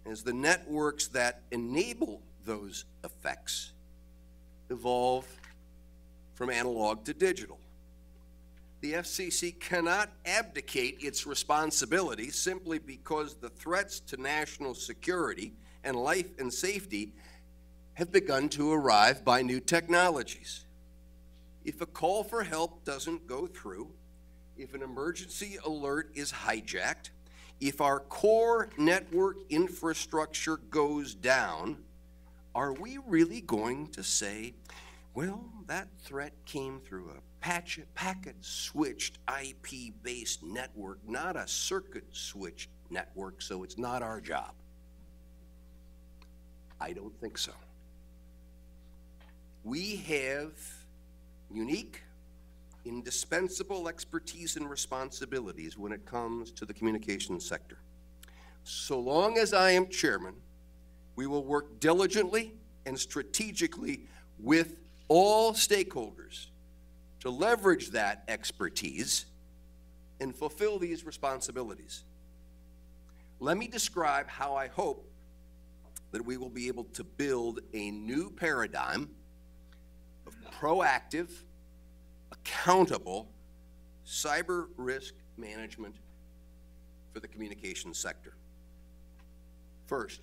[SPEAKER 15] as the networks that enable those effects evolve from analog to digital. The FCC cannot abdicate its responsibility simply because the threats to national security and life and safety have begun to arrive by new technologies. If a call for help doesn't go through, if an emergency alert is hijacked, if our core network infrastructure goes down, are we really going to say, well, that threat came through a packet-switched IP-based network, not a circuit-switched network, so it's not our job? I don't think so. We have unique, indispensable expertise and responsibilities when it comes to the communications sector. So long as I am chairman, we will work diligently and strategically with all stakeholders to leverage that expertise and fulfill these responsibilities. Let me describe how I hope that we will be able to build a new paradigm of proactive, accountable cyber risk management for the communications sector. First,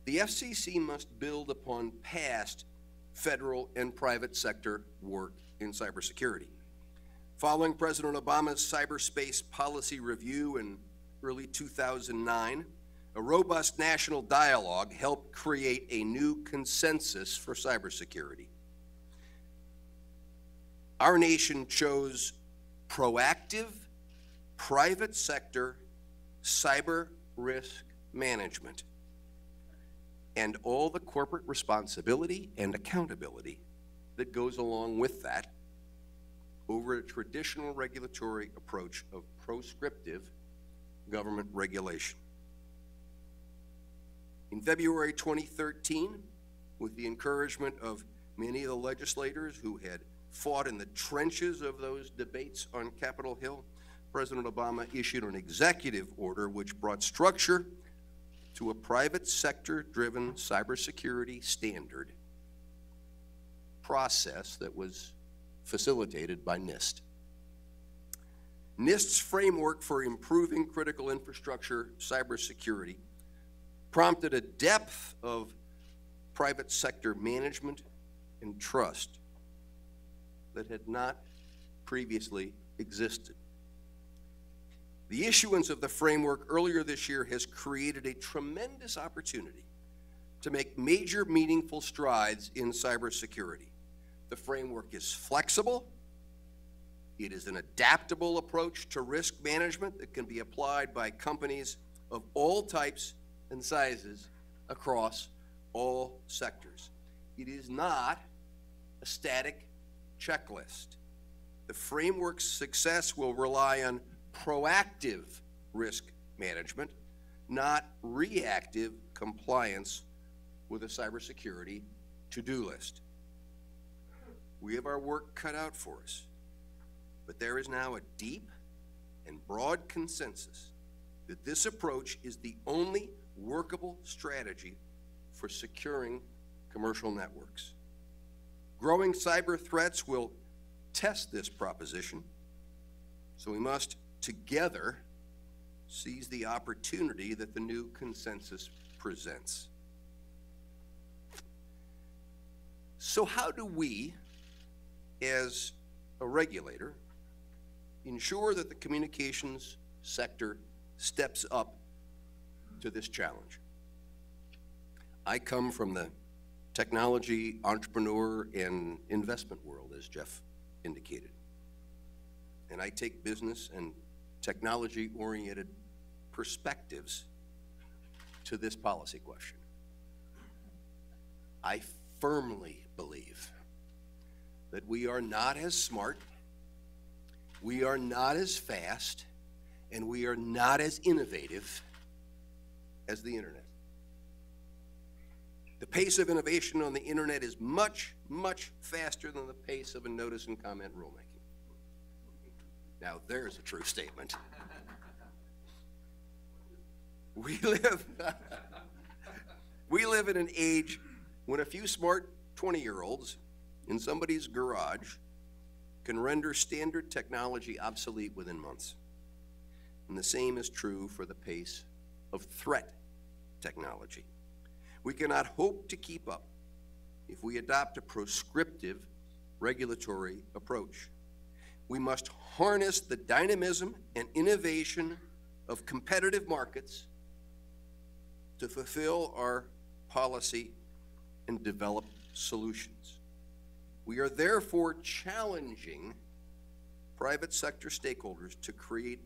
[SPEAKER 15] the FCC must build upon past federal and private sector work in cybersecurity. Following President Obama's cyberspace policy review in early 2009, a robust national dialogue helped create a new consensus for cybersecurity. Our nation chose proactive, private sector cyber risk management and all the corporate responsibility and accountability that goes along with that over a traditional regulatory approach of proscriptive government regulation. In February 2013, with the encouragement of many of the legislators who had fought in the trenches of those debates on Capitol Hill, President Obama issued an executive order which brought structure to a private sector-driven cybersecurity standard process that was facilitated by NIST. NIST's framework for improving critical infrastructure cybersecurity prompted a depth of private sector management and trust that had not previously existed. The issuance of the framework earlier this year has created a tremendous opportunity to make major meaningful strides in cybersecurity. The framework is flexible. It is an adaptable approach to risk management that can be applied by companies of all types and sizes across all sectors. It is not a static checklist. The framework's success will rely on proactive risk management, not reactive compliance with a cybersecurity to-do list. We have our work cut out for us, but there is now a deep and broad consensus that this approach is the only workable strategy for securing commercial networks. Growing cyber threats will test this proposition, so we must together seize the opportunity that the new consensus presents. So how do we, as a regulator, ensure that the communications sector steps up to this challenge? I come from the technology, entrepreneur, and investment world, as Jeff indicated. And I take business and technology-oriented perspectives to this policy question. I firmly believe that we are not as smart, we are not as fast, and we are not as innovative as the internet. The pace of innovation on the internet is much, much faster than the pace of a notice and comment rulemaking. Now, there's a true statement. We live in an age when a few smart 20-year-olds in somebody's garage can render standard technology obsolete within months. And the same is true for the pace of threat technology. We cannot hope to keep up if we adopt a proscriptive regulatory approach. We must harness the dynamism and innovation of competitive markets to fulfill our policy and develop solutions. We are therefore challenging private sector stakeholders to create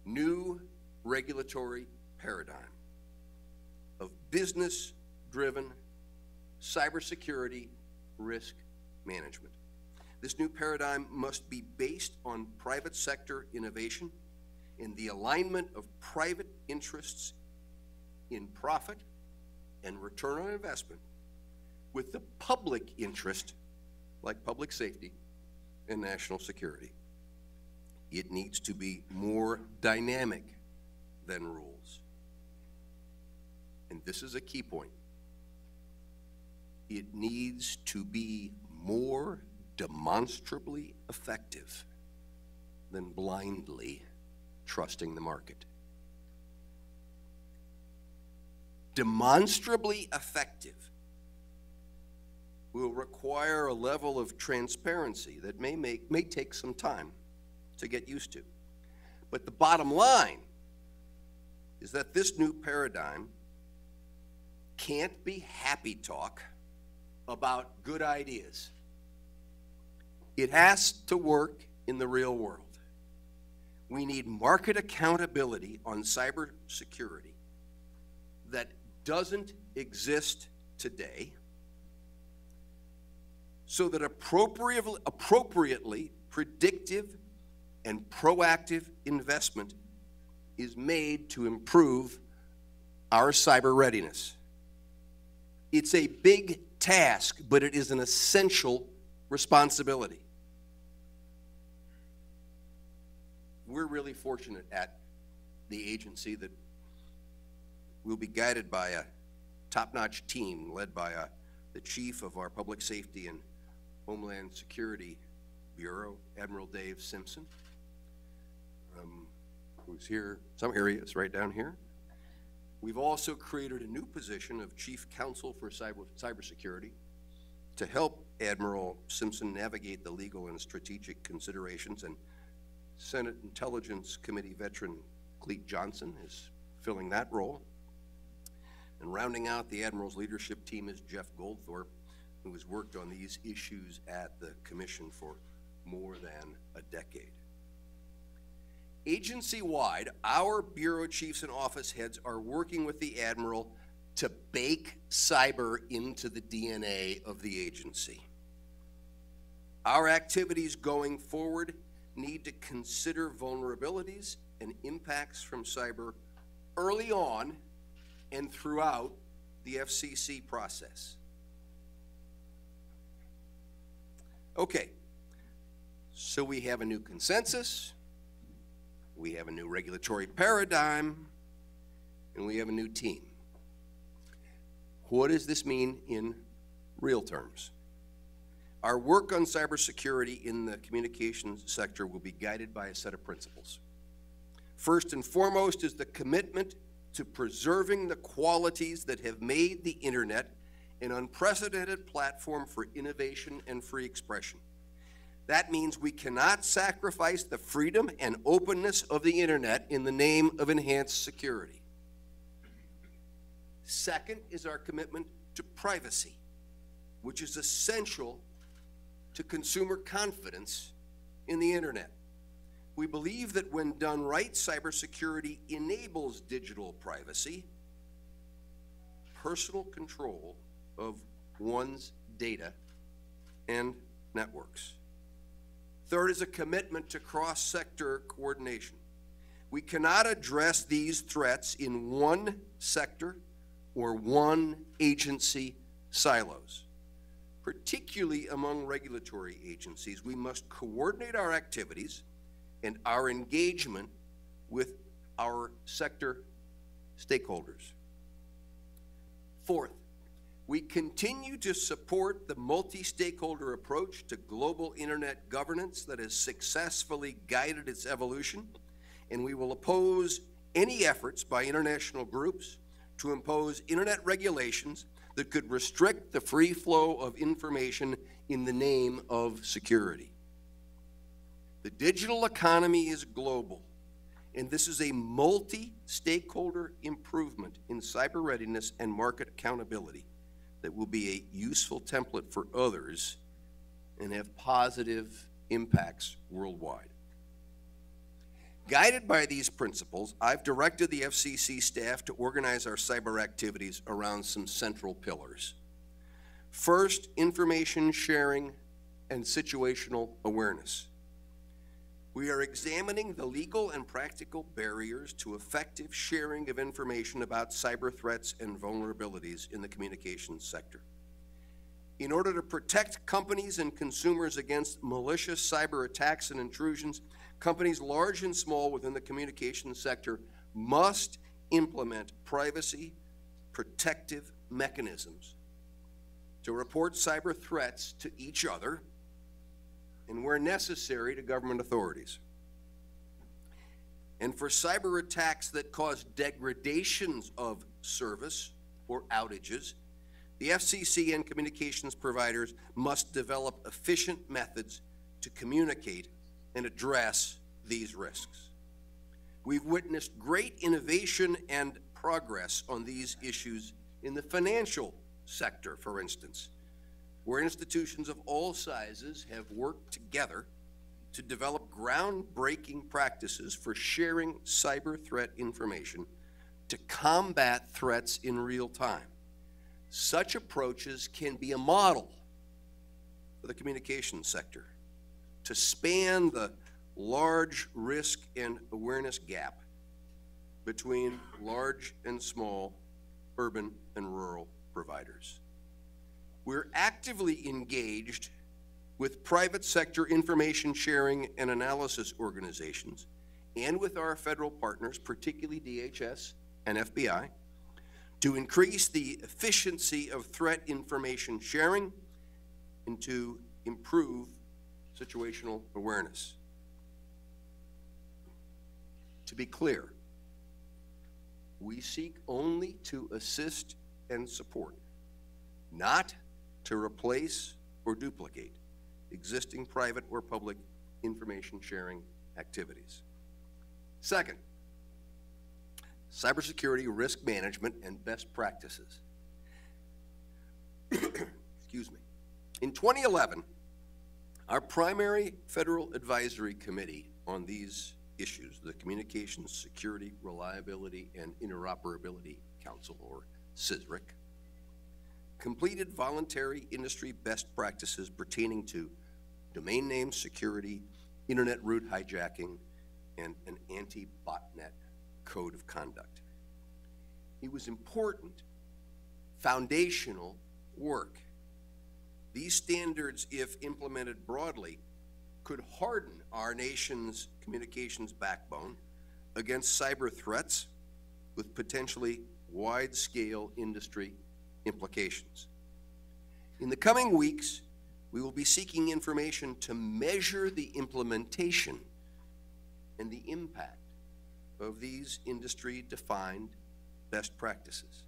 [SPEAKER 15] new regulatory paradigm of business-driven cybersecurity risk management. This new paradigm must be based on private sector innovation and the alignment of private interests in profit and return on investment with the public interest like public safety and national security. It needs to be more dynamic than rules. And this is a key point. It needs to be more demonstrably effective than blindly trusting the market. Demonstrably effective will require a level of transparency that may take some time to get used to. But the bottom line is that this new paradigm can't be happy talk about good ideas. It has to work in the real world. We need market accountability on cybersecurity that doesn't exist today, so that appropriately predictive and proactive investment is made to improve our cyber readiness. It's a big task, but it is an essential responsibility. We're really fortunate at the agency that we'll be guided by a top-notch team led by the chief of our Public Safety and Homeland Security Bureau, Admiral Dave Simpson, who's here. Some areas right down here. We've also created a new position of Chief Counsel for Cybersecurity to help Admiral Simpson navigate the legal and strategic considerations, and Senate Intelligence Committee veteran Cleet Johnson is filling that role. And rounding out the Admiral's leadership team is Jeff Goldthorpe, who has worked on these issues at the Commission for more than a decade. Agency-wide, our bureau chiefs and office heads are working with the Admiral to bake cyber into the DNA of the agency. Our activities going forward need to consider vulnerabilities and impacts from cyber early on and throughout the FCC process. Okay, so we have a new consensus, we have a new regulatory paradigm, and we have a new team. What does this mean in real terms? Our work on cybersecurity in the communications sector will be guided by a set of principles. First and foremost is the commitment to preserving the qualities that have made the internet an unprecedented platform for innovation and free expression. That means we cannot sacrifice the freedom and openness of the internet in the name of enhanced security. Second is our commitment to privacy, which is essential to consumer confidence in the internet. We believe that when done right, cybersecurity enables digital privacy, personal control of one's data and networks. Third is a commitment to cross-sector coordination. We cannot address these threats in one sector or one agency silos. Particularly among regulatory agencies, we must coordinate our activities and our engagement with our sector stakeholders. Fourth, we continue to support the multi-stakeholder approach to global internet governance that has successfully guided its evolution, and we will oppose any efforts by international groups to impose internet regulations that could restrict the free flow of information in the name of security. The digital economy is global, and this is a multi-stakeholder improvement in cyber readiness and market accountability that will be a useful template for others and have positive impacts worldwide. Guided by these principles, I've directed the FCC staff to organize our cyber activities around some central pillars. First, information sharing and situational awareness. We are examining the legal and practical barriers to effective sharing of information about cyber threats and vulnerabilities in the communications sector. In order to protect companies and consumers against malicious cyber attacks and intrusions, companies large and small within the communications sector must implement privacy protective mechanisms to report cyber threats to each other and, where necessary, to government authorities. And for cyber attacks that cause degradations of service or outages, the FCC and communications providers must develop efficient methods to communicate and address these risks. We've witnessed great innovation and progress on these issues in the financial sector, for instance, where institutions of all sizes have worked together to develop groundbreaking practices for sharing cyber threat information to combat threats in real time. Such approaches can be a model for the communications sector to span the large risk and awareness gap between large and small urban and rural providers. We're actively engaged with private sector information sharing and analysis organizations and with our federal partners, particularly DHS and FBI, to increase the efficiency of threat information sharing and to improve situational awareness. To be clear, we seek only to assist and support, not to replace or duplicate existing private or public information sharing activities. Second, cybersecurity risk management and best practices. Excuse me. In 2011, our primary federal advisory committee on these issues, the Communications Security, Reliability, and Interoperability Council, or CISRIC, completed voluntary industry best practices pertaining to domain name security, internet route hijacking, and an anti-botnet code of conduct. It was important, foundational work. These standards, if implemented broadly, could harden our nation's communications backbone against cyber threats with potentially wide-scale industry implications. In the coming weeks, we will be seeking information to measure the implementation and the impact of these industry-defined best practices.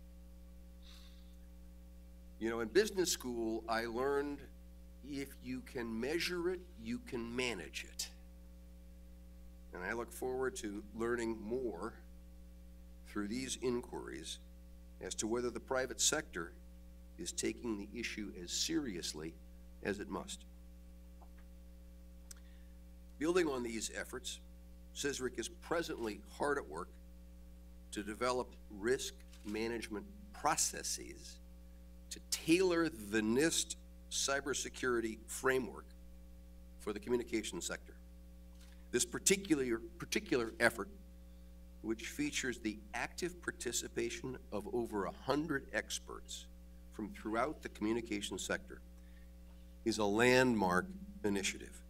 [SPEAKER 15] You know, in business school, I learned if you can measure it, you can manage it. And I look forward to learning more through these inquiries as to whether the private sector is taking the issue as seriously as it must. Building on these efforts, CISRIC is presently hard at work to develop risk management processes to tailor the NIST cybersecurity framework for the communications sector. This particular effort, which features the active participation of over 100 experts from throughout the communications sector, is a landmark initiative,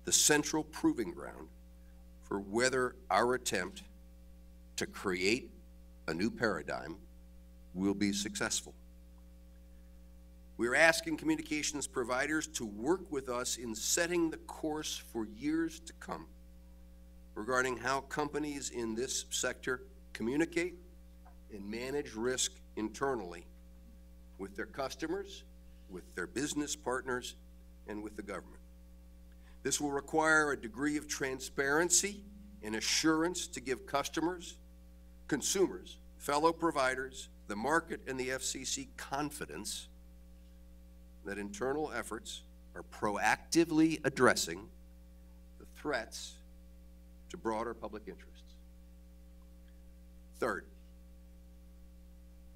[SPEAKER 15] the central proving ground for whether our attempt to create a new paradigm will be successful. We're asking communications providers to work with us in setting the course for years to come regarding how companies in this sector communicate and manage risk internally with their customers, with their business partners, and with the government. This will require a degree of transparency and assurance to give customers, consumers, fellow providers, the market, and the FCC confidence that internal efforts are proactively addressing the threats to broader public interests. Third,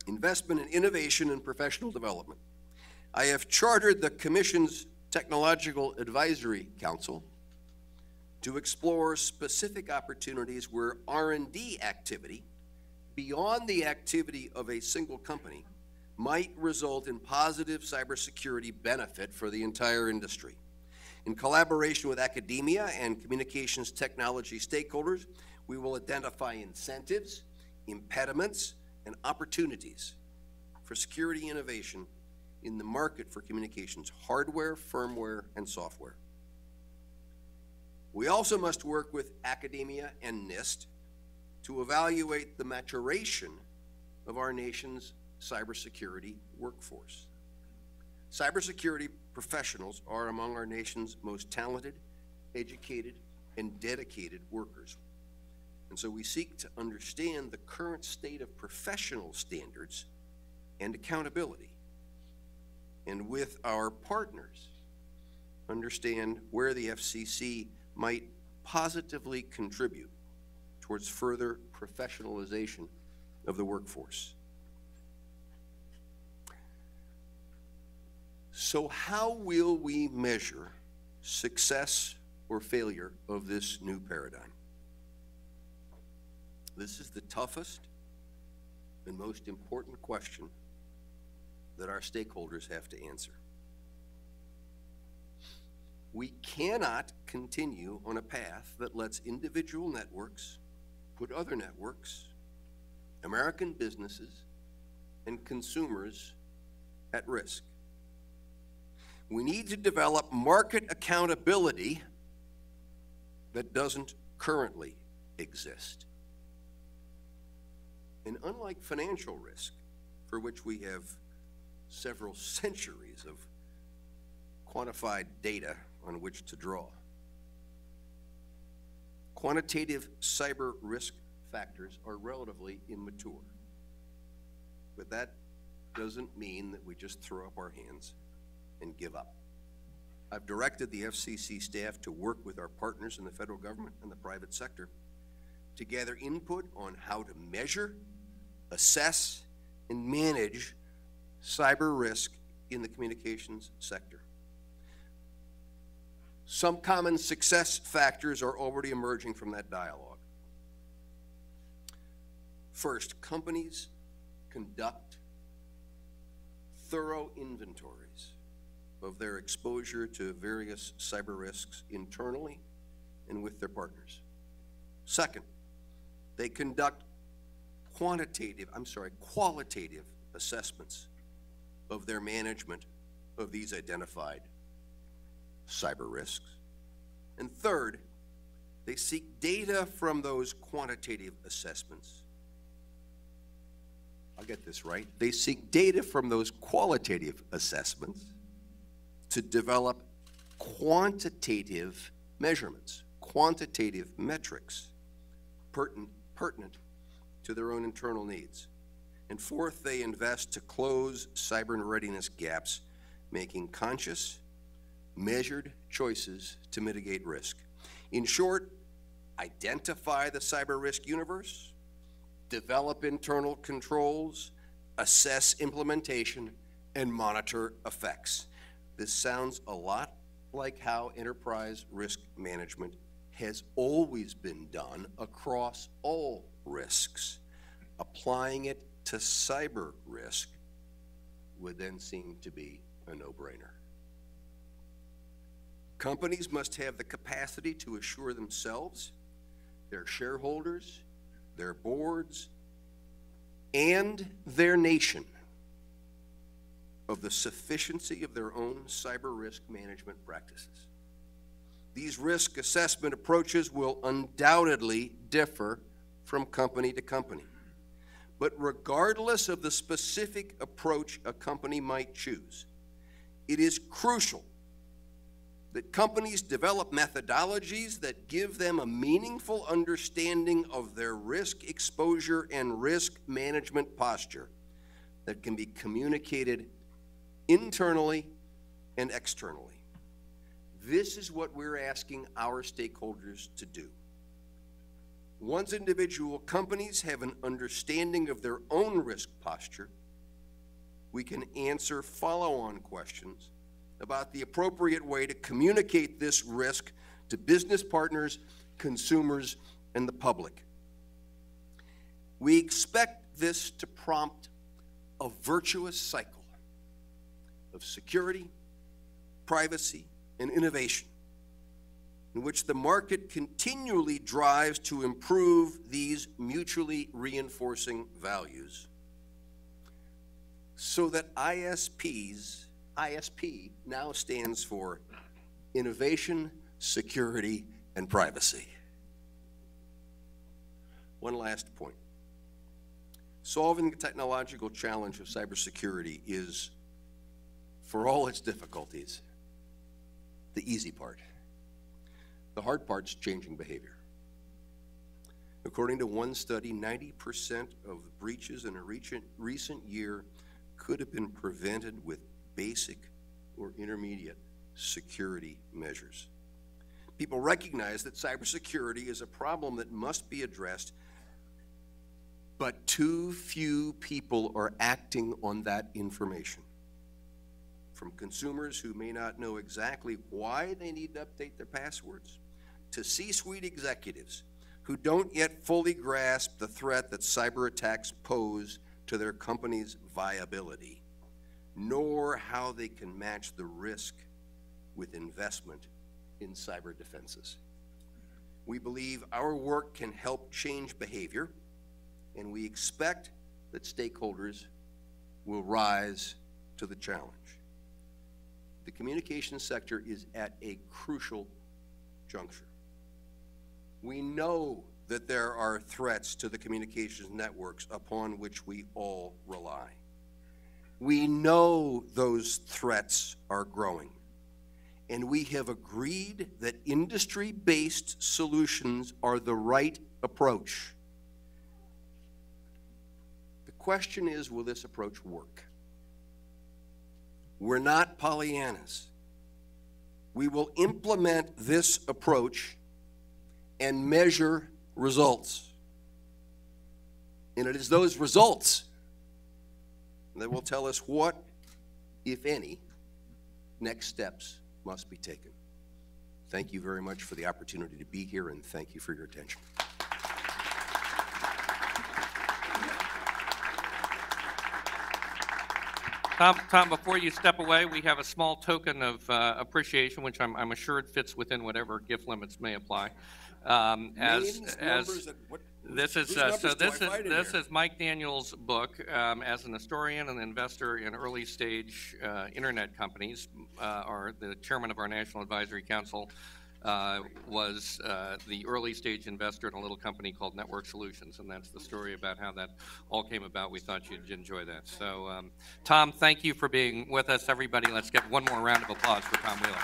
[SPEAKER 15] investment in innovation and professional development. I have chartered the Commission's Technological Advisory Council to explore specific opportunities where R&D activity, beyond the activity of a single company, might result in positive cybersecurity benefit for the entire industry. In collaboration with academia and communications technology stakeholders, we will identify incentives, impediments, and opportunities for security innovation in the market for communications hardware, firmware, and software. We also must work with academia and NIST to evaluate the maturation of our nation's cybersecurity workforce. Cybersecurity professionals are among our nation's most talented, educated, and dedicated workers. And so we seek to understand the current state of professional standards and accountability. And with our partners, understand where the FCC might positively contribute towards further professionalization of the workforce. So how will we measure success or failure of this new paradigm? This is the toughest and most important question that our stakeholders have to answer. We cannot continue on a path that lets individual networks put other networks, American businesses, and consumers at risk. We need to develop market accountability that doesn't currently exist. And unlike financial risk, for which we have several centuries of quantified data on which to draw, quantitative cyber risk factors are relatively immature. But that doesn't mean that we just throw up our hands and give up. I've directed the FCC staff to work with our partners in the federal government and the private sector to gather input on how to measure, assess, and manage cyber risk in the communications sector. Some common success factors are already emerging from that dialogue. First, companies conduct thorough inventories of their exposure to various cyber risks internally and with their partners. Second, they conduct qualitative assessments of their management of these identified cyber risks. And third, they seek data from those quantitative assessments. I'll get this right. They seek data from those qualitative assessments to develop quantitative measurements, quantitative metrics pertinent to their own internal needs. And fourth, they invest to close cyber readiness gaps, making conscious, measured choices to mitigate risk. In short, identify the cyber risk universe, develop internal controls, assess implementation, and monitor effects. This sounds a lot like how enterprise risk management has always been done across all risks. Applying it to cyber risk would then seem to be a no-brainer. Companies must have the capacity to assure themselves, their shareholders, their boards, and their nation of the sufficiency of their own cyber risk management practices. These risk assessment approaches will undoubtedly differ from company to company. But regardless of the specific approach a company might choose, it is crucial that companies develop methodologies that give them a meaningful understanding of their risk exposure and risk management posture that can be communicated internally and externally. This is what we're asking our stakeholders to do. Once individual companies have an understanding of their own risk posture, we can answer follow-on questions about the appropriate way to communicate this risk to business partners, consumers, and the public. We expect this to prompt a virtuous cycle of security, privacy, and innovation, in which the market continually drives to improve these mutually reinforcing values, so that ISP now stands for innovation, security, and privacy. One last point. Solving the technological challenge of cybersecurity is, for all its difficulties, the easy part. The hard part's changing behavior. According to one study, 90% of breaches in a recent year could have been prevented with basic or intermediate security measures. People recognize that cybersecurity is a problem that must be addressed, but too few people are acting on that information. From consumers who may not know exactly why they need to update their passwords, to C-suite executives who don't yet fully grasp the threat that cyber attacks pose to their company's viability, nor how they can match the risk with investment in cyber defenses. We believe our work can help change behavior, and we expect that stakeholders will rise to the challenge. The communications sector is at a crucial juncture. We know that there are threats to the communications networks upon which we all rely. We know those threats are growing, and we have agreed that industry-based solutions are the right approach. The question is, will this approach work? We're not Pollyannas. We will implement this approach and measure results. And it is those results that will tell us what, if any, next steps must be taken. Thank you very much for the opportunity to be here, and thank you for your attention.
[SPEAKER 1] Tom, before you step away, we have a small token of appreciation, which I'm assured fits within whatever gift limits may apply. This is Mike Daniels' book. As an historian and investor in early stage internet companies, the chairman of our National Advisory Council was the early stage investor in a little company called Network Solutions, and that's the story about how that all came about. We thought you'd enjoy that. So, Tom, thank you for being with us. Everybody, let's give one more round of applause for Tom Wheeler.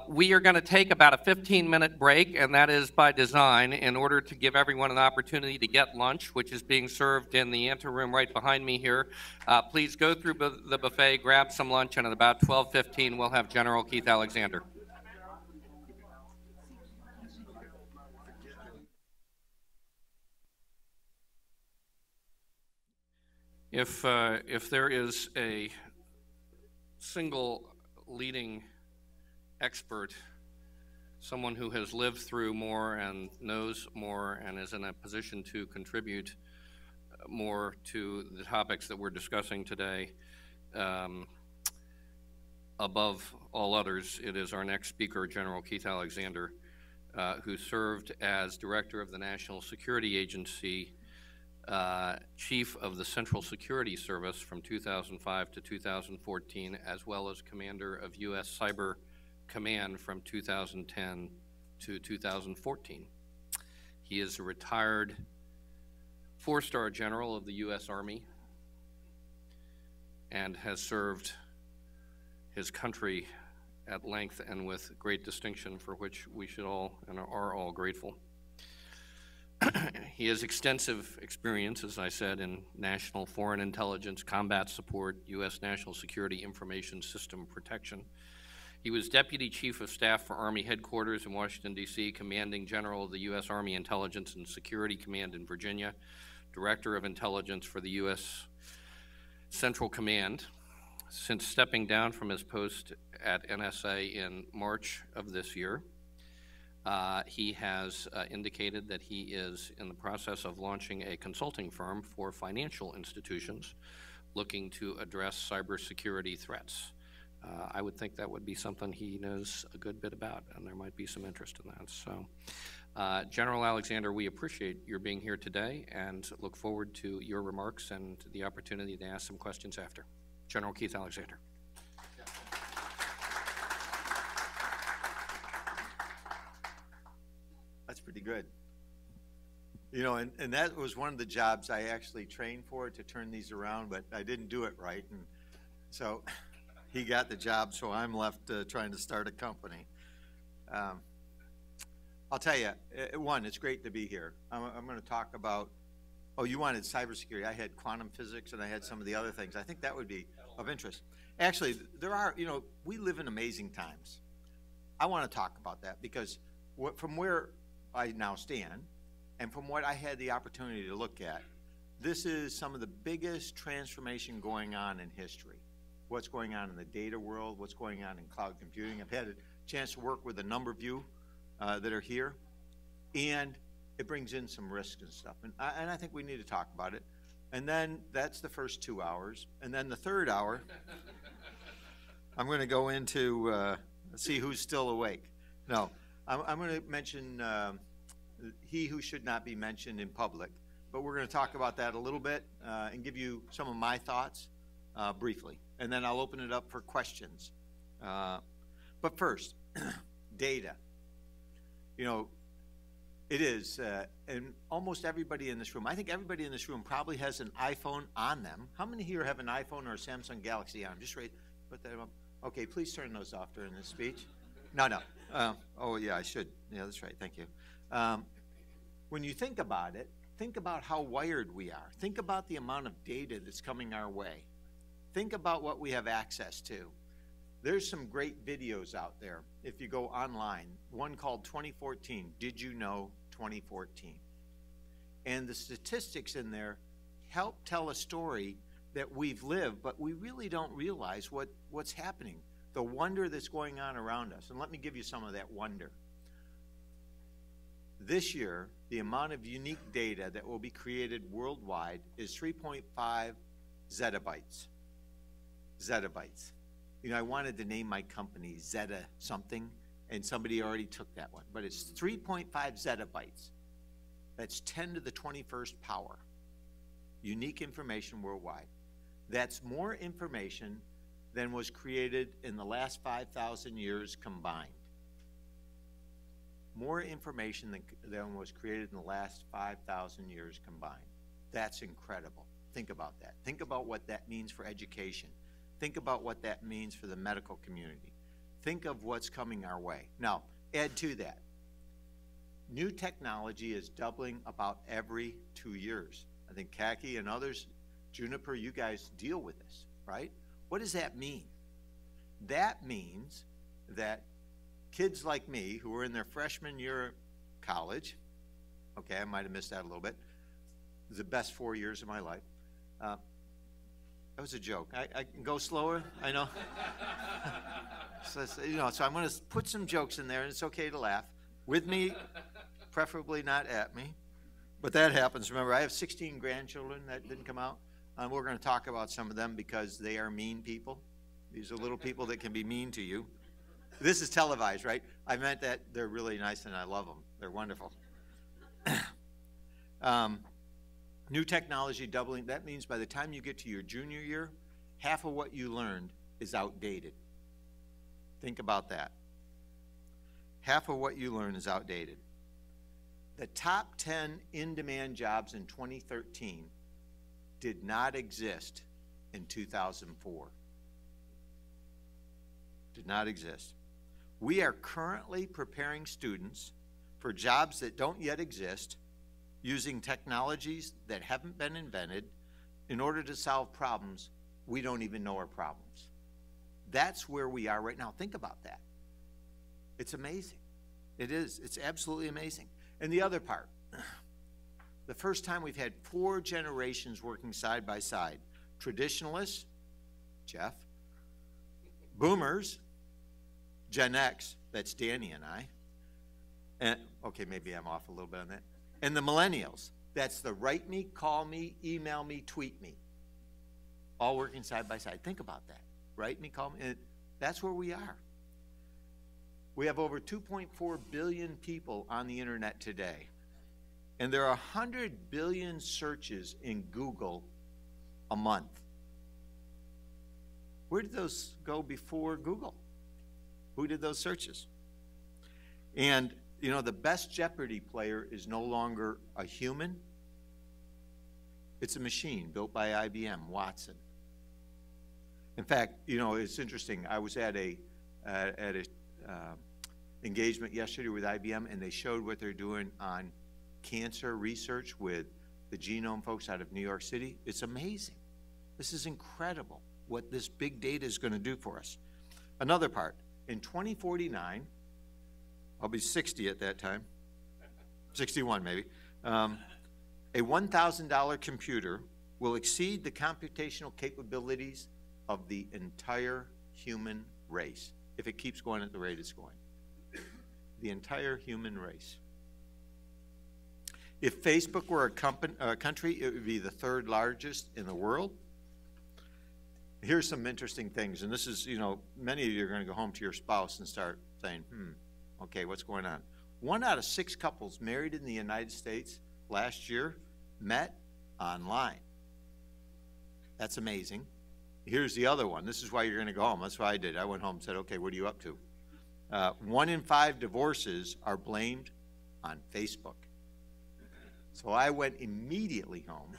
[SPEAKER 1] We are going to take about a 15-minute break, and that is by design, in order to give everyone an opportunity to get lunch, which is being served in the anteroom right behind me here. Please go through the buffet, grab some lunch, and at about 12:15, we'll have General Keith Alexander. If there is a single leading expert, someone who has lived through more and knows more and is in a position to contribute more to the topics that we're discussing today, above all others, it is our next speaker, General Keith Alexander, who served as director of the National Security Agency, chief of the Central Security Service from 2005 to 2014, as well as commander of U.S. Cyber Command from 2010 to 2014. He is a retired four-star general of the U.S. Army and has served his country at length and with great distinction, for which we should all and are all grateful. He has extensive experience, as I said, in national foreign intelligence, combat support, U.S. national security information system protection. He was Deputy Chief of Staff for Army Headquarters in Washington, D.C., Commanding General of the U.S. Army Intelligence and Security Command in Virginia, Director of Intelligence for the U.S. Central Command. Since stepping down from his post at NSA in March of this year, He has indicated that he is in the process of launching a consulting firm for financial institutions looking to address cybersecurity threats. I would think that would be something he knows a good bit about, and there might be some interest in that. So, General Alexander, we appreciate your being here today and look forward to your remarks and the opportunity to ask some questions after. General Keith Alexander.
[SPEAKER 16] That's pretty good. You know, and that was one of the jobs I actually trained for, to turn these around, but I didn't do it right. And so he got the job, so I'm left trying to start a company. I'll tell you, one, it's great to be here. I'm going to talk about, oh, you wanted cybersecurity. I had quantum physics and I had some of the other things. I think that would be of interest. Actually, there are, you know, we live in amazing times. I want to talk about that because from where I now stand and from what I had the opportunity to look at, this is some of the biggest transformation going on in history. What's going on in the data world, what's going on in cloud computing. I've had a chance to work with a number of you that are here, and it brings in some risk and stuff. And I think we need to talk about it. And then that's the first 2 hours. And then the third hour, I'm going to go into see who's still awake. No, I'm going to mention he who should not be mentioned in public. But we're going to talk about that a little bit and give you some of my thoughts briefly. And then I'll open it up for questions. But first, data. You know, it is, and almost everybody in this room, I think everybody in this room probably has an iPhone on them. How many here have an iPhone or a Samsung Galaxy on? Just put that up. Okay, please turn those off during this speech. No. Oh, yeah, I should. Yeah, that's right. Thank you. When you think about it, think about how wired we are. Think about the amount of data that's coming our way. Think about what we have access to. There's some great videos out there if you go online. One called 2014, Did You Know 2014? And the statistics in there help tell a story that we've lived, but we really don't realize what's happening, the wonder that's going on around us. And let me give you some of that wonder. This year, the amount of unique data that will be created worldwide is 3.5 zettabytes. Zettabytes. You know, I wanted to name my company Zeta something, and somebody already took that one. But it's 3.5 zettabytes. That's 10 to the 21st power. Unique information worldwide. That's more information than was created in the last 5,000 years combined. More information than was created in the last 5,000 years combined. That's incredible. Think about that. Think about what that means for education. Think about what that means for the medical community. Think of what's coming our way. Now, add to that. New technology is doubling about every 2 years. I think Kaki and others, Juniper, you guys deal with this, right? What does that mean? That means that kids like me who are in their freshman year of college, okay, I might have missed that a little bit, the best 4 years of my life. That was a joke. I can go slower, I know. So I'm going to put some jokes in there, and it's okay to laugh. With me, preferably not at me. But that happens. Remember, I have 16 grandchildren that didn't come out. We're going to talk about some of them because they are mean people. These are little people that can be mean to you. This is televised, right? I meant that they're really nice and I love them. They're wonderful. New technology doubling, that means by the time you get to your junior year, half of what you learned is outdated. Think about that. Half of what you learn is outdated. The top 10 in-demand jobs in 2013 did not exist in 2004. Did not exist. We are currently preparing students for jobs that don't yet exist, using technologies that haven't been invented in order to solve problems we don't even know are problems. That's where we are right now. Think about that. It's amazing. It is. It's absolutely amazing. And the other part, the first time we've had 4 generations working side by side. Traditionalists, Jeff, boomers, Gen X, that's Danny and I, And, okay, maybe I'm off a little bit on that. And the millennials, that's the write me, call me, email me, tweet me. All working side by side. Think about that. Write me, call me. And that's where we are. We have over 2.4 billion people on the internet today. And there are 100 billion searches in Google a month. Where did those go before Google? Who did those searches? And, you know, the best Jeopardy player is no longer a human. It's a machine built by IBM, Watson. In fact, you know, it's interesting. I was at a engagement yesterday with IBM, and they showed what they're doing on cancer research with the genome folks out of New York City. It's amazing. This is incredible what this big data is going to do for us. Another part, in 2049, I'll be 60 at that time, 61 maybe, a $1,000 computer will exceed the computational capabilities of the entire human race if it keeps going at the rate it's going. The entire human race. If Facebook were a country, it would be the third largest in the world. Here's some interesting things, and this is, you know, many of you are going to go home to your spouse and start saying, okay, what's going on? 1 out of 6 couples married in the United States last year met online. That's amazing. Here's the other one. This is why you're going to go home. That's what I did. I went home and said, okay, what are you up to? 1 in 5 divorces are blamed on Facebook. So I went immediately home,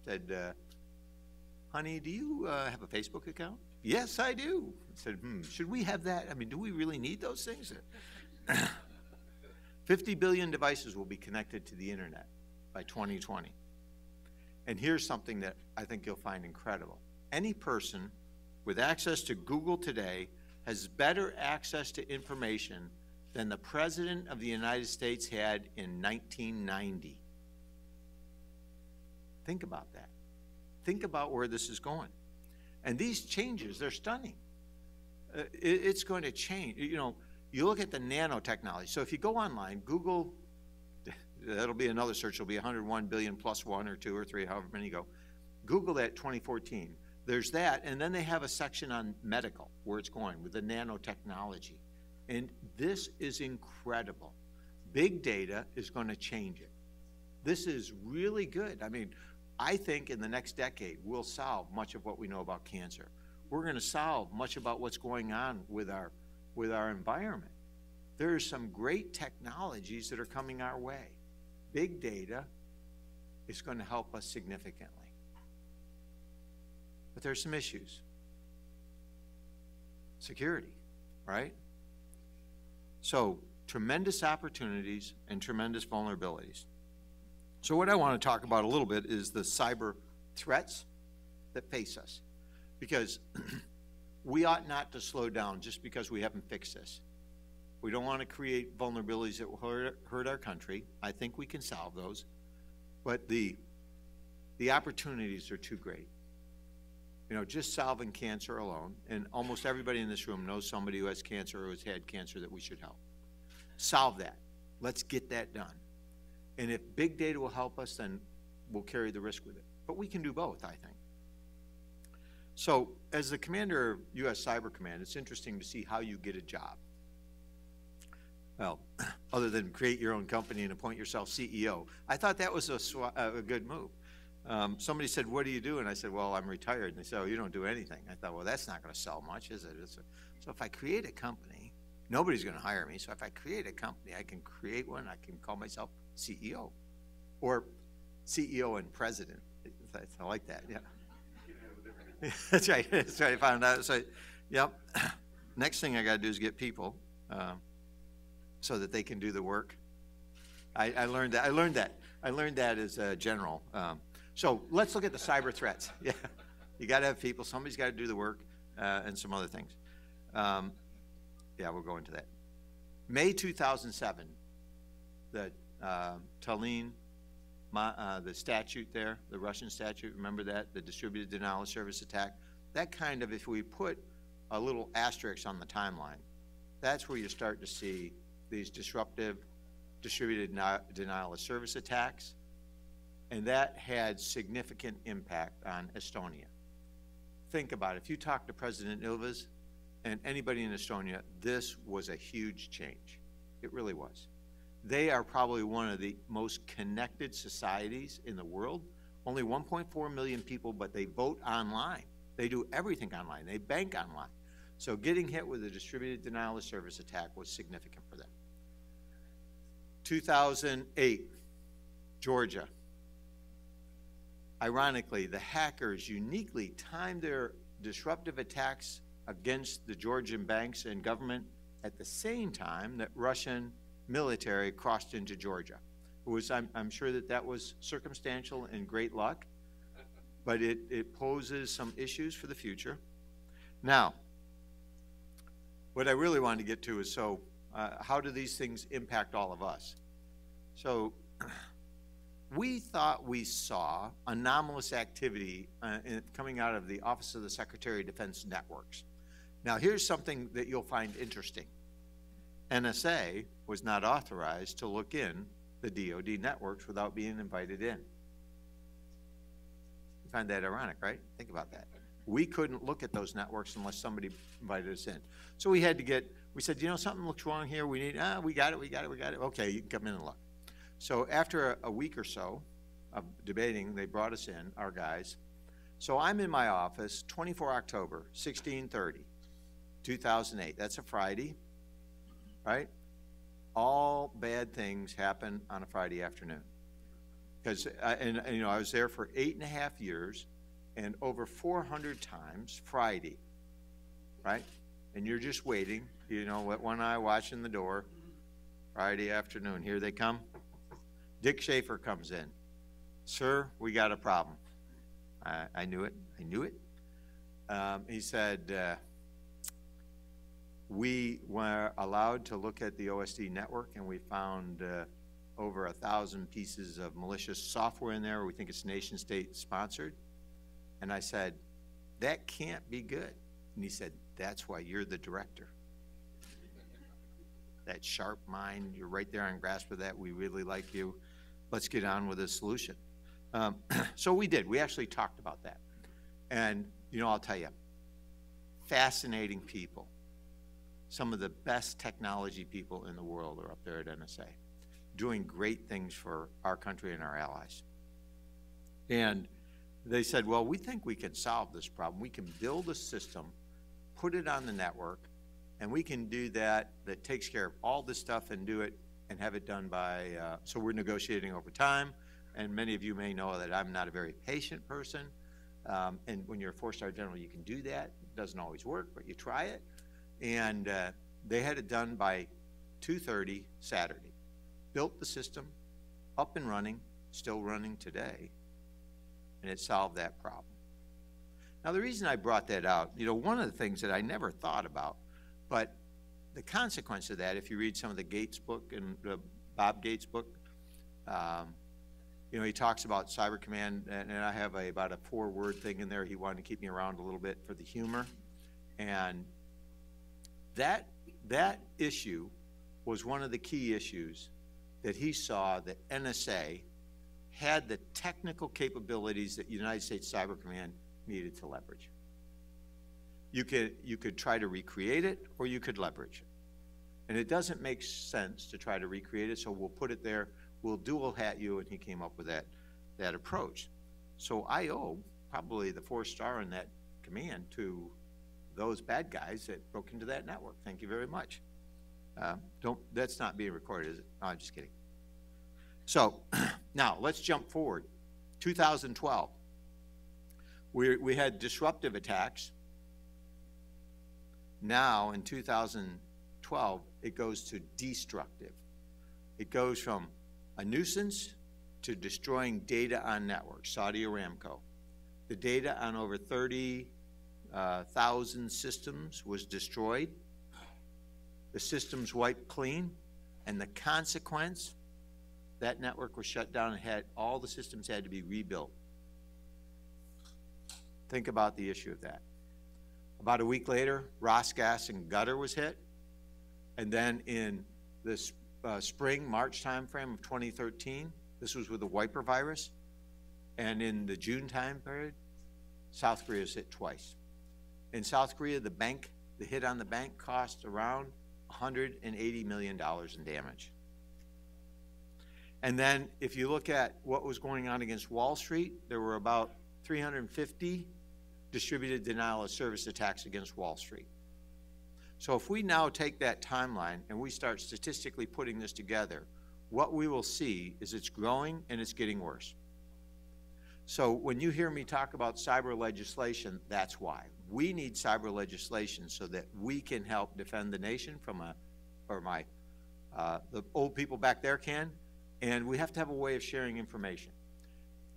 [SPEAKER 16] said, honey, do you have a Facebook account? Yes, I do. I said, should we have that? I mean, do we really need those things? 50 billion devices will be connected to the internet by 2020. And here's something that I think you'll find incredible. Any person with access to Google today has better access to information than the President of the United States had in 1990. Think about that. Think about where this is going. And these changes, they're stunning. It's going to change. You know, you look at the nanotechnology. So if you go online, Google, that'll be another search. It'll be 101 billion plus 1 or 2 or 3, however many you go. Google that 2014. There's that, and then they have a section on medical, where it's going with the nanotechnology. And this is incredible. Big data is going to change it. This is really good. I mean, I think in the next decade, we'll solve much of what we know about cancer. We're going to solve much about what's going on with our environment. There are some great technologies that are coming our way. Big data is going to help us significantly. But there's some issues. Security, right? So, tremendous opportunities and tremendous vulnerabilities. So what I want to talk about a little bit is the cyber threats that face us. Because we ought not to slow down just because we haven't fixed this. We don't want to create vulnerabilities that will hurt our country. I think we can solve those. But the opportunities are too great. You know, just solving cancer alone, and almost everybody in this room knows somebody who has cancer or has had cancer that we should help. Solve that. Let's get that done. And if big data will help us, then we'll carry the risk with it. But we can do both, I think. So, as the commander of U.S. Cyber Command, it's interesting to see how you get a job. Well, other than create your own company and appoint yourself CEO, I thought that was a good move. Somebody said, what do you do? And I said, well, I'm retired. And they said, oh, you don't do anything. I thought, well, that's not going to sell much, is it? So if I create a company, nobody's going to hire me. So if I create a company, I can create one. I can call myself CEO or CEO and president. I like that, yeah. That's right. That's right. I found out. So, yep. Next thing I got to do is get people so that they can do the work. I learned that. I learned that as a general. So let's look at the cyber threats. Yeah, you got to have people. Somebody's got to do the work, and some other things. Yeah, we'll go into that. May 2007, the Tallinn, the statute there, the Russian statute. Remember that, the distributed denial of service attack. That kind of, if we put a little asterisk on the timeline, that's where you start to see these disruptive distributed denial of service attacks, and that had significant impact on Estonia. Think about it. If you talk to President Ilves and anybody in Estonia, this was a huge change. It really was. They are probably one of the most connected societies in the world. Only 1.4 million people, but they vote online. They do everything online. They bank online. So getting hit with a distributed denial of service attack was significant for them. 2008, Georgia. Ironically, the hackers uniquely timed their disruptive attacks against the Georgian banks and government at the same time that Russian military crossed into Georgia. It was, I'm sure that was circumstantial and great luck, but it poses some issues for the future. Now, what I really wanted to get to is, how do these things impact all of us? So we thought we saw anomalous activity coming out of the Office of the Secretary of Defense networks. Now, here's something that you'll find interesting. NSA was not authorized to look in the DoD networks without being invited in. You find that ironic, right? Think about that. We couldn't look at those networks unless somebody invited us in. So we had to we said, you know, something looks wrong here. We need, we got it. Okay, you can come in and look. So after a week or so of debating, they brought us in, our guys. So I'm in my office, 24 October, 1630, 2008. That's a Friday, right? All bad things happen on a Friday afternoon. Because, you know, I was there for 8.5 years, and over 400 times Friday, right? And you're just waiting, you know, with one eye watching the door. Friday afternoon, here they come. Dick Schaefer comes in. Sir, we got a problem. I knew it. I knew it. He said, we were allowed to look at the OSD network, and we found over 1,000 pieces of malicious software in there. We think it's nation-state sponsored. And I said, that can't be good. And he said, that's why you're the director. That sharp mind, you're right there on grasp of that. We really like you. Let's get on with a solution. So we did. We actually talked about that. And, you know, I'll tell you, fascinating people. Some of the best technology people in the world are up there at NSA, doing great things for our country and our allies. And they said, well, we think we can solve this problem. We can build a system, put it on the network, and we can do that takes care of all this stuff and do it and have it done by, so we're negotiating over time. And many of you may know that I'm not a very patient person. And when you're a 4-star general, you can do that. It doesn't always work, but you try it. And they had it done by 2:30 Saturday. Built the system, up and running, still running today, and it solved that problem. Now, the reason I brought that out, you know, one of the things that I never thought about, but the consequence of that, if you read some of the Gates book and Bob Gates' book, you know, he talks about Cyber Command, and I have about a 4-word thing in there. He wanted to keep me around a little bit for the humor. And that issue was one of the key issues that he saw that NSA had the technical capabilities that United States Cyber Command needed to leverage. You could try to recreate it, or you could leverage it. And it doesn't make sense to try to recreate it, so we'll put it there. We'll dual hat you, and he came up with that approach. So I owe probably the 4-star in that command to those bad guys that broke into that network. Thank you very much. That's not being recorded, is it? No, I'm just kidding. So now let's jump forward. 2012, we had disruptive attacks. Now in 2012, it goes to destructive. It goes from a nuisance to destroying data on networks, Saudi Aramco. The data on over 30,000 systems was destroyed. The systems wiped clean, and the consequence, that network was shut down and all the systems had to be rebuilt. Think about the issue of that. About a week later, Rosgas and Gutter was hit, and then in this spring, March timeframe of 2013. This was with the wiper virus. And in the June time period, South Korea was hit twice. In South Korea, the hit on the bank cost around $180 million in damage. And then if you look at what was going on against Wall Street, there were about 350 distributed denial of service attacks against Wall Street. So if we now take that timeline and we start statistically putting this together, what we will see is it's growing and it's getting worse. So when you hear me talk about cyber legislation, that's why. We need cyber legislation so that we can help defend the nation from the old people back there can, and we have to have a way of sharing information.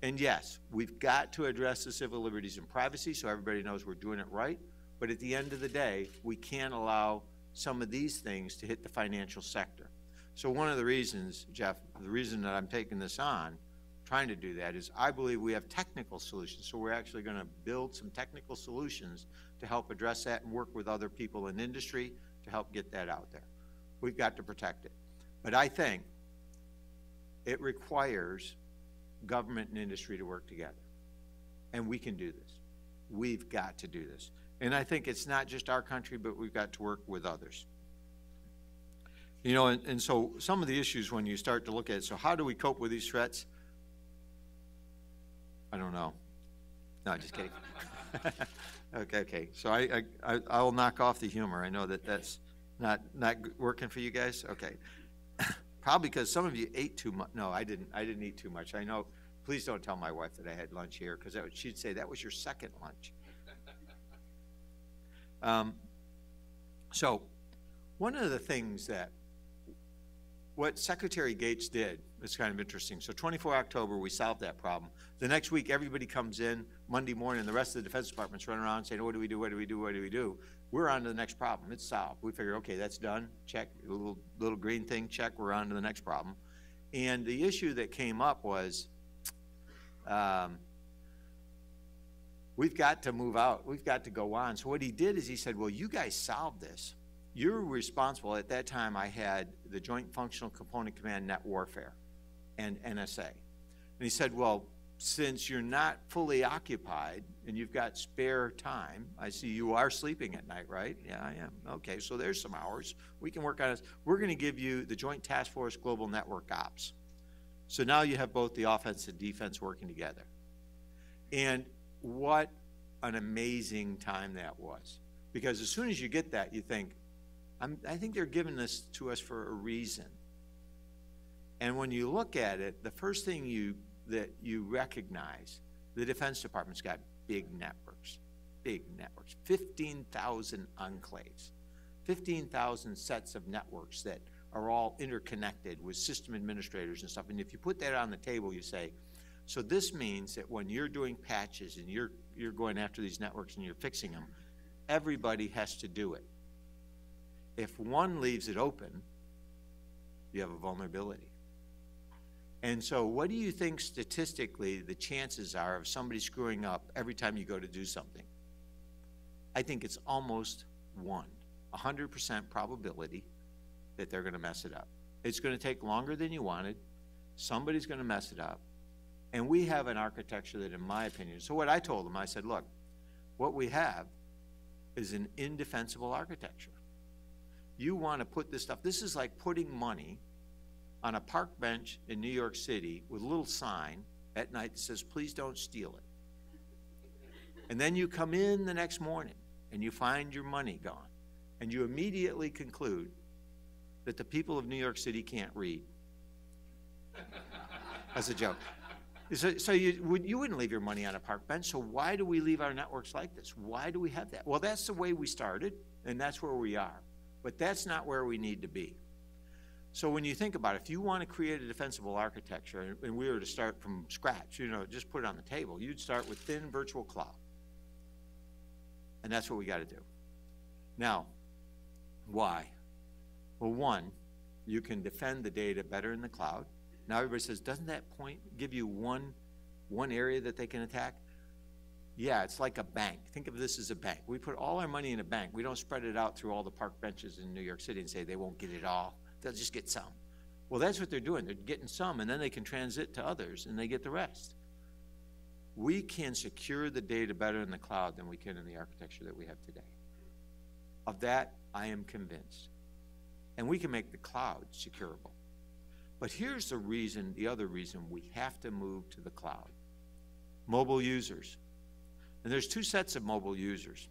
[SPEAKER 16] And yes, we've got to address the civil liberties and privacy so everybody knows we're doing it right, but at the end of the day, we can't allow some of these things to hit the financial sector. So one of the reasons, Jeff, the reason that I'm taking this on, trying to do that, is I believe we have technical solutions. So we're actually going to build some technical solutions to help address that and work with other people in industry to help get that out there. We've got to protect it. But I think it requires government and industry to work together. And we can do this. We've got to do this. And I think it's not just our country, but we've got to work with others. You know, and so some of the issues when you start to look at it, so how do we cope with these threats? I don't know. No, just kidding. Okay. So I'll knock off the humor. I know that that's not working for you guys. Okay. Probably because some of you ate too much. No, I didn't eat too much. I know. Please don't tell my wife that I had lunch here, because she'd say that was your second lunch. So one of the things what Secretary Gates did is kind of interesting. So 24 October, we solved that problem. The next week, everybody comes in Monday morning, the rest of the Defense Department's running around saying, what do we do, what do we do, what do we do? We're on to the next problem. It's solved. We figure, okay, that's done. Check. A little green thing, check. We're on to the next problem. And the issue that came up was we've got to move out. We've got to go on. So what he did is he said, well, you guys solved this. You're responsible. At that time, I had the Joint Functional Component Command Net Warfare and NSA. And he said, well, since you're not fully occupied and you've got spare time, I see you are sleeping at night, right? Yeah, I am. Okay, so there's some hours. We can work on this. We're going to give you the Joint Task Force Global Network Ops. So now you have both the offense and defense working together. And what an amazing time that was. Because as soon as you get that, you think, I think they're giving this to us for a reason. And when you look at it, the first thing that you recognize, the Defense Department's got big networks, 15,000 enclaves, 15,000 sets of networks that are all interconnected with system administrators and stuff. And if you put that on the table, you say, so this means that when you're doing patches and you're going after these networks and you're fixing them, everybody has to do it. If one leaves it open, you have a vulnerability. And so what do you think statistically the chances are of somebody screwing up every time you go to do something? I think it's almost 100% probability that they're going to mess it up. It's going to take longer than you wanted. Somebody's going to mess it up. And we have an architecture that, in my opinion, so what I told them, I said, look, what we have is an indefensible architecture. You want to put this stuff, this is like putting money on a park bench in New York City with a little sign at night that says, please don't steal it. And then you come in the next morning and you find your money gone. And you immediately conclude that the people of New York City can't read. That's a joke. So you wouldn't leave your money on a park bench, so why do we leave our networks like this? Why do we have that? Well, that's the way we started, and that's where we are. But that's not where we need to be. So when you think about it, if you want to create a defensible architecture, and we were to start from scratch, just put it on the table, you'd start with thin virtual cloud. And that's what we got to do. Now, why? Well, one, you can defend the data better in the cloud. Now everybody says, doesn't that give you one area that they can attack? Yeah, it's like a bank. Think of this as a bank. We put all our money in a bank. We don't spread it out through all the park benches in New York City and say they won't get it all. They'll just get some. Well, that's what they're doing. They're getting some, and then they can transit to others, and they get the rest. We can secure the data better in the cloud than we can in the architecture that we have today. Of that, I am convinced. And we can make the cloud securable. But here's the reason, the other reason we have to move to the cloud. Mobile users. And there's two sets of mobile users.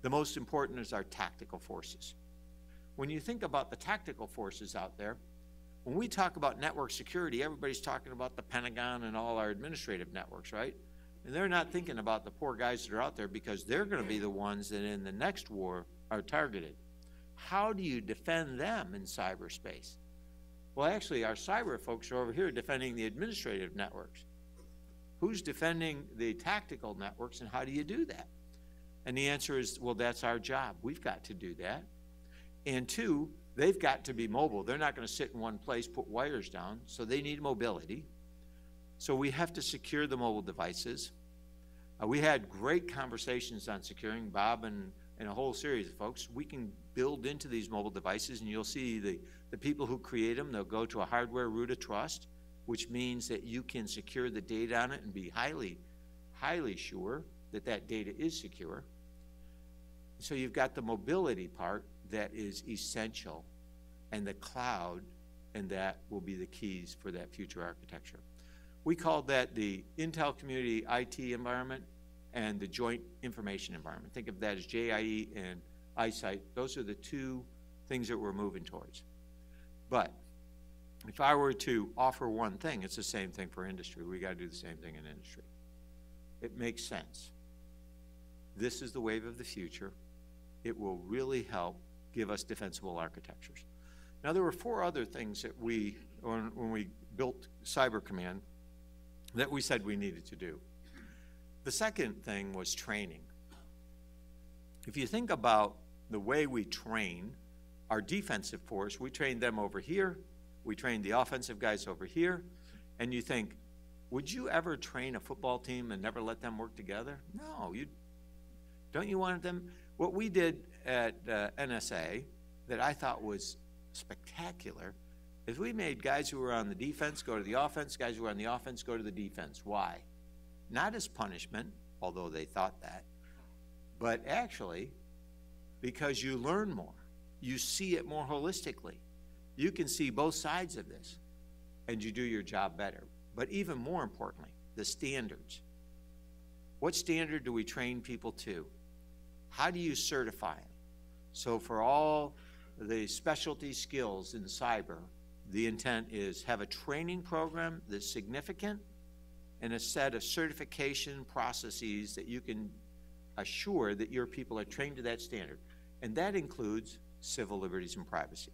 [SPEAKER 16] The most important is our tactical forces. When you think about the tactical forces out there, when we talk about network security, everybody's talking about the Pentagon and all our administrative networks, right? And they're not thinking about the poor guys that are out there, because they're going to be the ones that in the next war are targeted. How do you defend them in cyberspace? Well, actually, our cyber folks are over here defending the administrative networks. Who's defending the tactical networks, and how do you do that? And the answer is, well, that's our job. We've got to do that. And two, they've got to be mobile. They're not going to sit in one place, put wires down, so they need mobility. So we have to secure the mobile devices. We had great conversations on securing, Bob and a whole series of folks. We can build into these mobile devices, and you'll see the people who create them, they'll go to a hardware root of trust, which means that you can secure the data on it and be highly, highly sure that that data is secure. So you've got the mobility part that is essential, and the cloud, and that will be the keys for that future architecture. We called that the Intel Community IT environment and the Joint Information Environment. Think of that as JIE and iSight. Those are the two things that we're moving towards. But if I were to offer one thing, it's the same thing for industry. We got to do the same thing in industry. It makes sense. This is the wave of the future. It will really help give us defensible architectures. Now, there were four other things that when we built Cyber Command, that we said we needed to do. The second thing was training. If you think about the way we train our defensive force, we trained them over here, we trained the offensive guys over here, and you think, would you ever train a football team and never let them work together? No, don't you want them? What we did at NSA that I thought was spectacular is we made guys who were on the defense go to the offense, guys who were on the offense go to the defense. Why? Not as punishment, although they thought that, but actually because you learn more. You see it more holistically. You can see both sides of this, and you do your job better. But even more importantly, the standards. What standard do we train people to? How do you certify them? So for all the specialty skills in cyber, the intent is have a training program that's significant and a set of certification processes that you can assure that your people are trained to that standard. And that includes civil liberties and privacy.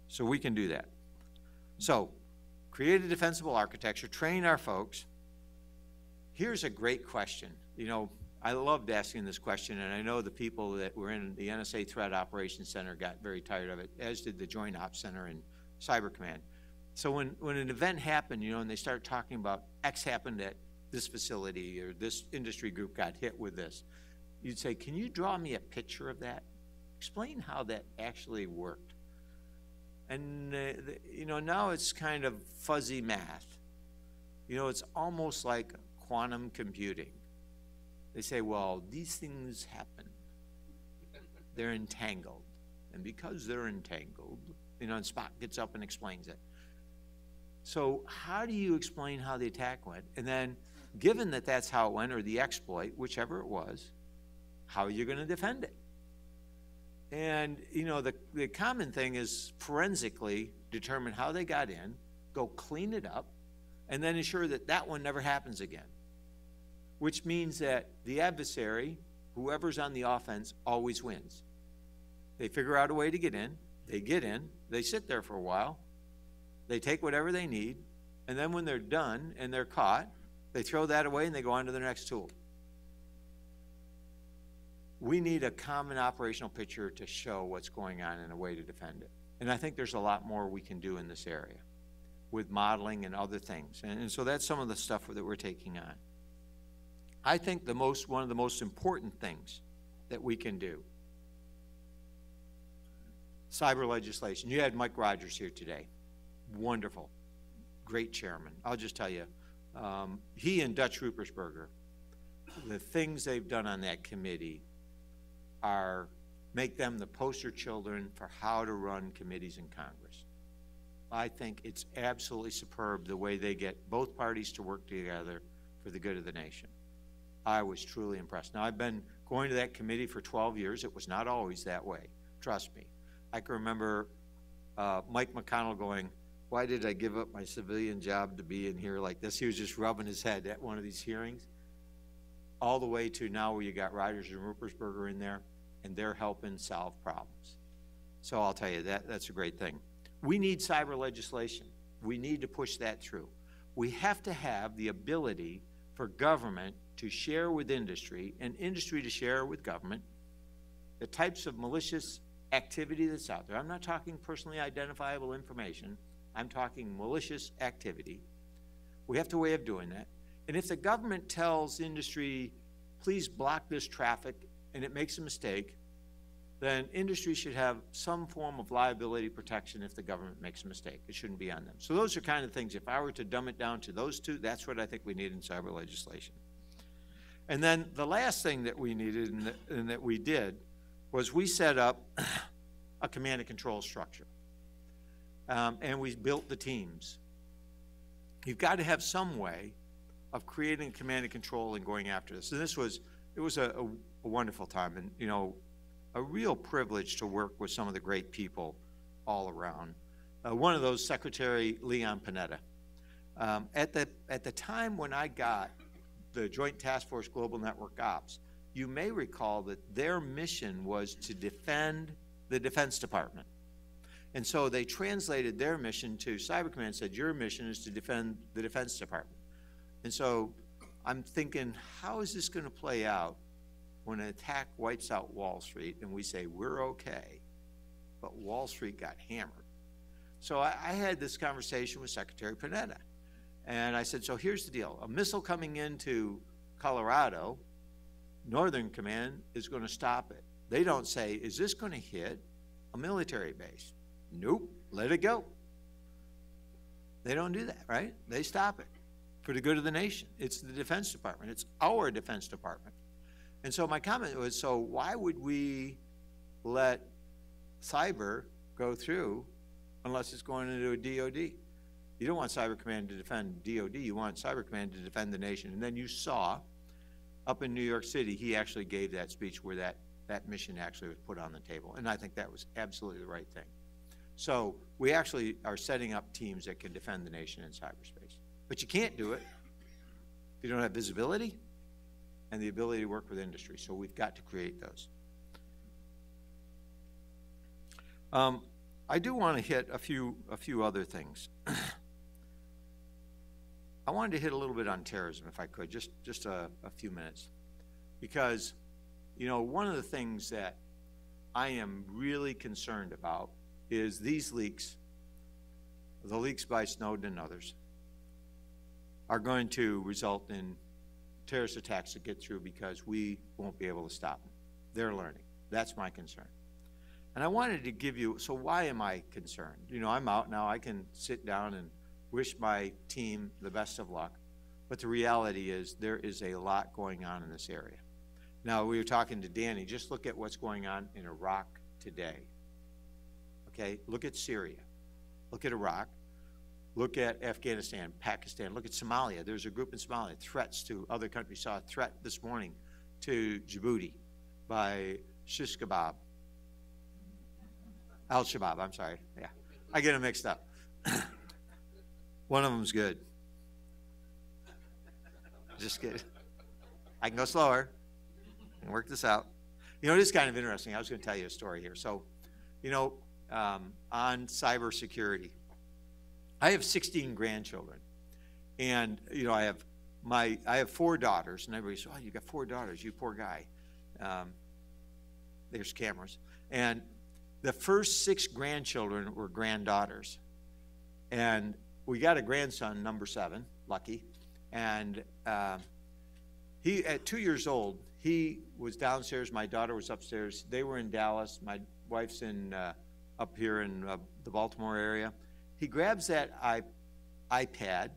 [SPEAKER 16] So we can do that. So create a defensible architecture, train our folks. Here's a great question. You know, I loved asking this question, and I know the people that were in the NSA Threat Operations Center got very tired of it, as did the Joint Ops Center and Cyber Command. So when an event happened, you know, and they start talking about X happened at this facility or this industry group got hit with this, you'd say, can you draw me a picture of that? Explain how that actually worked. And, you know, now it's kind of fuzzy math. You know, it's almost like quantum computing. They say, well, these things happen. They're entangled. And because they're entangled, you know, and Spock gets up and explains it. So how do you explain how the attack went? And then, given that that's how it went, or the exploit, whichever it was, how are you going to defend it? And, you know, the common thing is forensically determine how they got in, go clean it up, and then ensure that that one never happens again. Which means that the adversary, whoever's on the offense, always wins. They figure out a way to get in, they sit there for a while, they take whatever they need, and then when they're done and they're caught, they throw that away and they go on to their next tool. We need a common operational picture to show what's going on and a way to defend it. And I think there's a lot more we can do in this area with modeling and other things. And so that's some of the stuff that we're taking on. I think one of the most important things that we can do cyber legislation. You had Mike Rogers here today. Wonderful. Great chairman. I'll just tell you, he and Dutch Ruppersberger, the things they've done on that committee make them the poster children for how to run committees in Congress. I think it's absolutely superb the way they get both parties to work together for the good of the nation. I was truly impressed. Now, I've been going to that committee for 12 years. It was not always that way. Trust me. I can remember Mike McConnell going, "Why did I give up my civilian job to be in here like this?" He was just rubbing his head at one of these hearings. All the way to now where you got Rogers and Ruppersberger in there, and they're helping solve problems. So I'll tell you, that's a great thing. We need cyber legislation. We need to push that through. We have to have the ability for government to share with industry and industry to share with government the types of malicious activity that's out there. I'm not talking personally identifiable information. I'm talking malicious activity. We have a way of doing that. And if the government tells industry, please block this traffic, and it makes a mistake, then industry should have some form of liability protection if the government makes a mistake. It shouldn't be on them. So those are kind of things, if I were to dumb it down to those two, that's what I think we need in cyber legislation. And then the last thing that we needed and that we did was we set up a command and control structure. And we built the teams. You've got to have some way of creating command and control and going after this. And it was a wonderful time, and a real privilege to work with some of the great people all around. One of those, Secretary Leon Panetta. At the time when I got the Joint Task Force Global Network Ops, you may recall that their mission was to defend the Defense Department. And so they translated their mission to Cyber Command and said, your mission is to defend the Defense Department. And so I'm thinking, how is this going to play out when an attack wipes out Wall Street and we say, we're okay, but Wall Street got hammered? So I had this conversation with Secretary Panetta. And I said, so here's the deal. A missile coming into Colorado, Northern Command is going to stop it. They don't say, is this going to hit a military base? Nope, let it go. They don't do that, right? They stop it for the good of the nation. It's the Defense Department. It's our Defense Department. And so my comment was, so why would we let cyber go through unless it's going into a DOD? You don't want Cyber Command to defend DOD. You want Cyber Command to defend the nation. And then you saw up in New York City, he actually gave that speech where that mission actually was put on the table. And I think that was absolutely the right thing. So we actually are setting up teams that can defend the nation in cyberspace. But you can't do it if you don't have visibility and the ability to work with industry. So we've got to create those. I do want to hit a few other things. I wanted to hit a little bit on terrorism, if I could, just a few minutes. Because, one of the things that I am really concerned about is these leaks, the leaks by Snowden and others, are going to result in terrorist attacks that get through because we won't be able to stop them. They're learning. That's my concern. And I wanted to give you, so why am I concerned? I'm out now. I can sit down and wish my team the best of luck. But the reality is there is a lot going on in this area. Now, we were talking to Danny. Just look at what's going on in Iraq today. Okay? Look at Syria. Look at Iraq. Look at Afghanistan, Pakistan. Look at Somalia. There's a group in Somalia. Threats to other countries. Saw a threat this morning to Djibouti by Al-Shabaab, I'm sorry. Yeah, I get them mixed up. One of them's good. Just kidding. I can go slower and work this out. It is kind of interesting. I was going to tell you a story here. So, on cybersecurity, I have 16 grandchildren, and I have 4 daughters, and everybody says, "Oh, you got 4 daughters, you poor guy." There's cameras, and the first 6 grandchildren were granddaughters, and we got a grandson, number 7, Lucky, and he at 2 years old, he was downstairs. My daughter was upstairs. They were in Dallas. My wife's in up here in the Baltimore area. He grabs that iPad,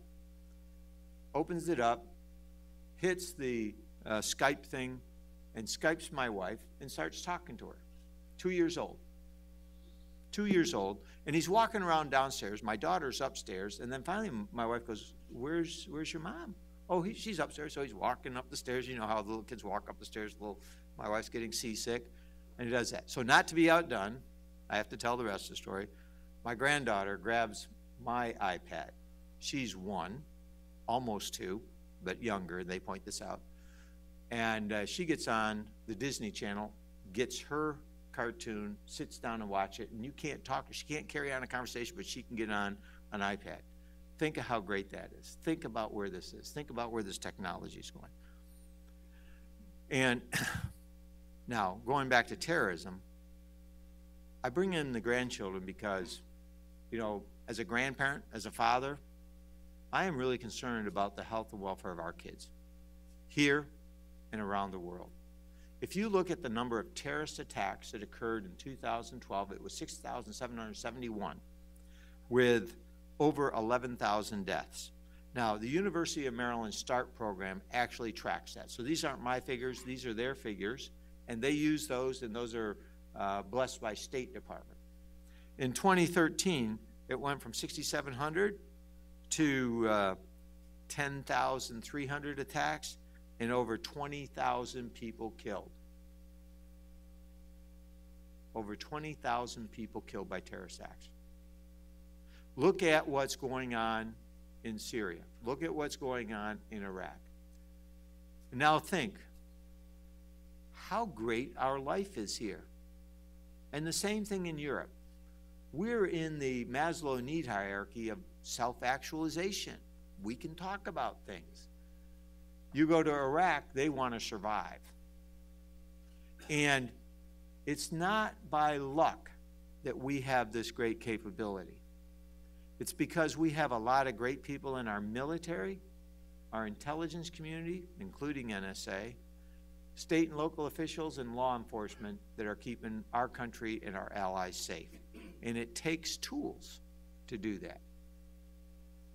[SPEAKER 16] opens it up, hits the Skype thing, and Skypes my wife and starts talking to her. 2 years old. 2 years old, and he's walking around downstairs. My daughter's upstairs, and then finally my wife goes, where's your mom? Oh, she's upstairs. So he's walking up the stairs. You know how the little kids walk up the stairs. My wife's getting seasick, and he does that. So not to be outdone, I have to tell the rest of the story. My granddaughter grabs my iPad. She's 1, almost 2, but younger. They point this out. And she gets on the Disney Channel, gets her cartoon, sits down and watch it, and you can't talk. She can't carry on a conversation, but she can get on an iPad. Think of how great that is. Think about where this is. Think about where this technology is going. And now, going back to terrorism, I bring in the grandchildren because, you know, as a grandparent, as a father, I am really concerned about the health and welfare of our kids here and around the world. If you look at the number of terrorist attacks that occurred in 2012, it was 6,771 with over 11,000 deaths. Now, the University of Maryland START program actually tracks that. So these aren't my figures, these are their figures, and they use those, and those are blessed by State Department. In 2013, it went from 6,700 to 10,300 attacks and over 20,000 people killed. Over 20,000 people killed by terrorist acts. Look at what's going on in Syria. Look at what's going on in Iraq. Now think how great our life is here. And the same thing in Europe. We're in the Maslow need hierarchy of self-actualization. We can talk about things. You go to Iraq, they want to survive. And it's not by luck that we have this great capability. It's because we have a lot of great people in our military, our intelligence community, including NSA, state and local officials and law enforcement that are keeping our country and our allies safe. And it takes tools to do that.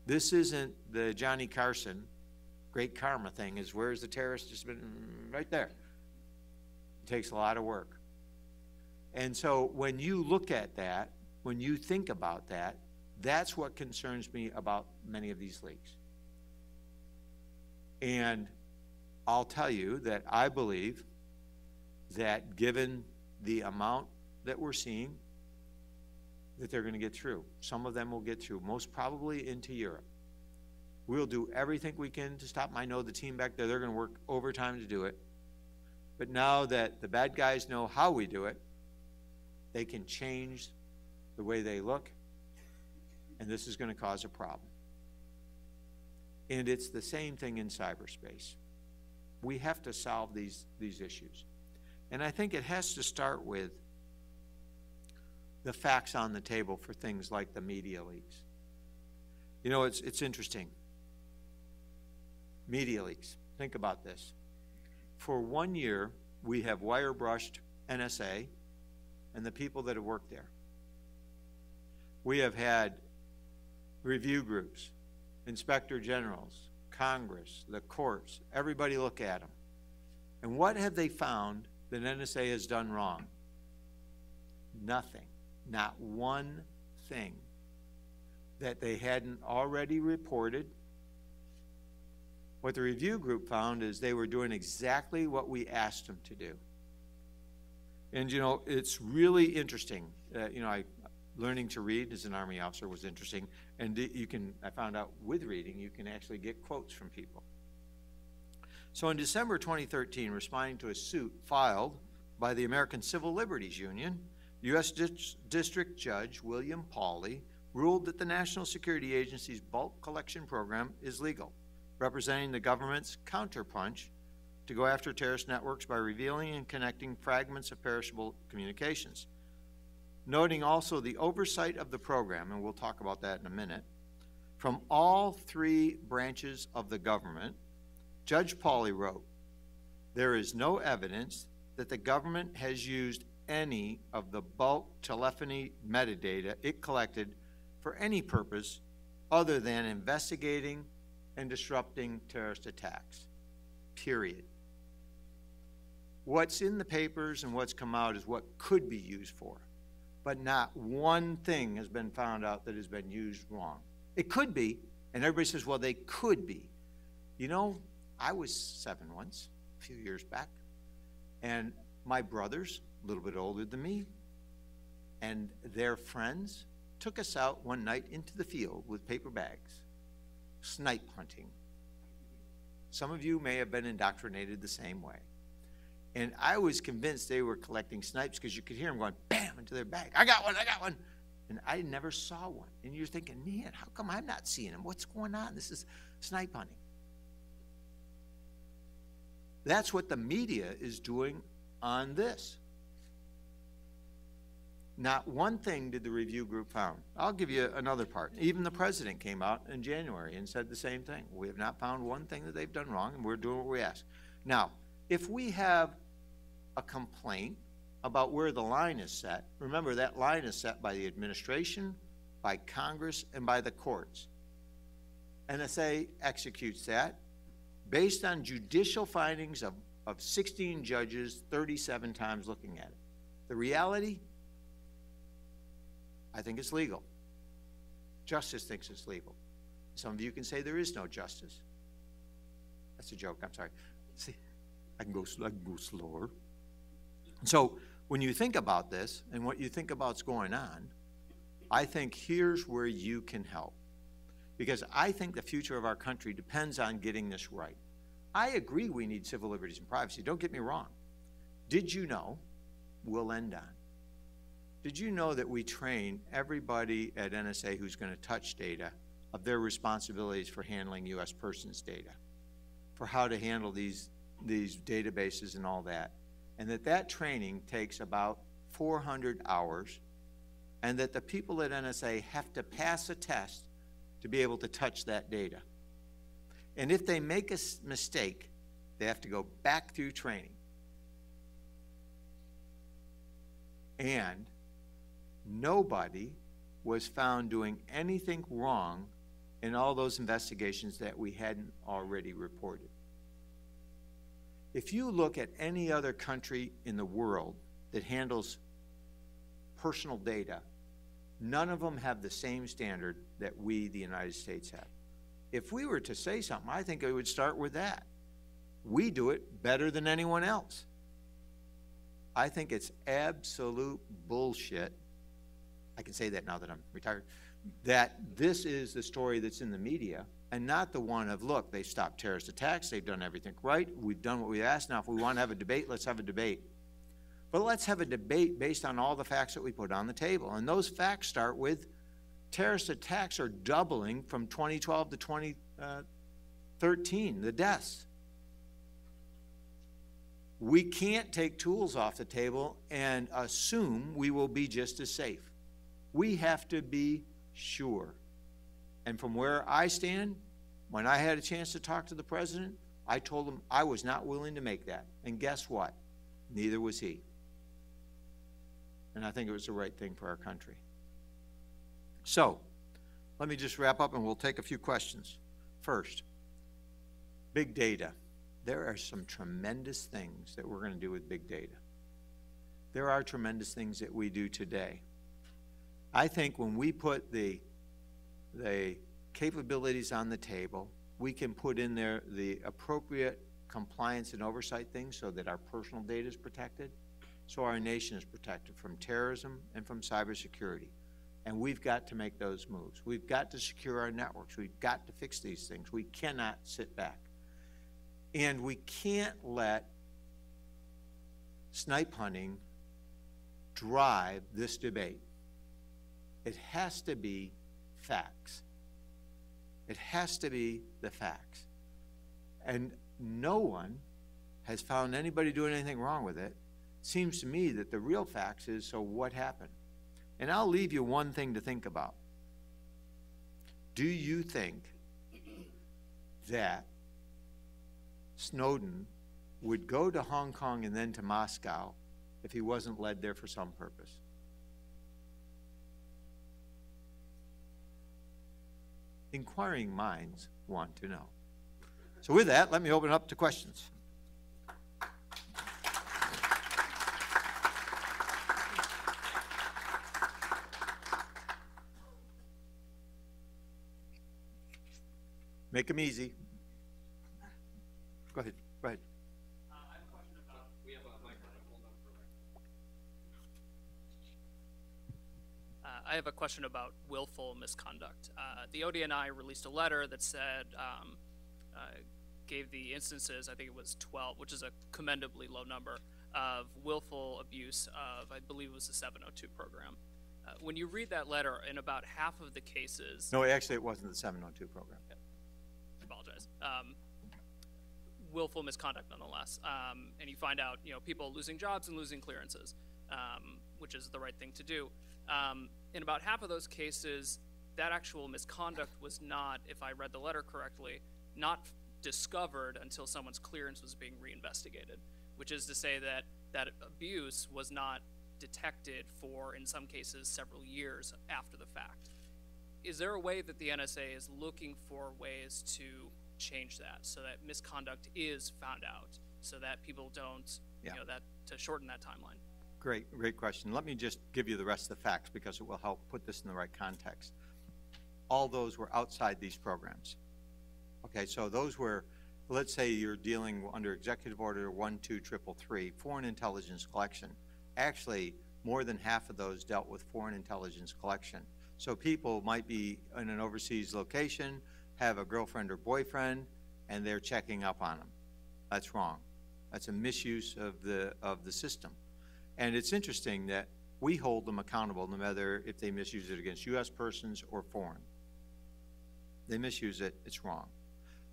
[SPEAKER 16] This isn't the Johnny Carson great karma thing, is where's the terrorist? Just been right there. It takes a lot of work. And so when you look at that, when you think about that, that's what concerns me about many of these leaks. And I'll tell you that I believe that given the amount that we're seeing, that they're going to get through. Some of them will get through, most probably into Europe. We'll do everything we can to stop them. I know the team back there, they're going to work overtime to do it. But now that the bad guys know how we do it, they can change the way they look, and this is going to cause a problem. And it's the same thing in cyberspace. We have to solve these issues. And I think it has to start with the facts on the table for things like the media leaks. You know, it's interesting. Media leaks. Think about this. For 1 year, we have wire-brushed NSA and the people that have worked there. We have had review groups, inspector generals, Congress, the courts, everybody look at them. And what have they found that NSA has done wrong? Nothing. Not one thing that they hadn't already reported. What the review group found is they were doing exactly what we asked them to do. And you know, it's really interesting. You know, learning to read as an Army officer was interesting. And I found out with reading, you can actually get quotes from people. So in December 2013, responding to a suit filed by the American Civil Liberties Union, U.S. District Judge William Pauley ruled that the National Security Agency's bulk collection program is legal, representing the government's counterpunch to go after terrorist networks by revealing and connecting fragments of perishable communications. Noting also the oversight of the program, and we'll talk about that in a minute, from all three branches of the government, Judge Pauley wrote, "There is no evidence that the government has used any of the bulk telephony metadata it collected for any purpose other than investigating and disrupting terrorist attacks, period. What's in the papers and what's come out is what could be used for, but not one thing has been found out that has been used wrong. It could be, and everybody says, well, they could be. You know, I was 7 once, a few years back, and my brothers, a little bit older than me, and their friends took us out one night into the field with paper bags, snipe hunting. Some of you may have been indoctrinated the same way. And I was convinced they were collecting snipes because you could hear them going bam into their bag. I got one, I got one. And I never saw one. And you're thinking, man, how come I'm not seeing them? What's going on? This is snipe hunting. That's what the media is doing on this. Not one thing did the review group found. I'll give you another part. Even the president came out in January and said the same thing. We have not found one thing that they've done wrong, and we're doing what we ask. Now, if we have a complaint about where the line is set, remember that line is set by the administration, by Congress, and by the courts. NSA executes that based on judicial findings of 16 judges 37 times looking at it. The reality, I think it's legal. Justice thinks it's legal. Some of you can say there is no justice. That's a joke, I'm sorry. See, I can go slower. So when you think about this and what you think about's going on, I think here's where you can help. Because I think the future of our country depends on getting this right. I agree we need civil liberties and privacy, don't get me wrong. Did you know, we'll end on, did you know that we train everybody at NSA who's going to touch data of their responsibilities for handling U.S. persons data, for how to handle these databases and all that, and that training takes about 400 hours, and that the people at NSA have to pass a test to be able to touch that data. And if they make a mistake, they have to go back through training. And nobody was found doing anything wrong in all those investigations that we hadn't already reported. If you look at any other country in the world that handles personal data, none of them have the same standard that we, the United States, have. If we were to say something, I think it would start with that. We do it better than anyone else. I think it's absolute bullshit. I can say that now that I'm retired. That this is the story that's in the media and not the one of, look, they've stopped terrorist attacks, they've done everything right, we've done what we asked, now if we want to have a debate, let's have a debate. But let's have a debate based on all the facts that we put on the table. And those facts start with terrorist attacks are doubling from 2012 to 2013, the deaths. We can't take tools off the table and assume we will be just as safe. We have to be sure. And from where I stand, when I had a chance to talk to the president, I told him I was not willing to make that. And guess what? Neither was he. And I think it was the right thing for our country. So, let me just wrap up and we'll take a few questions. First, big data. There are some tremendous things that we're going to do with big data. There are tremendous things that we do today. I think when we put the capabilities on the table, we can put in there the appropriate compliance and oversight things so that our personal data is protected, so our nation is protected from terrorism and from cybersecurity. And we've got to make those moves. We've got to secure our networks. We've got to fix these things. We cannot sit back. And we can't let snipe hunting drive this debate. It has to be facts. It has to be the facts. And no one has found anybody doing anything wrong with it. Seems to me that the real facts is, so what happened? And I'll leave you one thing to think about. Do you think that Snowden would go to Hong Kong and then to Moscow if he wasn't led there for some purpose? Inquiring minds want to know. So with that, let me open it up to questions. Make them easy. Go ahead. Go ahead.
[SPEAKER 1] I have a question about, we have a microphone, hold on for a minute.
[SPEAKER 5] I have a question about willful misconduct. The ODNI released a letter that said, gave the instances, I think it was 12, which is a commendably low number, of willful abuse of, I believe it was the 702 program. When you read that letter, in about half of the cases...
[SPEAKER 16] No, actually it wasn't the 702 program.
[SPEAKER 5] I apologize. Willful misconduct nonetheless. And you find out, people losing jobs and losing clearances, which is the right thing to do. In about half of those cases, that actual misconduct was not, if I read the letter correctly, not discovered until someone's clearance was being reinvestigated, which is to say that that abuse was not detected for, in some cases, several years after the fact. Is there a way that the NSA is looking for ways to change that so that misconduct is found out, so that people don't, to shorten that timeline?
[SPEAKER 16] Great question. Let me just give you the rest of the facts because it will help put this in the right context. All those were outside these programs. Okay, so those were, let's say you're dealing under Executive Order 12333, foreign intelligence collection. Actually, more than half of those dealt with foreign intelligence collection. So people might be in an overseas location, have a girlfriend or boyfriend, and they're checking up on them. That's wrong. That's a misuse of the system. And it's interesting that we hold them accountable no matter if they misuse it against U.S. persons or foreign. They misuse it, it's wrong.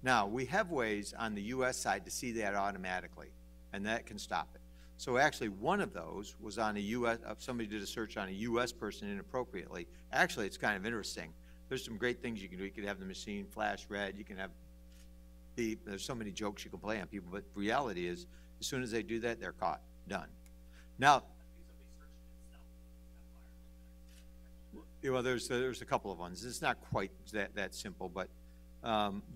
[SPEAKER 16] Now, we have ways on the U.S. side to see that automatically, and that can stop it. So actually, one of those was on a U.S., somebody did a search on a U.S. person inappropriately. Actually, it's kind of interesting. There's some great things you can do. You can have the machine flash red. You can have beep. There's so many jokes you can play on people, but the reality is, as soon as they do that, they're caught. Done. Now, well, there's a couple of ones. It's not quite that simple, but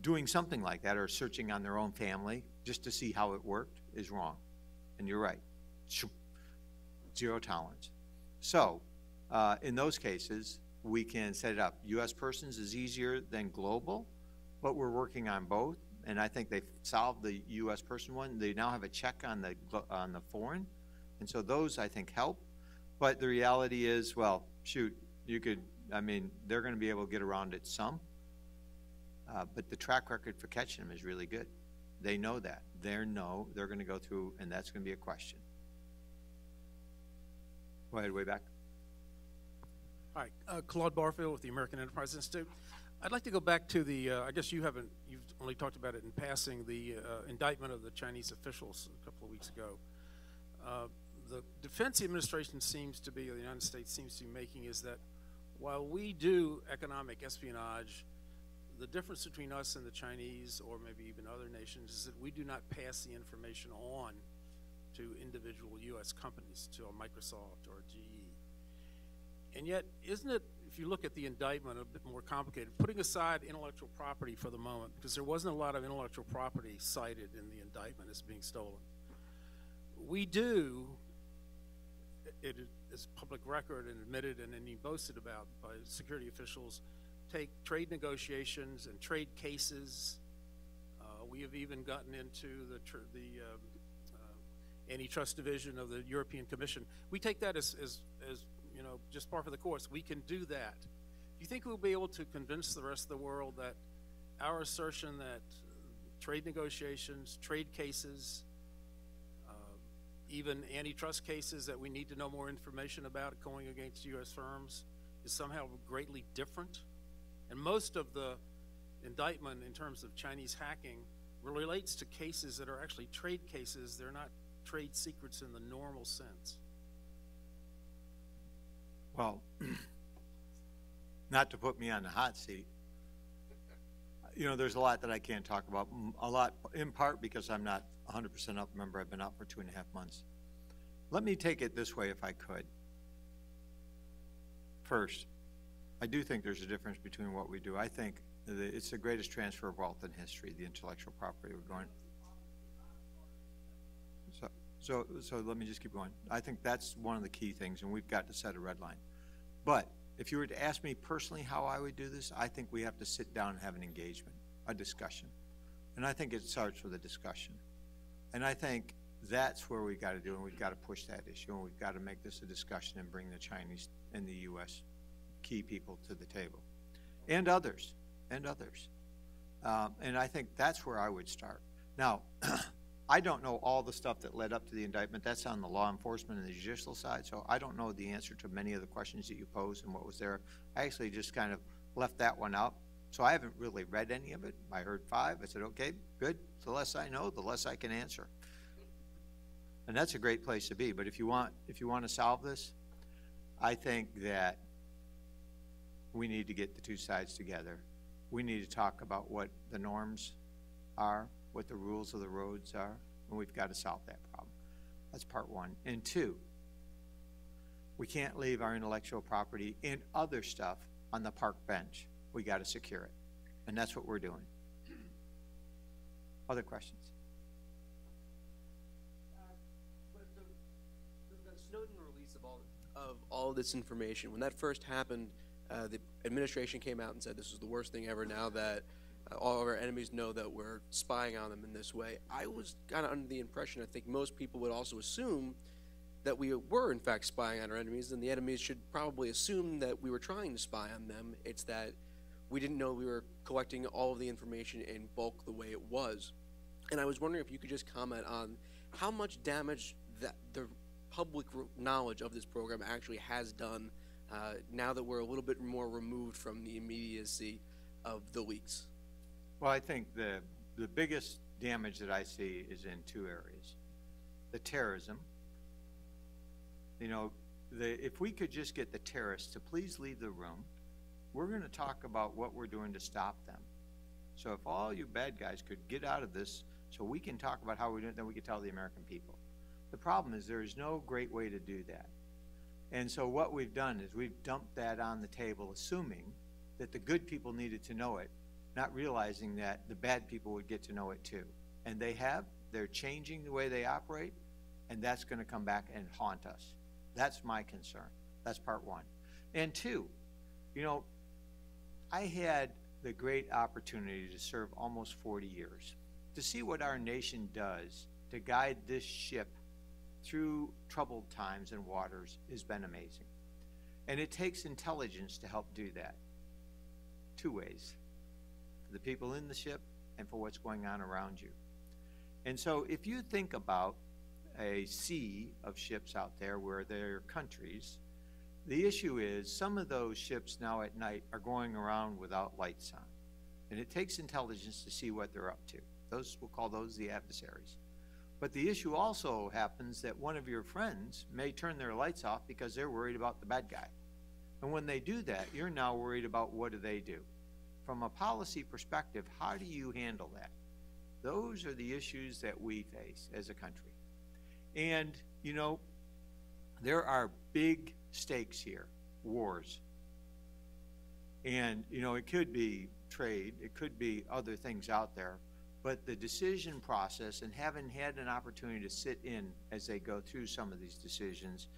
[SPEAKER 16] doing something like that or searching on their own family just to see how it worked is wrong. And you're right. Zero tolerance. So in those cases, we can set it up. U.S. persons is easier than global, but we're working on both. And I think they've solved the U.S. person one. They now have a check on the foreign. And so those, I think, help. But the reality is, well, shoot, you could, I mean, they're going to be able to get around it some. But the track record for catching them is really good. They know that. They're going to go through, and that's going to be a question. Go ahead, way back.
[SPEAKER 17] Hi, Claude Barfield with the American Enterprise Institute. I'd like to go back to the, I guess you've only talked about it in passing, the indictment of the Chinese officials a couple of weeks ago. The defense administration seems to be, or the United States seems to be making, is that while we do economic espionage, the difference between us and the Chinese, or maybe even other nations, is that we do not pass the information on to individual U.S. companies, to a Microsoft or a GE. And yet, isn't it, if you look at the indictment, a bit more complicated, putting aside intellectual property for the moment, because there wasn't a lot of intellectual property cited in the indictment as being stolen. We do, it is public record and admitted and then boasted about by security officials, take trade negotiations and trade cases. We have even gotten into the antitrust division of the European Commission. We take that as you know, just par for the course. We can do that. Do you think we'll be able to convince the rest of the world that our assertion that trade negotiations, trade cases, even antitrust cases that we need to know more information about going against U.S. firms is somehow greatly different? And most of the indictment in terms of Chinese hacking relates to cases that are actually trade cases. They're not trade secrets in the normal sense.
[SPEAKER 16] Well, not to put me on the hot seat, you know, there's a lot that I can't talk about. A lot, in part because I'm not 100% up. Remember, I've been out for 2.5 months. Let me take it this way if I could. First, I do think there's a difference between what we do. I think it's the greatest transfer of wealth in history, the intellectual property we're going. So let me just keep going. I think that's one of the key things, and we've got to set a red line. But if you were to ask me personally how I would do this, I think we have to sit down and have an engagement, a discussion. And I think it starts with a discussion. And I think that's where we've got to do, and we've got to push that issue, and we've got to make this a discussion and bring the Chinese and the U.S. key people to the table, and others, and I think that's where I would start. Now, I don't know all the stuff that led up to the indictment. That's on the law enforcement and the judicial side, so I don't know the answer to many of the questions that you posed and what was there. I actually just kind of left that one out, so I haven't really read any of it. I heard 5. I said, okay, good. The less I know, the less I can answer. And that's a great place to be. But if you want to solve this, I think that we need to get the two sides together. We need to talk about what the norms are, what the rules of the roads are, and we've got to solve that problem. That's part 1. And 2, we can't leave our intellectual property and other stuff on the park bench. We got to secure it, and that's what we're doing. Other questions?
[SPEAKER 18] The Snowden release of all this information, when that first happened, the administration came out and said this was the worst thing ever now that all of our enemies know that we're spying on them in this way. I was kind of under the impression, I think most people would also assume that we were in fact spying on our enemies, and the enemies should probably assume that we were trying to spy on them. It's that we didn't know we were collecting all of the information in bulk the way it was. And I was wondering if you could just comment on how much damage that the public knowledge of this program actually has done now that we're a little bit more removed from the immediacy of the leaks.
[SPEAKER 16] Well, I think the biggest damage that I see is in 2 areas. The terrorism. You know, if we could just get the terrorists to please leave the room, we're going to talk about what we're doing to stop them. So if all you bad guys could get out of this so we can talk about how we're doing it, then we can tell the American people. The problem is there is no great way to do that. And so what we've done is we've dumped that on the table, assuming that the good people needed to know it, not realizing that the bad people would get to know it too. And they have. They're changing the way they operate, and that's going to come back and haunt us. That's my concern. That's part 1. And 2, you know, I had the great opportunity to serve almost 40 years, to see what our nation does to guide this ship through troubled times and waters has been amazing. And it takes intelligence to help do that. 2 ways. For the people in the ship and for what's going on around you. And so if you think about a sea of ships out there where there are countries, the issue is some of those ships now at night are going around without lights on. And it takes intelligence to see what they're up to. We'll call those the adversaries. But the issue also happens that one of your friends may turn their lights off because they're worried about the bad guy. And when they do that, you're now worried about what do they do. From a policy perspective, how do you handle that? Those are the issues that we face as a country. And, you know, there are big stakes here, wars. And, you know, it could be trade, it could be other things out there, but the decision process, and having had an opportunity to sit in as they go through some of these decisions,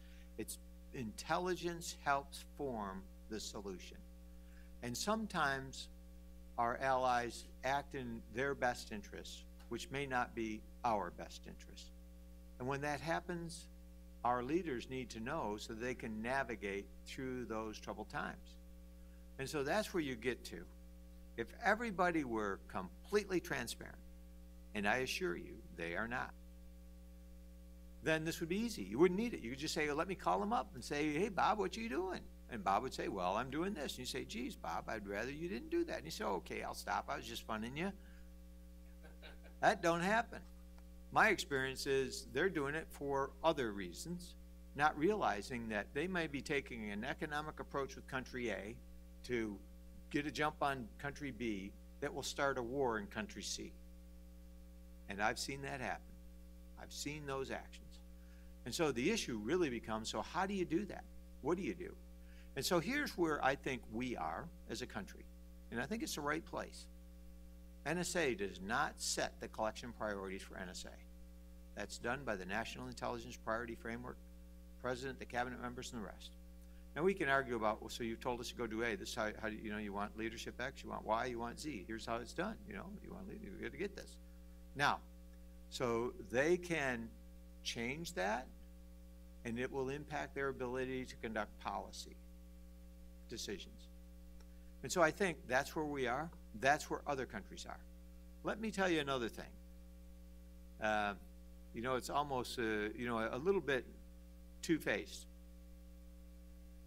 [SPEAKER 16] intelligence helps form the solution. And sometimes our allies act in their best interests, which may not be our best interest. And when that happens, our leaders need to know so they can navigate through those troubled times. And so that's where you get to. If everybody were completely transparent, and I assure you, they are not, then this would be easy. You wouldn't need it. You could just say, oh, let me call them up and say, hey, Bob, what are you doing? And Bob would say, well, I'm doing this. And you say, geez, Bob, I'd rather you didn't do that. And you say, okay, I'll stop. I was just funning you. That don't happen. My experience is they're doing it for other reasons, not realizing that they may be taking an economic approach with country A to get a jump on country B that will start a war in country C. And I've seen that happen. I've seen those actions. And so the issue really becomes, so how do you do that? What do you do? And so here's where I think we are as a country, and I think it's the right place. NSA does not set the collection priorities for NSA. That's done by the National Intelligence Priority Framework, President, the cabinet members, and the rest. Now we can argue about, well, so you've told us to go do A. This is how do you know, you want leadership X, you want Y, you want Z. Here's how it's done. You know, you want you got to get this. Now, so they can change that, and it will impact their ability to conduct policy decisions. And so I think that's where we are. That's where other countries are. Let me tell you another thing. You know, it's almost, you know, a little bit two-faced.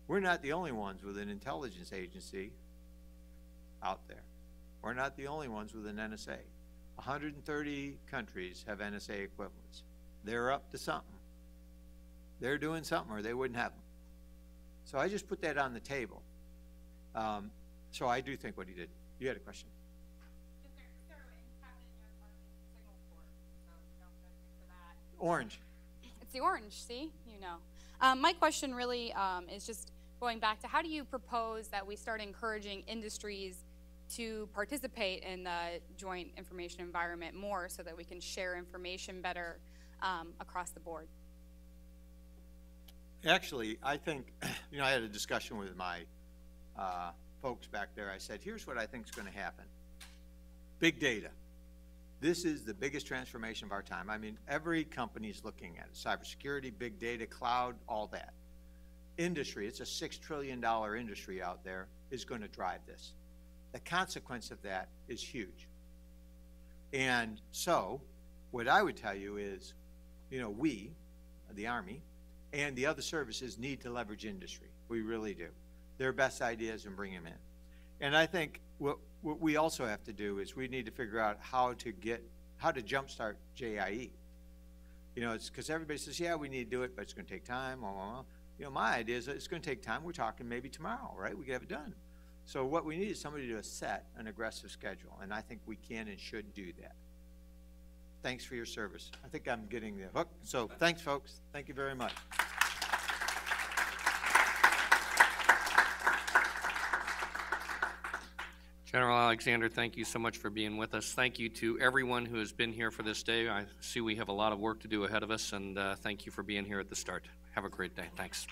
[SPEAKER 16] We're not the only ones with an intelligence agency out there. We're not the only ones with an NSA. 130 countries have NSA equivalents. They're up to something. They're doing something or they wouldn't have them. So I just put that on the table. So I do think what he did. You had a question? Orange.
[SPEAKER 19] It's the orange, see? You know. My question really is just going back to how do you propose that we start encouraging industries to participate in the joint information environment more so that we can share information better across the board?
[SPEAKER 16] Actually, I think, you know, I had a discussion with my folks back there. I said, here's what I think is going to happen. Big data. This is the biggest transformation of our time. I mean, every company is looking at it. Cybersecurity, big data, cloud, all that. Industry, it's a $6 trillion industry out there, is going to drive this. The consequence of that is huge. And so, what I would tell you is, you know, we, the Army, and the other services need to leverage industry. We really do. Their best ideas and bring them in. And I think what we also have to do is we need to figure out how to jumpstart JIE. You know, it's because everybody says, yeah, we need to do it, but it's going to take time. Blah, blah, blah. You know, my idea is that it's going to take time. We're talking maybe tomorrow, right? We can have it done. So what we need is somebody to set an aggressive schedule, and I think we can and should do that. Thanks for your service. I think I'm getting the hook. So thanks, folks. Thank you very much.
[SPEAKER 1] General Alexander, thank you so much for being with us. Thank you to everyone who has been here for this day. I see we have a lot of work to do ahead of us, and thank you for being here at the start. Have a great day. Thanks.